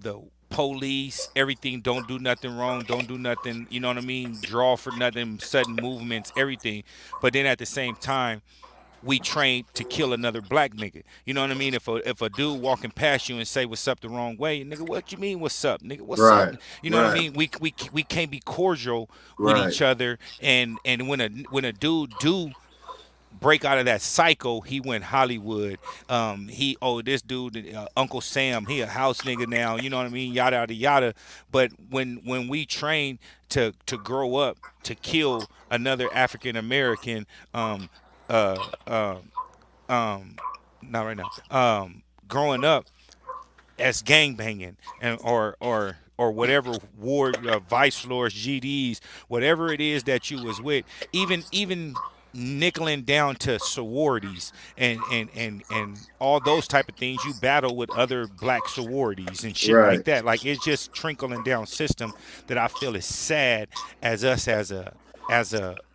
the police, everything. Don't do nothing wrong. Don't do nothing. You know what I mean? Draw for nothing. Sudden movements, everything. But then at the same time, we trained to kill another black nigga. You know what I mean? If a dude walking past you and say what's up the wrong way, nigga, what you mean what's up, nigga? What's up? Right. You know what I Right. mean? We can't be cordial with Right. each other. And when a dude do break out of that cycle, he went Hollywood. This dude, Uncle Sam, he a house nigga now. You know what I mean? Yada yada yada. But when we train to grow up to kill another African American, uh, uh, um, not right now. Growing up as gang banging and or whatever ward vice lords, GDs, whatever it is that you was with, even nickeling down to sororities and all those type of things. You battle with other black sororities and shit like Right. that. Like it's just trickling down system that I feel is sad as us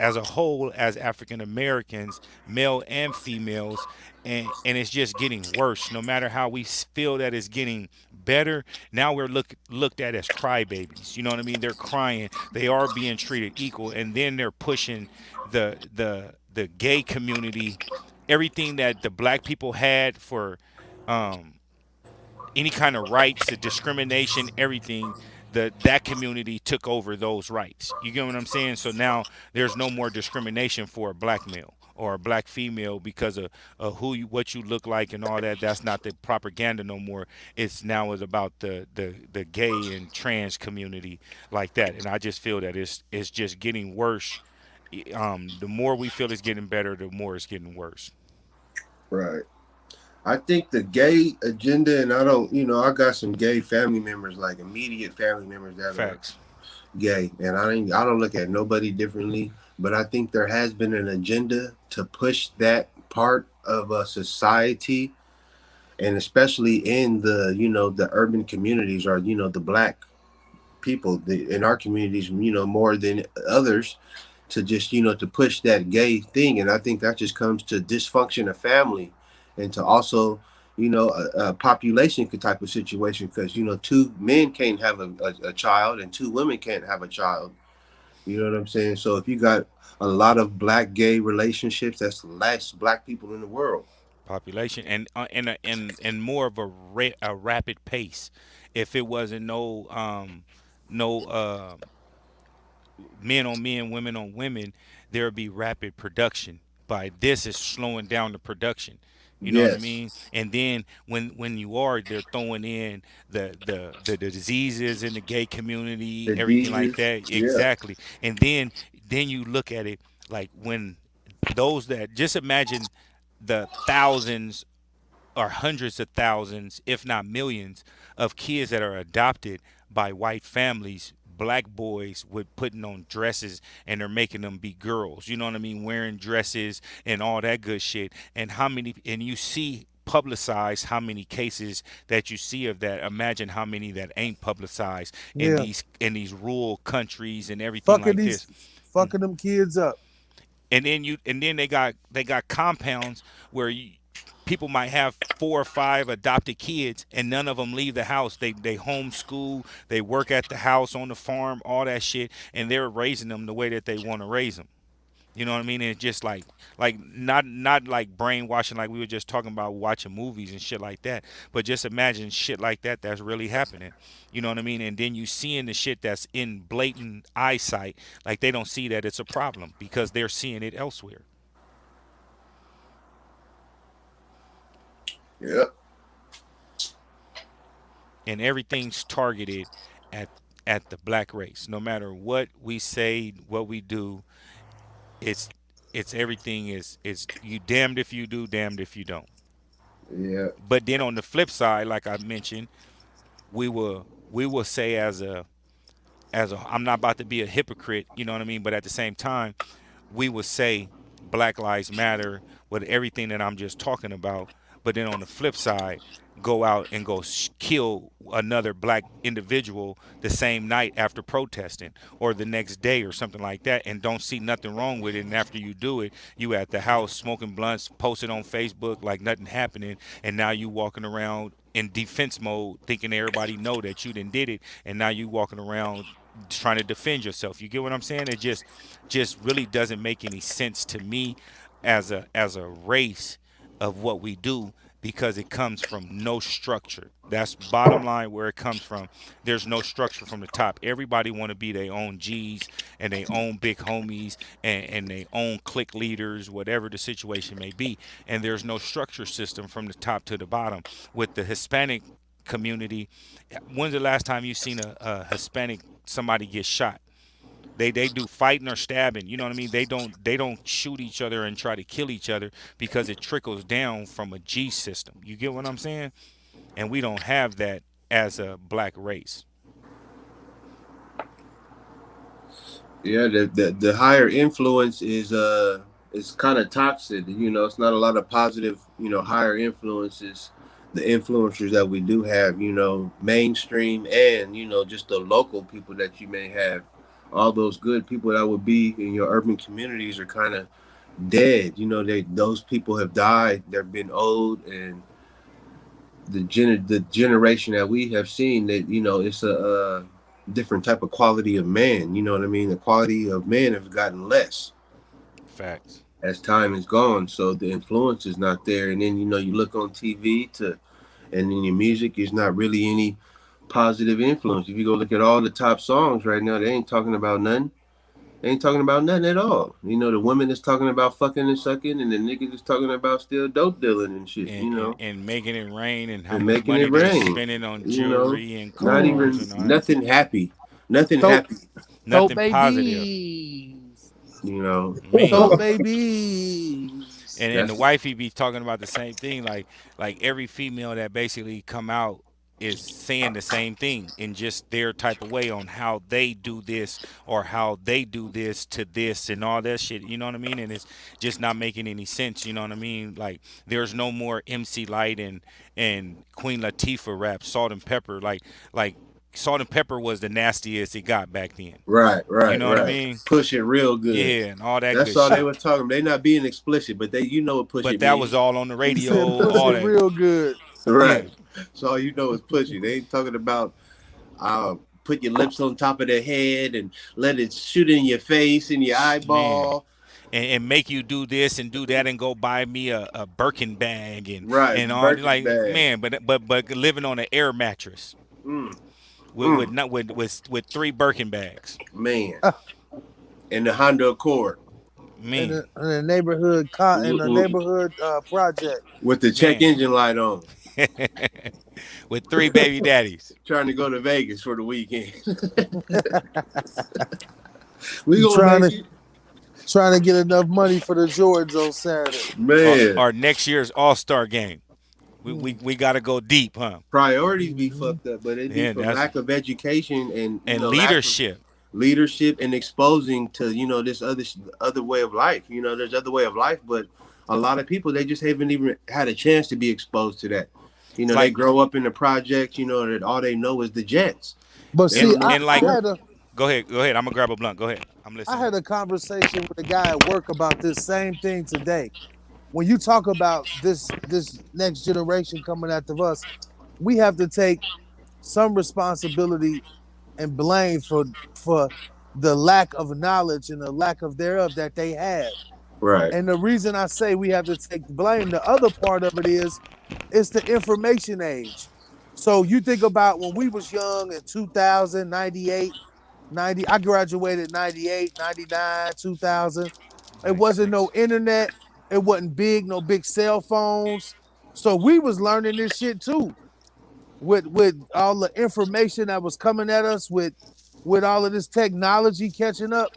as a whole, as African Americans, male and females, and it's just getting worse. No matter how we feel that it's getting better, now we're looked at as crybabies. You know what I mean? They're crying. They are being treated equal, and then they're pushing the gay community, everything that the black people had for um, any kind of rights, the discrimination, everything. That community took over those rights. You get what I'm saying? So now there's no more discrimination for a black male or a black female because of what you look like and all that. That's not the propaganda no more. It's now is about the gay and trans community like that. And I just feel that it's just getting worse. The more we feel it's getting better, the more it's getting worse. Right. I think the gay agenda, and I don't, I got some gay family members, like immediate family members that are Facts. gay, and I don't look at nobody differently. But I think there has been an agenda to push that part of a society, and especially in the urban communities, or the black people in our communities, more than others, to just to push that gay thing. And I think that just comes to dysfunction of family, and to also a population type of situation, because two men can't have a child and two women can't have a child. You know what I'm saying? So if you got a lot of black gay relationships, that's less black people in the world. Population and more of a rapid pace. If it wasn't no men on men, women on women, there'll be rapid production. By this is slowing down the production. You know what I Yes. mean? And then when you are, they're throwing in the diseases in the gay community, The everything like Jesus. that. Yeah. Exactly. And then you look at it like when those that just imagine the thousands or hundreds of thousands, if not millions, of kids that are adopted by white families, black boys with putting on dresses and they're making them be girls. You know what I mean? Wearing dresses and all that good shit. And how many and you see publicized how many cases that you see of that. Imagine how many that ain't publicized Yeah, in these rural countries and everything fucking like these, this. fucking them kids up. And then they got compounds where people might have 4 or 5 adopted kids and none of them leave the house. They homeschool, they work at the house on the farm, all that shit, and they're raising them the way that they want to raise them. You know what I mean? And it's just like not like brainwashing like we were just talking about watching movies and shit like that. But just imagine shit like that that's really happening. You know what I mean? And then you seeing the shit that's in blatant eyesight, like they don't see that it's a problem because they're seeing it elsewhere. Yep. And everything's targeted at at the black race. No matter what we say, what we do, it's it's everything is you damned if you do, damned if you don't. Yeah. But then on the flip side, like I mentioned, we will say as a I'm not about to be a hypocrite, you know what I mean? But at the same time, we would say Black Lives Matter with everything that I'm just talking about, but then on the flip side, go out and go kill another black individual the same night after protesting or the next day or something like that and don't see nothing wrong with it. And after you do it, you at the house smoking blunts, posted on Facebook like nothing happening, and now you walking around in defense mode thinking everybody know that you done did it, and now you walking around trying to defend yourself. You get what I'm saying? It just really doesn't make any sense to me as a race of what we do because it comes from no structure. That's bottom line where it comes from. There's no structure from the top. Everybody want to be their own G's and their own big homies and their own clique leaders, whatever the situation may be. And there's no structure system from the top to the bottom. With the Hispanic community, when's the last time you seen a Hispanic somebody get shot? They do fighting or stabbing. You know what I mean? They don't shoot each other and try to kill each other because it trickles down from a G system. You get what I'm saying? And we don't have that as a black race. Yeah. The higher influence is kind of toxic. You know, it's not a lot of positive. You know, higher influences. The influencers that we do have, you know, mainstream and you know just the local people that you may have, all those good people that would be in your urban communities are kind of dead. You know, those people have died. They've been old, and the generation that we have seen that you know it's a different type of quality of man. You know what I mean? The quality of man has gotten less Facts. as time has gone. So the influence is not there. And then you know you look on TV to, and in your music is not really any positive influence. If you go look at all the top songs right now, they ain't talking about nothing. They ain't talking about nothing at all. You know, the women is talking about fucking and sucking, and the niggas is talking about still dope dealing and shit. And, You and, know, and making it rain and how and much making it money they're rain. spending on You know, jewelry and not cars even and all that. nothing happy, nothing Throw, happy. throw Nothing positive. babies, You know, throw Man. babies. And the that's wifey be talking about the same thing, like every female that basically come out is saying the same thing in just their type of way on how they do this or how they do this to this and all that shit. You know what I mean? And it's just not making any sense. You know what I mean? Like there's no more MC Light and Queen Latifah rap, Salt and Pepper. Like Salt and Pepper was the nastiest it got back then. right, You right, know what I right. mean? Push it real good. Yeah, and all that That's good all they shit. were talking. They not being explicit, but they, you know what push But it that was means. all on the He radio, said, push all it that. real good. Yeah. Right. So all you know is push it. They ain't talking about put your lips on top of their head and let it shoot in your face and your Man, eyeball. and make you do this and do that and go buy me a Birkin bag Right, and all Birkin like bag. man, but living on an air mattress Mm, with mm, not with 3 Birkin bags. man. And the Honda Accord. Man. in a neighborhood project. With the check Man. engine light on, With 3 baby daddies. trying to go to Vegas for the weekend. We gonna trying make to it, trying to get enough money for the Jordans on Saturday. man. Our next year's All-Star game. We Hmm. we, we got to go deep, huh? Priorities be Hmm. fucked up, but it be Yeah, from that's lack of education and and lack of leadership. leadership and exposing to this other way of life. There's other way of life, but a lot of people they just haven't even had a chance to be exposed to that. They Like grow up in the projects. That all they know is the Jets. But They see, don't know. and like I go ahead. I'm gonna grab a blunt. Go ahead. I'm listening. had a conversation with a guy at work about this same thing today. When you talk about this next generation coming after us, we have to take some responsibility and blame for the lack of knowledge and the lack of thereof that they have. Right, And the reason I say we have to take blame, the other part of it is it's the information age. So you think about when we was young in 2000, 98, 90, I graduated 98, 99, 2000. It wasn't no 96. internet. It wasn't big, no big cell phones. So we was learning this shit too with all the information that was coming at us with all of this technology catching up.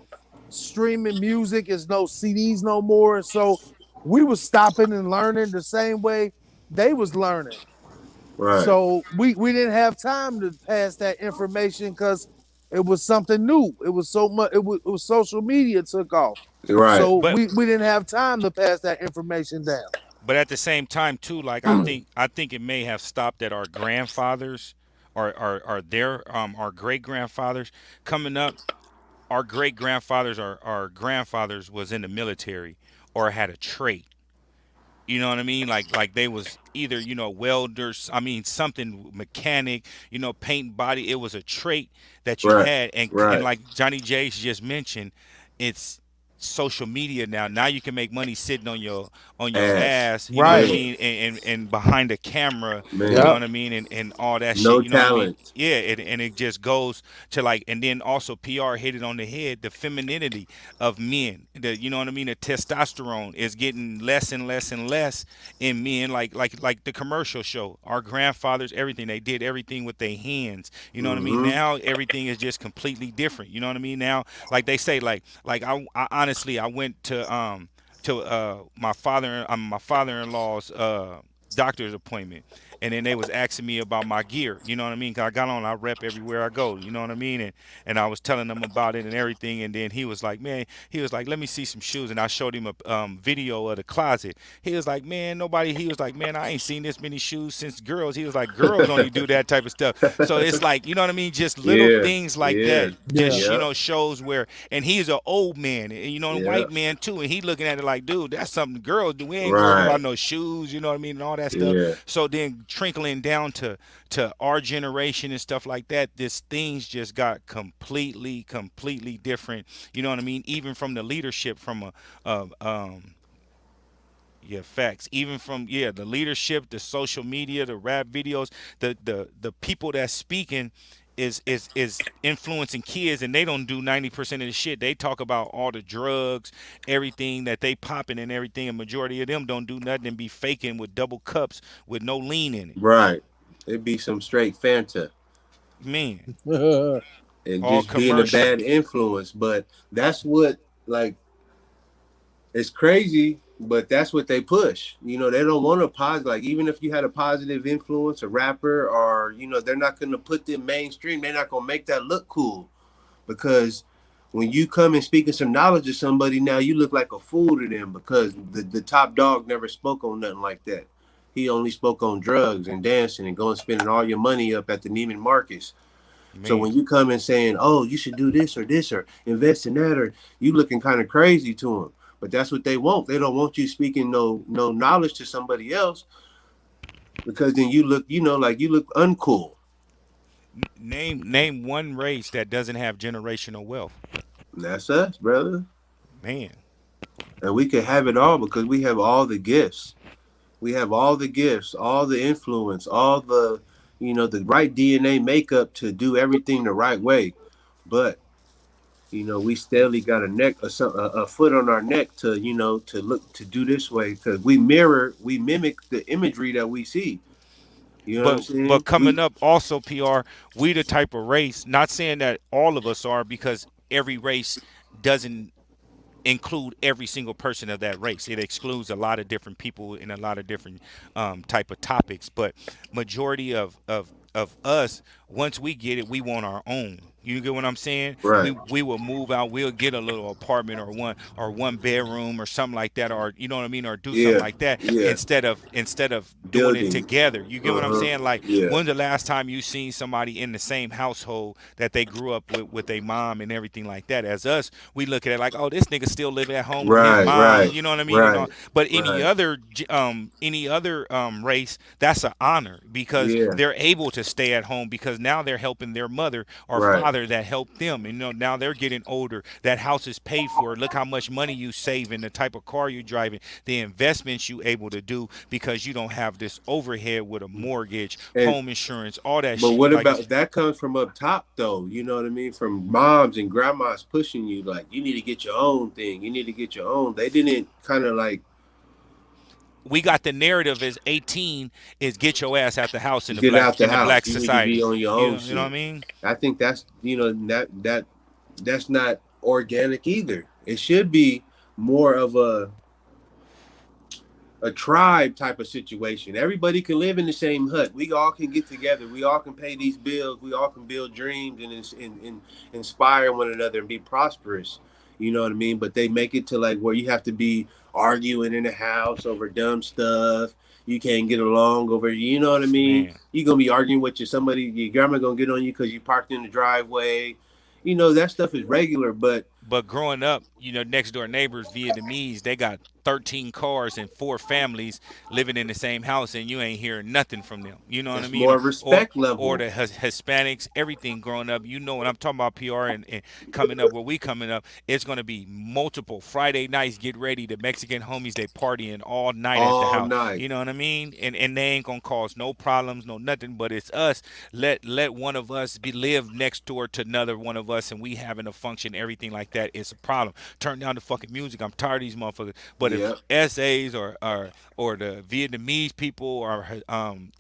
Streaming music is no CDs no more. So we was stopping and learning the same way they was learning. right, So we didn't have time to pass that information because it was something new. It was so much. It was social media took off. right. So But we didn't have time to pass that information down. but at the same time too, like I think it may have stopped at our grandfathers or their our great grandfathers coming up. Our great grandfathers or our grandfathers was in the military or had a trait. You know what I mean? Like they was either welders. I mean something mechanic. Paint body. It was a trait that you Right, had, and right. like Johnny J's just mentioned, it's social media now. Now you can make money sitting on your Ass. ass. You know what I Right. Man, mean? And behind the camera. You know man. Yep. what I mean? And all that shit. No You know what I mean? talent. Yeah. And it just goes to like, and then also PR hit it on the head. The femininity of men. You know what I mean? The testosterone is getting less and less and less in men. Like the commercial show. Our grandfathers, everything they did, everything with their hands. You know what I mean? Mm-hmm. Now everything is just completely different. You know what I mean? Now, like they say, like I honestly I went to my father-in-law's doctor's appointment, and then they was asking me about my gear. You know what I mean? 'Cause I got on, I rep everywhere I go. You know what I mean? And I was telling them about it and everything. And then he was like, man, he was like, let me see some shoes. And I showed him a video of the closet. He was like, man, nobody. He was like, man, I ain't seen this many shoes since girls. He was like, girls only do that type of stuff. So it's like, you know what I mean? Just little Yeah, things like yeah, that. Yeah. Just yep, shows where, and he's an old man, and a white yep. man too, and he looking at it like, dude, that's something girls do. We ain't worried Right. about no shoes, you know what I mean, and all that stuff. Yeah. So then trickling down to our generation and stuff like that, this things just got completely different. You know what I mean? Even from the leadership, from yeah, facts. Even from the leadership, the social media, the rap videos, the people that's speaking is influencing kids, and they don't do 90% of the shit. They talk about all the drugs, everything that they popping and everything. A majority of them don't do nothing and be faking with double cups with no lean in it. Right. It'd be some straight Fanta Man, and all just being a commercial. bad influence. But that's what, like, it's crazy, but that's what they push. They don't want a positive. Like, even if you had a positive influence, a rapper, or, they're not going to put them mainstream. They're not going to make that look cool because when you come and speaking some knowledge to somebody, now you look like a fool to them because the top dog never spoke on nothing like that. He only spoke on drugs and dancing and going spending all your money up at the Neiman Marcus. So Man, when you come and saying, "Oh, you should do this or invest in that," or you looking kind of crazy to them, but that's what they want. They don't want you speaking no knowledge to somebody else because then you look, like you look uncool. name one race that doesn't have generational wealth. And that's us, brother. Man, And we can have it all because we have all the gifts. We have all the gifts, all the influence, all the right DNA makeup to do everything the right way. But We steadily got a neck a foot on our neck to to look to do this way because we mimic the imagery that we see. You know what I'm But saying? coming up also, PR, we the type of race. Not saying that all of us are, because every race doesn't include every single person of that race. It excludes a lot of different people in a lot of different type of topics. But majority of us, once we get it, we want our own. You get what I'm saying? Right. We will move out. We'll get a little apartment or one bedroom or something like that, or you know what I mean, or do something Yeah. like that Yeah. instead of doing it Building. together. You get Uh what I'm huh. saying? Like, Yeah. when's the last time you seen somebody in the same household that they grew up with a mom and everything like that? As us, we look at it like, oh, this nigga still living at home with his Right. mom. Right. You know what I mean? And all. Right. But Right. any other race, that's an honor because Yeah. they're able to stay at home because now they're helping their mother or Right. father that helped them. And now they're getting older. That house is paid for. Look how much money you save and the type of car you're driving, the investments you able to do because you don't have this overhead with a mortgage, And home insurance, all that but shit. what Like it's about that comes from up top though? You know what I mean? From moms and grandmas pushing you like you need to get your own thing. You need to get your own. They didn't kind of like we got the narrative as 18 is get your ass out the house get out the in the house. black You need to be society. on your own You know what I shit. mean? I think that's that's not organic either. It should be more of a tribe type of situation. Everybody can live in the same hut. We all can get together. We all can pay these bills. We all can build dreams and inspire one another and be prosperous. You know what I mean? But they make it to like where you have to be arguing in the house over dumb stuff. You can't get along over. You know what I mean? Man. You gonna be arguing with somebody. Your grandma gonna get on you because you parked in the driveway. That stuff is regular, but But growing up, next door neighbors Vietnamese, they got 13 cars and four families living in the same house, and you ain't hearing nothing from them. You know what I it's mean? more Or respect or level. the Hispanics, everything growing up. You know what I'm talking about, PR, and coming up where we coming up, it's gonna be multiple Friday nights. Get ready, the Mexican homies they partying all night at the All house. night. You know what I mean? And they ain't gonna cause no problems, no nothing. But it's us. Let one of us be live next door to another one of us, and we having a function, everything like that. It's a problem. Turn down the fucking music. I'm tired of these motherfuckers. But if Yep. SAs or the Vietnamese people or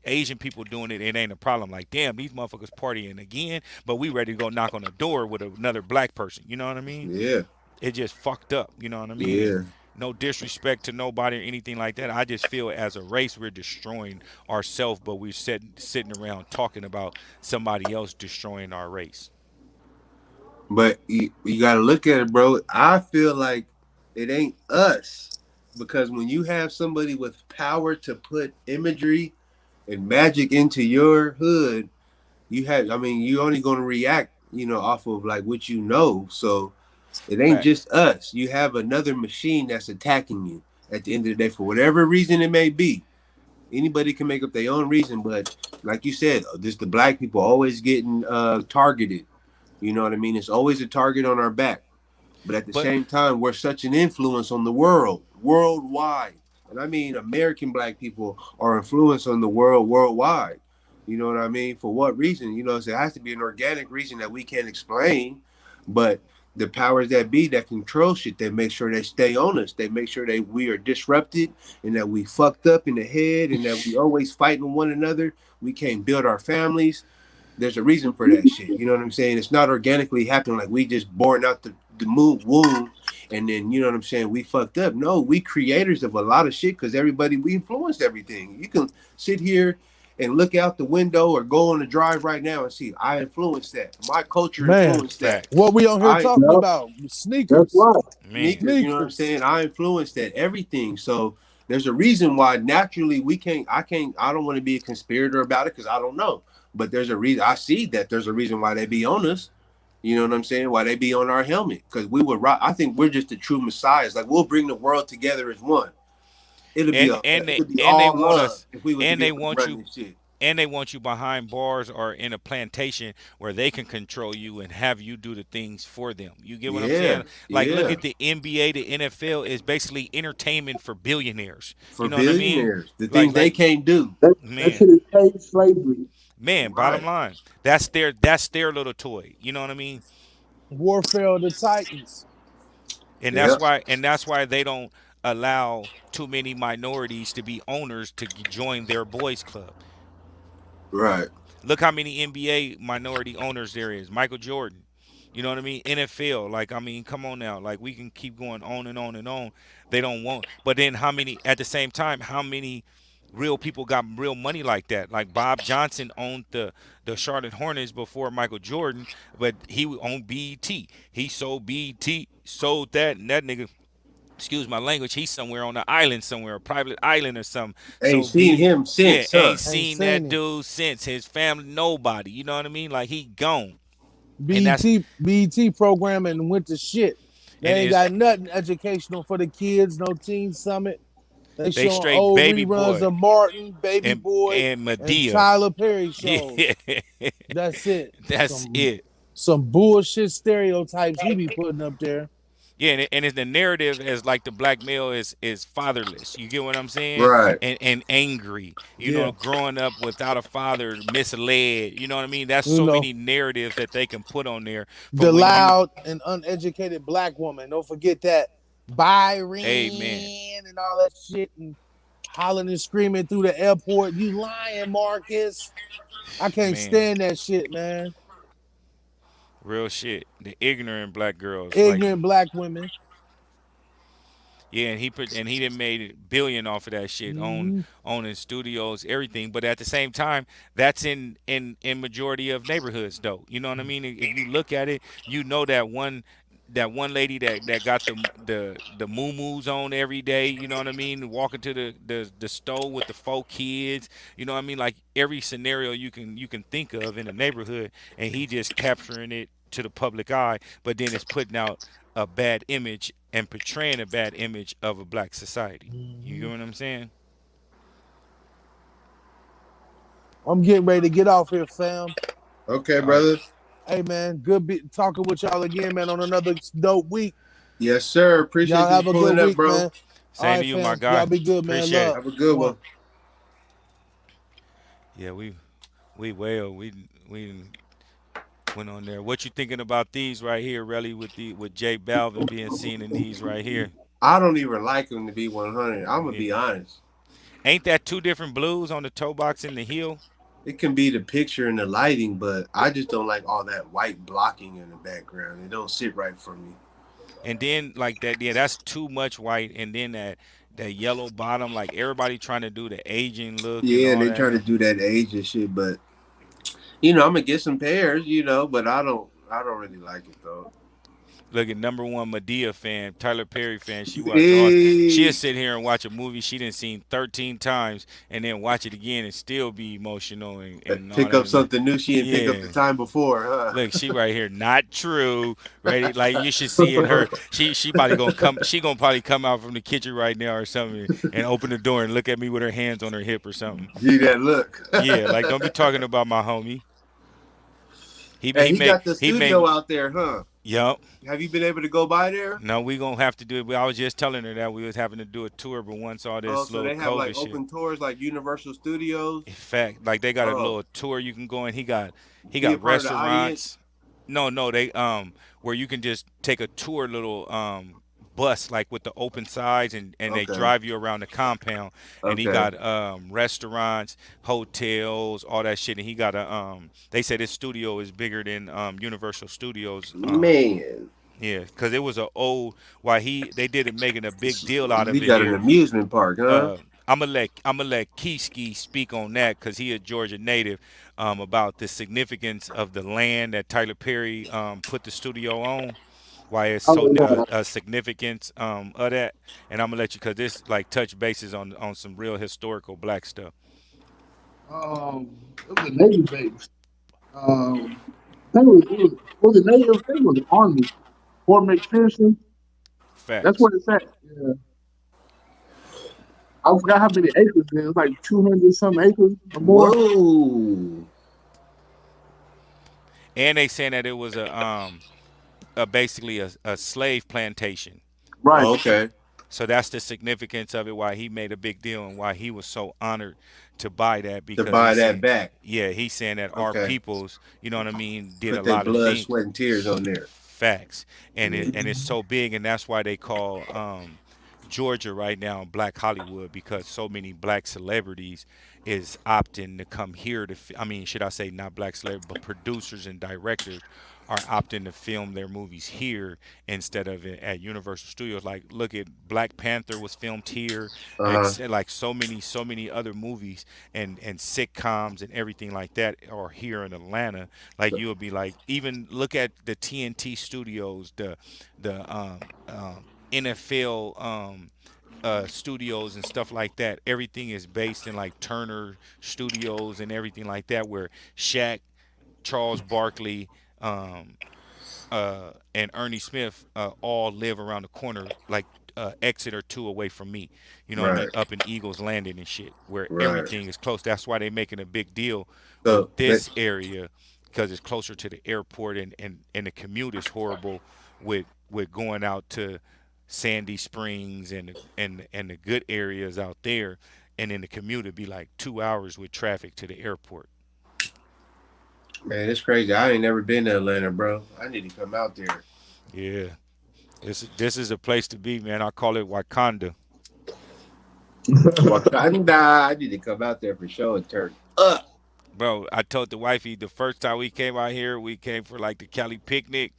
Asian people doing it, it ain't a problem. Like, damn, these motherfuckers partying again, but we ready to go knock on the door with another black person. You know what I mean? Yeah. It just fucked up. You know what I mean? And Yeah. no disrespect to nobody or anything like that. I just feel as a race we're destroying ourselves, but we're sitting around talking about somebody else destroying our race. But you got to look at it, bro. I feel like it ain't us because when you have somebody with power to put imagery and magic into your hood, I mean, you only going to react, off of like what you know. So it ain't Facts. just us. You have another machine that's attacking you at the end of the day for whatever reason it may be. Anybody can make up their own reason, but like you said, just the black people always getting targeted. You know what I mean? It's always a target on our back. But at the But same time, we're such an influence on the world, worldwide. And I mean, American black people are influence on the world worldwide. You know what I mean? For what reason? So it has to be an organic reason that we can't explain. But the powers that be that control shit, they make sure they stay on us. They make sure that we are disrupted and that we fucked up in the head and that we always fighting one another. We can't build our families. There's a reason for that shit. You know what I'm saying? It's not organically happening like we just born out the womb and then you know what I'm saying, we fucked up. No, we creators of a lot of shit because everybody we influenced everything. You can sit here and look out the window or go on the drive right now and see I influenced that. My culture Man, influenced that. facts. what we on here I talking Yep, about? that's Sneakers. right. Man. sneakers, you know what I'm Sneakers. saying? I influenced that everything. So there's a reason why naturally we can't I don't want to be a conspirator about it because I don't know. But there's a reason I see that there's a reason why they be on us. You know what I'm saying? Why they be on our helmet? Because we would rock. I think we're just the true messiahs. Like we'll bring the world together as one. It'll be And they all want love us if we was to and be they able to want run you this shit. and they want you behind bars or in a plantation where they can control you and have you do the things for them. You get what I'm Yeah, saying? Like, look yeah. at the NBA, the NFL is basically entertainment for billionaires. For You know what I mean? billionaires, the Like things they like can't do. That man, shit is paid slavery. man, bottom Right. line. That's their little toy. You know what I mean? Warfare of the Titans. And Yeah. that's why they don't allow too many minorities to be owners to join their boys club. Right. Look how many NBA minority owners there is. Michael Jordan. You know what I mean? NFL. Like, I mean, come on now. Like, we can keep going on and on and on. They don't want. But then how many, at the same time, how many real people got real money like that? Like Bob Johnson owned the Charlotte Hornets before Michael Jordan, but he owned BET. He sold BET, sold that, and that nigga, excuse my language, he's somewhere on an island somewhere, a private island or something. Ain't So seen be him yeah, since, huh? ain't Ain't seen seen that him. dude since. His family, nobody. You know what I mean? Like he gone. And that's BT programming went to shit. They and ain't it's got nothing educational for the kids. No teen summit. They they showing straight old baby reruns boy of Martin, Baby and Boy, and Medea. Tyler Perry Yeah, shows. That's it. that's it. Some bullshit stereotypes he be putting up there. Yeah, and it's the narrative as like the black male is fatherless. You get what I'm saying? Right. And angry. You know, Yeah. growing up without a father, misled. You know what I mean? That's You so know, many narratives that they can put on there the from when you. loud and uneducated black woman. Don't forget that. Byron Amen, and all that shit and hollering and screaming through the airport. You lying, Marcus. I can't man. stand that shit, man. Real shit. The ignorant black girls, like Ignorant black women. yeah, and he done made a billion off of that shit on Mm-hmm. owning studios, everything. But at the same time, that's in majority of neighborhoods, though. You know what I mean? If you look at it, you know that one lady that got the moo on every day. You know what I mean? Walking to the store with the 4 kids. You know what I mean? Like every scenario you can think of in a neighborhood, and he just capturing it to the public eye. But then it's putting out a bad image and portraying a bad image of a black society. You Mm-hmm. get what I'm saying? I'm getting ready to get off here, fam. Okay, All right. brother. Hey, man, good talking with y'all again, man, on another dope week. Yes, sir. Y'all Appreciate you have a good pulling up, week, bro. man. All Same to right, you, my fam. Y'all guy. be good, man. Appreciate it. Love. Have a good One. one. Yeah, we went on there. What you thinking about these right here, really, with Jay Balvin being seen in these right here? I don't even like him to be 100. I'm gonna Yeah. be honest. Ain't that two different blues on the toe box and the heel? It can be the picture and the lighting, but I just don't like all that white blocking in the background. It don't sit right for me. And then like that, yeah, that's too much white. And then that yellow bottom, like everybody trying to do the aging look and Yeah, and all they that. trying to do that age and shit, but I'm gonna get some pairs, but I don't really like it though. Look at number one Medea fan, Tyler Perry fan. She watch all. She'll Hey, sit here and watch a movie she didn't seen 13 times, and then watch it again and still be emotional and all pick up that. something new she didn't pick up Yeah. the time before, huh? Look, she right here. Not true. Ready? Like you should see in her. She probably gonna come. She gonna probably come out from the kitchen right now or something and open the door and look at me with her hands on her hip or something. Gee, that look. Yeah. Like don't be talking about my homie. He Hey, he he make got the he make. studio out there, huh? Yup. Have you been able to go by there? No, we gonna have to do it. I was just telling her that we was having to do a tour, but once all Oh, this so little they have like COVID shit, open tours like Universal Studios. in fact, like they got a Oh, little tour you can go in. He be a got part of the audience. restaurants. No, they where you can just take a tour little bus like with the open sides and they Okay, drive you around the compound and he okay, got restaurants, hotels, all that shit and he got a they said his studio is bigger than Universal Studios man. yeah, because it was a old why they did it making a big deal out of We it got an here. amusement park, huh? I'm gonna let Keyski speak on that because he a Georgia native about the significance of the land that Tyler Perry put the studio on. Why it's I so don't know. a significance of that, and I'm gonna let you because this like touch bases on some real historical black stuff. It was a Navy base. I think it was a Navy. I think it was the Army. Fort McPherson. That's Facts. where it's at. Yeah. I forgot how many acres. It was like 200 some acres or more. Whoa. And they saying that it was basically a slave plantation. Right. Okay. So that's the significance of it. Why he made a big deal and why he was so honored to buy that To because buy he's that saying, back. yeah, he's saying that our Okay. peoples, you know what I mean, did a Put their lot of blood, things. sweat, and tears on there. facts. And it's Mhm. so big, and that's why they call Georgia right now Black Hollywood, because so many black celebrities is opting to come here to. I mean, should I say not black celebrities, but producers and directors are opting to film their movies here instead of at Universal Studios. Like, look at Black Panther was filmed here, Uh-huh. like so many other movies and sitcoms and everything like that are here in Atlanta. Like, So, you'll be like, even look at the TNT studios, the NFL studios and stuff like that. Everything is based in like Turner Studios and everything like that, where Shaq, Charles Barkley, um, and Ernie Smith all live around the corner, like exit or two away from me. You know what I right, mean? Up in Eagles Landing and shit, where right. everything is close. That's why they're making a big deal with So that this area, because it's closer to the airport, and the commute is horrible with going out to Sandy Springs and the good areas out there, and then the commute would be like 2 hours with traffic to the airport. man, it's crazy. I ain't never been to Atlanta, bro. I need to come out there. Yeah, this is a place to be, man. I call it Wakanda. Wakanda. I need to come out there for sure and turn up. Bro, I told the wifey the first time we came out here, we came for like the Cali picnic.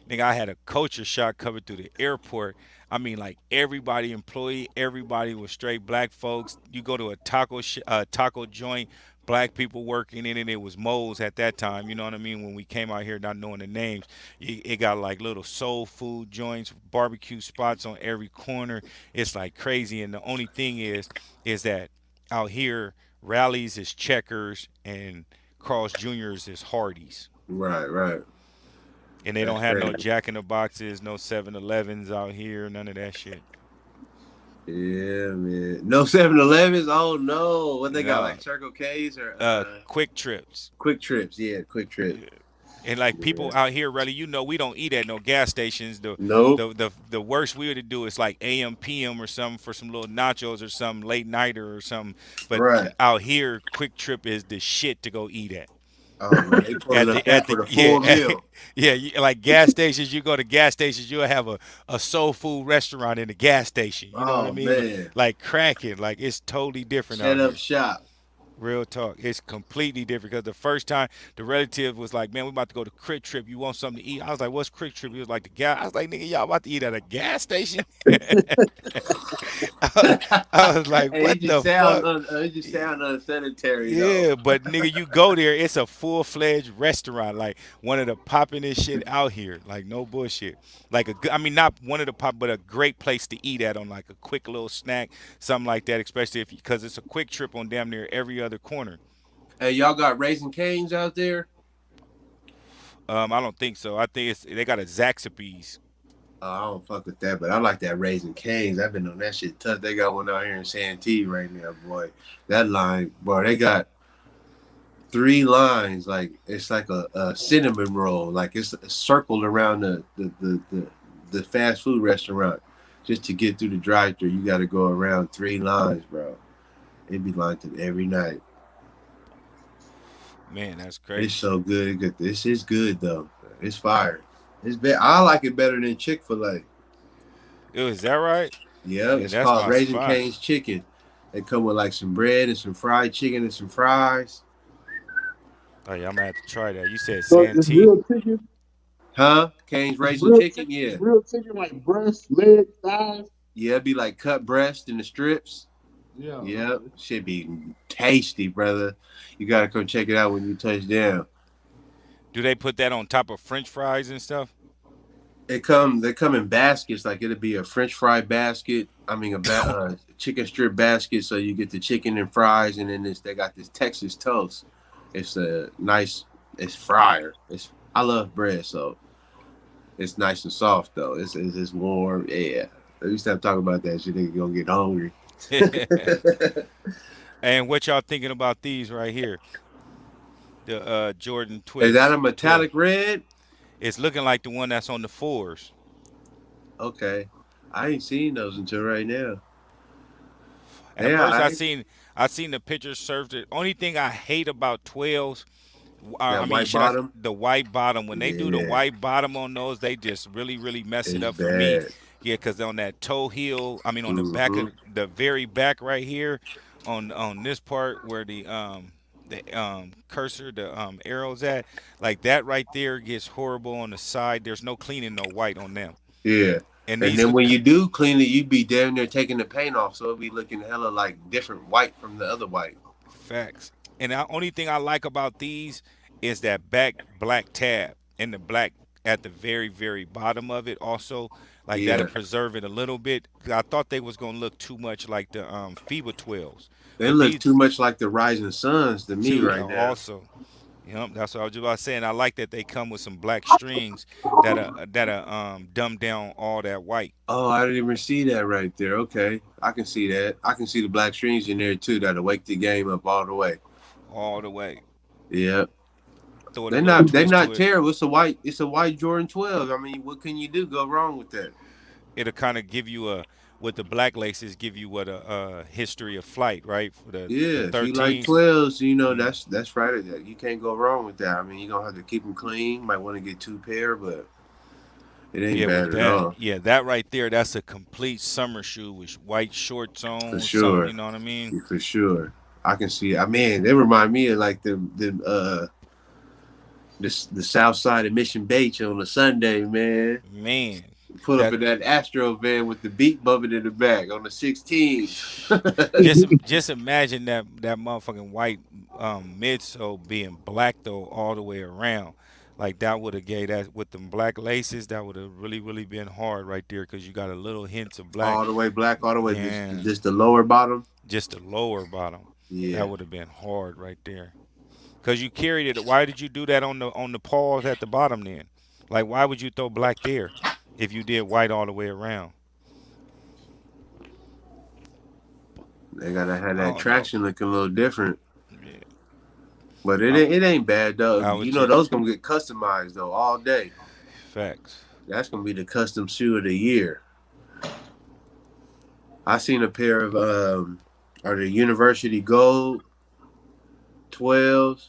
Nigga, I had a culture shock coming through the airport. I mean, like, everybody, employee, everybody was straight black folks. You go to a taco joint, black people working in it. It was Moe's at that time. You know what I mean? When we came out here, not knowing the names, it got like little soul food joints, barbecue spots on every corner. It's like crazy. And the only thing is that out here, Rallies is Checkers and Carl's Jr.'s is Hardee's. Right, right. And they That's don't have no crazy. Jack in the Boxes, no 7-Elevens out here, none of that shit. Yeah, man. No 7-Elevens. Oh no. What they got, No, like Circle K's or Quick Trips. Quick Trips? Yeah, Quick Trip. Yeah. And like, Yeah. people out here, really, we don't eat at no gas stations. The Nope. the the the worst we would do is like AM PM or something for some little nachos or some late nighter or something. But Right. out here, Quick Trip is the shit to go eat at. Oh man, they pulling up that for the full Yeah, meal. yeah, like gas stations. You go to gas stations, you'll have a soul food restaurant in the gas station. You know what I Oh mean? man. Like cracking, like, it's totally different Set out up here. shop. Real talk, it's completely different. Because the first time the relative was like, "Man, we about to go to Crit Trip. You want something to eat?" I was like, "What's Crit Trip?" He was like, "The gas." I was like, "Nigga, y'all about to eat at a gas station?" I, I was like, Hey, "What the fuck?" it just sound unsanitary though. Yeah, but nigga, you go there, it's a full-fledged restaurant, like one of the poppin'est shit out here, like, no bullshit. Like I mean, not one of the pop, but a great place to eat at on like a quick little snack, something like that, especially if because it's a quick trip on damn near every other corner. Hey, y'all got Raising Canes out there? I don't think so. I think they got a Zaxby's. Oh, I don't fuck with that, but I like that Raising Canes. I've been on that shit tough. They got one out here in Santee right now, boy. That line, boy, they got three lines. Like it's like a cinnamon roll. Like it's circled around the fast food restaurant. Just to get through the drive-thru, you got to go around three lines, bro. It be lined up every night. Man, that's It's crazy. so good. Good. This is good though. It's fire. I like it better than Chick-fil-A. Oh, is that right? Yeah, Yeah, it's that's called my Raising spot. Cane's Chicken. They come with like some bread and some fried chicken and some fries. Oh yeah, I'm gonna have to try that. You said So it's Santee? real chicken. Huh? Cane's It's Raising real Chicken? chicken. Yeah. It's real chicken like breast, leg, thighs. Yeah, it'd be like cut breast in the strips. Yeah. Yep. Okay. Should be tasty, brother. You gotta come check it out when you touch down. Do they put that on top of French fries and stuff? They come in baskets, like it'll be a French fry basket. I mean chicken strip basket, so you get the chicken and fries, and then they got this Texas toast. It's a nice, it's fryer. It's I love bread, so it's nice and soft though. It's just warm. Yeah. If you stop talking about that shit, they gonna get hungry. And what y'all thinking about these right here? The Jordan Is that a Twist 12. metallic red? It's looking like the one that's on the fours. Okay. I ain't seen those until right now. At Yeah, first I I seen the pictures served it. Only thing I hate about 12s, That I mean, white should I bottom. the white bottom? When they do the Yeah, white bottom on those, they just really, really mess it it's up for me. bad. Yeah, because on that toe heel, I mean, on the back Hmm. of the very back right here, on this part where the cursor, the arrows at, like that right there gets horrible on the side. There's no cleaning no white on them, Yeah. and And these then are when you do clean it, you be damn near taking the paint off, so it'll be looking hella like different white from the other white. facts. And the only thing I like about these is that back black tab and the black at the very, very bottom of it also. Like that'll Yeah. preserve it a little bit. 'Cause I thought they was gonna look too much like the FIBA 12s. They But look these too much like the Rising Suns to me too right now. also. Yep, that's what I was just about saying. I like that they come with some black strings that dumb down all that white Oh, I didn't even see that right there. Okay, I can see that. I can see the black strings in there too. That'll wake the game up all the way. all the way. Yeah, Throw it a they're little not. They're twist to not it. terrible. It's a white. It's a white Jordan 12. I mean, what can you do? Go wrong with that? It'll kind of give you a with the black laces give you what a history of flight, right? For the Yeah, if you like 13s. 12s, you know Mhm. that's right. You can't go wrong with that. I mean, you're gonna have to keep them clean. Might want to get two pair, but it ain't Yeah, with bad at that, all yeah, that right there, that's a complete summer shoe with white shorts for on, something, you sure. know what I mean? For sure. I can see. I mean, they remind me of like the South Side of Mission Beach on a Sunday, man. Man, Pull up that in that Astro van with the beat bumping in the back on the 16s. just imagine that motherfucking white midsole being black though all the way around. Like that would have gave that with them black laces, that would have really, really been hard right there because you got a little hints of black. All the way black, all the way Yeah, just the lower bottom. just the lower bottom. That Yeah. would have been hard right there. Cause you carried it. Why did you do that on the paws at the bottom then? Like why would you throw black there if you did white all the way around? They gotta have I that don't know. traction looking a little different. Yeah, But I, it ain't bad though. I was You know just those gonna get customized though all day. facts. That's gonna be the custom shoe of the year. I seen a pair of are the University Gold 12s.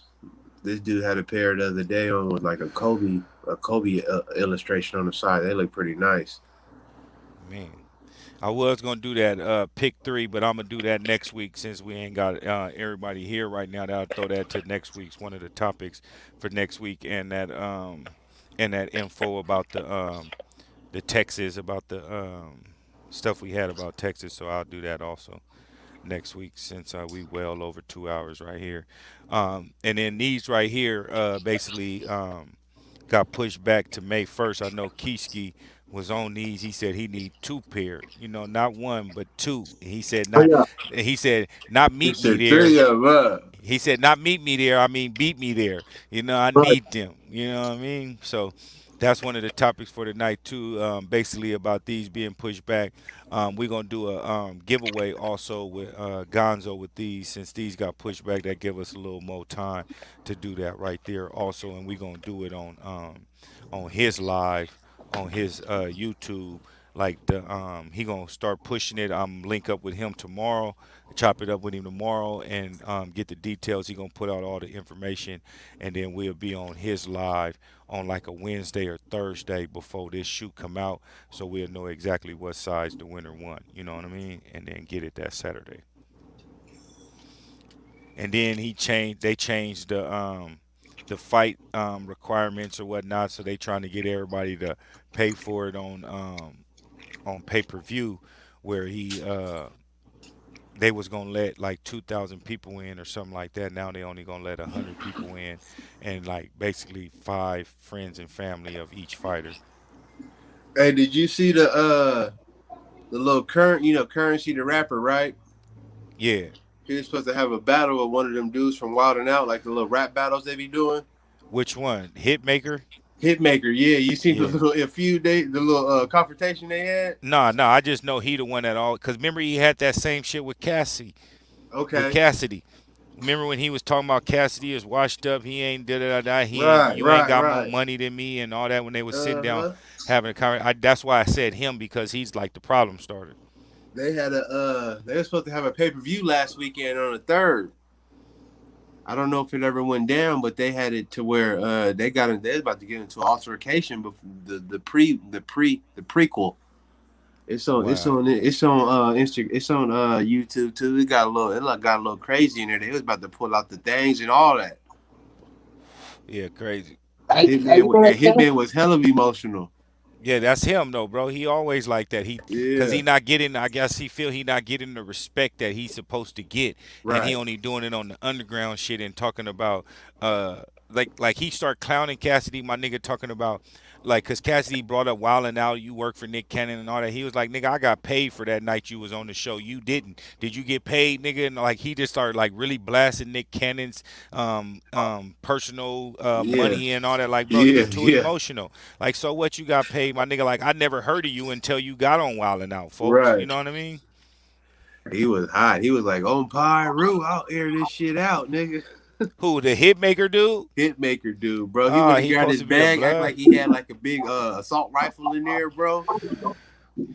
This dude had a pair the other day on with like a Kobe illustration on the side. They look pretty nice. Man, I was gonna do that pick three, but I'm gonna do that next week since we ain't got everybody here right now. That I'll throw that to next week's one of the topics for next week, and that info about the Texas about the stuff we had about Texas. So I'll do that also next week since we well over 2 hours right here. And then these right here basically got pushed back to May 1st. I know Keiski was on these. He said he need two pair, you know, not one but two. Oh yeah, He said not He meet me said there. three of them. He said not meet me there. I mean beat me there. You know, I right. need them. You know what I mean? So that's one of the topics for tonight too. Basically about these being pushed back. We're gonna do a giveaway also with Gonzo with these since these got pushed back. That give us a little more time to do that right there also, and we're gonna do it on his live on his YouTube. Like the he gonna start pushing it. I'm link up with him tomorrow, chop it up with him tomorrow, and get the details. He gonna put out all the information, and then we'll be on his live on like a Wednesday or Thursday before this shoot come out, so we'll know exactly what size the winner won. You know what I mean? And then get it that Saturday. And then they changed the fight requirements or whatnot, so they trying to get everybody to pay for it on pay per view, where they was gonna let like 2,000 people in or something like that. Now they only gonna let 100 people in, and like basically five friends and family of each fighter. Hey, did you see the little currency the rapper, right? Yeah, He was supposed to have a battle with one of them dudes from Wild and Out, like the little rap battles they be doing. which one? Hitmaker? Hitmaker, yeah. You seen the Yeah. little a few days the little confrontation they had? Nah, nah. I just know he the one that all. Cause remember he had that same shit with Cassie, with Okay. Cassidy. Remember when he was talking about Cassidy is washed up, he ain't da da da da, he ain't Right, you ain't right, got more right. money than me and all that when they was sitting down Uh-huh. having a conversation. That's why I said him because he's like the problem starter. They were supposed to have a pay-per-view last weekend on the 3rd. I don't know if it ever went down, but they had it to where they was about to get into an altercation before the prequel. Wow. It's on it's on YouTube too. Got a little crazy in there. They was about to pull out the things and all that. Yeah, crazy. You know that cat? Hitman was hell of emotional. Yeah, that's him though, bro. He always like that. Cause he Yeah, not getting. I guess he feel he not getting the respect that he's supposed to get, and he right. only doing it on the underground shit and talking about like he start clowning Cassidy, my nigga, talking about like cause Cassidy brought up Wildin' Out. You work for Nick Cannon and all that. He was like, nigga, I got paid for that night you was on the show. You didn't. Did you get paid, nigga? And like he just started like really blasting Nick Cannon's personal Yeah, money and all that. Like, bro, you yeah, too yeah. emotional. Like, so what you got paid, my nigga? Like, I never heard of you until you got on Wildin' Out, folks. You Right. know what I mean? He was hot. He was like, "On Pyru, I'll air this shit out, nigga." Who, the Hitmaker dude? Hitmaker dude, bro. He Oh, went and he grabbed supposed his to be a bag, act blood. like he had like a big assault rifle in there, bro.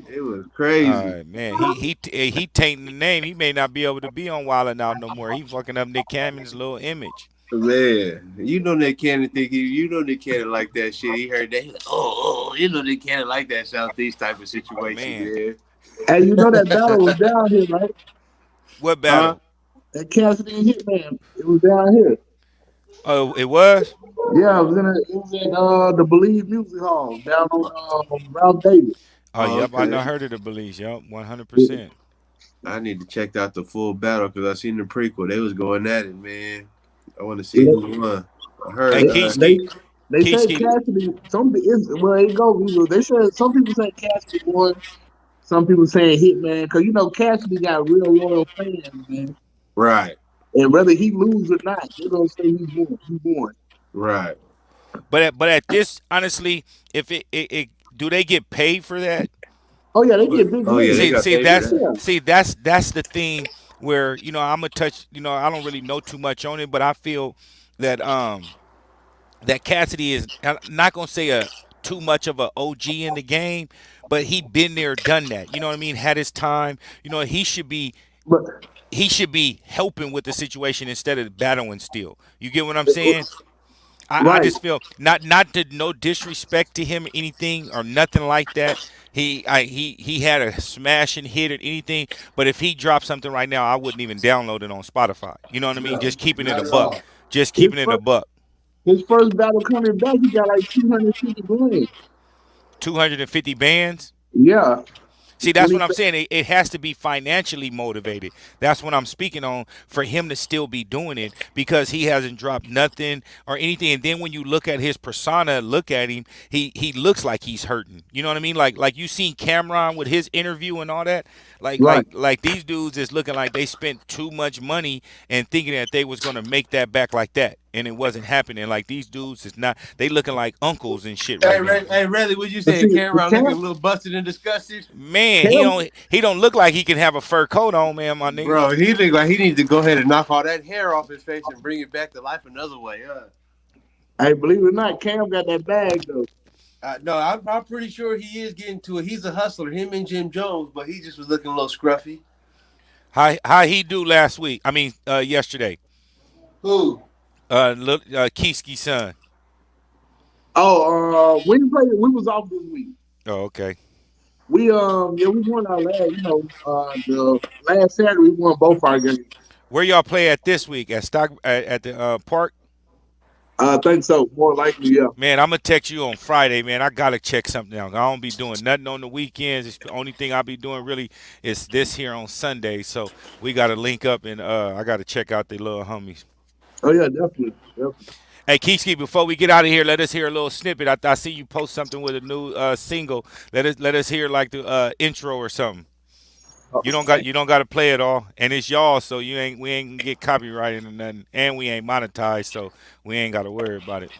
It was crazy. Man, he tainting the name. He may not be able to be on Wildin' Out no more. He fucking up Nick Cannon's little image. Man, you know Nick Cannon like that shit. He heard that, he like, you know Nick Cannon like that Southeast type of situation, Man, man. Hey, you know that battle was down here, right? what Huh? battle? That Cassidy and Hitman. It was down here. Oh, it was. Yeah, it was in the Believe Music Hall down on Ralph Davis. Oh, Oh, yep. I okay. know heard of the police. Yep, Yeah. 100%. I need to check out the full battle because I seen the prequel. They was going at it, man. I want to see Yeah. who won. I heard. Hey, They Keiski, they say Keiski. Cassidy. Some is well, it go. They said some people say Cassidy won. Some people saying Hitman because you know Cassidy got real loyal fans, man. Right, And whether he lose or not, they're gonna say he won. He won. right. But at this, honestly, if it do they get paid for that? Oh yeah, they get big Oh yeah, they money. See, got see, paid for that's that. Yeah, see, that's the thing where I'm gonna touch. I don't really know too much on it, but I feel that that Cassidy is I'm not gonna say a too much of a OG in the game, but he been there, done that. You know what I mean? Had his time. but He should be helping with the situation instead of battling still. You get what I'm saying? I right. just feel not to no disrespect to him or anything or nothing like that. He had a smash and hit or anything, but if he dropped something right now, I wouldn't even download it on Spotify. You know what I mean? No, Just keeping it not a at buck. all. Just His keeping it a first buck. his first battle coming back, he got like 250 grand. 250 bands. Yeah, See, when that's he what I'm saying. It has to be financially motivated. That's what I'm speaking on for him to still be doing it because he hasn't dropped nothing or anything. And then when you look at his persona, look at him, he looks like he's hurting. You know what I mean? Like you seen Cameron with his interview and all that. Like right. like like these dudes is looking like they spent too much money and thinking that they was gonna make that back like that. And it wasn't happening. Like these dudes is not. They looking like uncles and shit right now. Hey, Riley, what you But saying? see, the Cameron looking a Cam, little busted and disgusted, Man, he Cam, don't he don't look like he can have a fur coat on, man, my nigga. bro. He look like he needs to go ahead and knock all that hair off his face and bring it back to life another way. hey, believe it or not, Cam got that bag though. No, I'm pretty sure he is getting to it. He's a hustler, him and Jim Jones, but he just was looking a little scruffy. How he do last week? I mean, yesterday. Who? Kiski's son. Oh, we played. We was off this week. Oh, okay. We won our last. The last Saturday we won both our games. Where y'all play at this week at Stock at the park? I think so. More likely, yeah. Man, I'm gonna text you on Friday, man. I gotta check something out. I don't be doing nothing on the weekends. It's the only thing I be doing really is this here on Sunday. So we gotta link up and I gotta check out the little homies. Oh yeah, definitely. Definitely. Hey, Kiski, before we get out of here, let us hear a little snippet. I see you post something with a new single. Let us hear like the intro or something. You don't got to play it all, and it's y'all, so we ain't gonna get copyrighted or nothing, and we ain't monetized, so we ain't got to worry about it.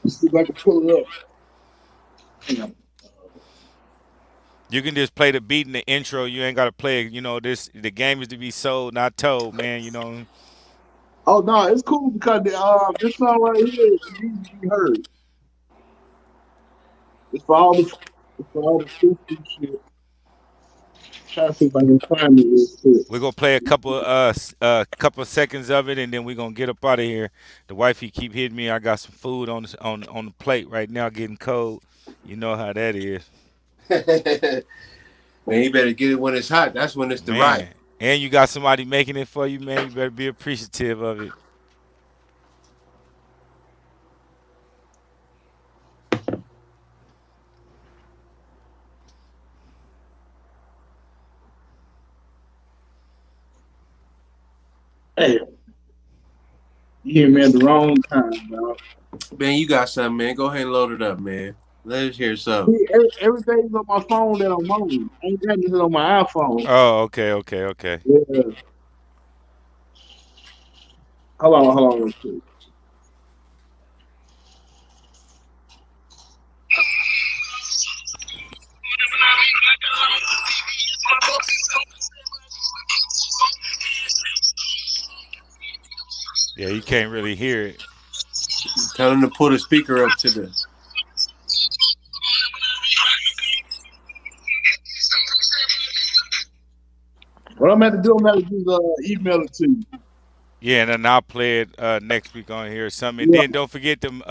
Let's see if I can pull it up. You can just play the beat in the intro. You ain't got to play it. The game is to be sold, not told, man. Oh no, it's cool because this song right here it needs to be heard. It's for all the it's for all the 50 shit. Try to see if I can find it real quick. We're gonna play a couple of seconds of it, and then we're gonna get up out of here. The wifey keep hitting me. I got some food on the plate right now, getting cold. You know how that is, Man, you better get it when it's hot. That's when it's the right. man. And you got somebody making it for you, man. You better be appreciative of it. Hey, you hear me at the wrong time, dog. Man, you got something, man. Go ahead and load it up, man. Let us hear something. See, everything's on my phone that I'm on. I ain't got this on my iPhone. Oh, okay, okay, okay. Yeah. Hold on real quick. Yeah, you can't really hear it. Tell them to put a speaker up to the. What I'm going to do, I'm going to just email it to you. Yeah, and then I'll play it next week on here or something. And Yeah. then don't forget them.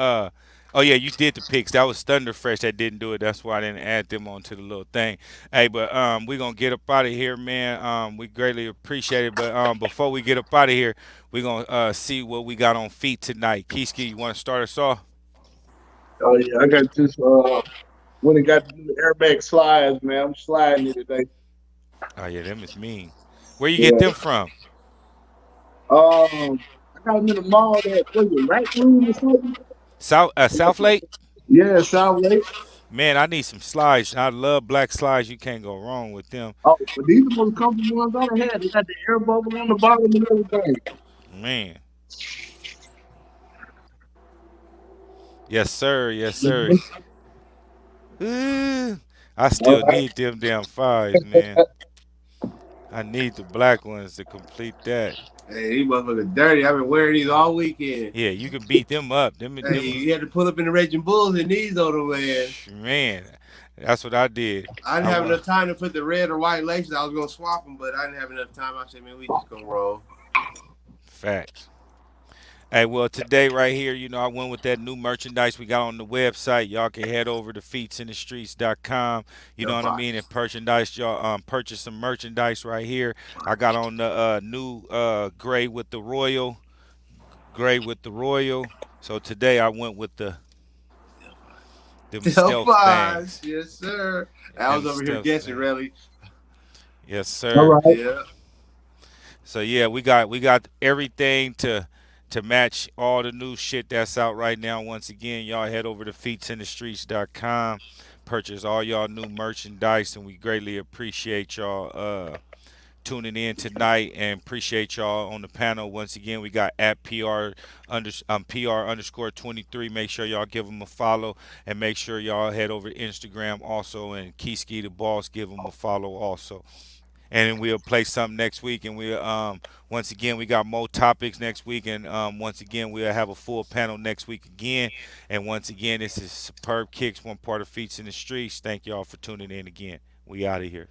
Oh yeah, you did the picks. That was Thunder Fresh that didn't do it. That's why I didn't add them onto the little thing. Hey, but we gonna get up out of here, man. We greatly appreciate it. But before we get up out of here, we gonna see what we got on feet tonight. Kiski, you want to start us off? Oh, yeah. I got this, when it got the new airbag slides, man. I'm sliding it today. Oh yeah, them is mean. Where you get Yeah. them from? I got them in the mall that, was it Rack Room or something? South Lake. Yeah, South Lake. Man, I need some slides. I love black slides. You can't go wrong with them. Oh, but these are the most comfortable ones I had. They got the air bubble on the bottom and everything. Man. Yes, sir. Yes, sir. I All still right. need them damn fives, man. I need the black ones to complete that. Hey, these motherfuckers dirty. I've been wearing these all weekend. Yeah, you can beat them up. Them, Hey, them, you had to pull up in the Raging Bulls and these on them, man. man. That's what I did. I didn't I have want enough time to put the red or white laces. I was gonna swap them, but I didn't have enough time. I said, man, we just gonna roll. facts. Hey, well, today right here, I went with that new merchandise we got on the website. Y'all can head over to feetsinthestreets.com. You The know what I mean? vibes. And merchandise, y'all purchase some merchandise right here. I got on the new gray with the royal. So today I went with them The stealth vibes, things. yes, sir. I was Them over here stealth guessing, things. really. Yes, All sir. right. Yeah. So yeah, we got everything to match all the new shit that's out right now. Once again, y'all head over to feetsinthestreets.com, purchase all y'all new merchandise, and we greatly appreciate y'all tuning in tonight and appreciate y'all on the panel. Once again, we got at PR underscore 23. Make sure y'all give them a follow and make sure y'all head over to Instagram also and Keyski the Boss, give them a follow also. And then we'll play something next week, and we'll once again we got more topics next week, and once again we'll have a full panel next week again. And once again, this is Superb Kicks, one part of Feats in the Streets. Thank y'all for tuning in again. We out of here.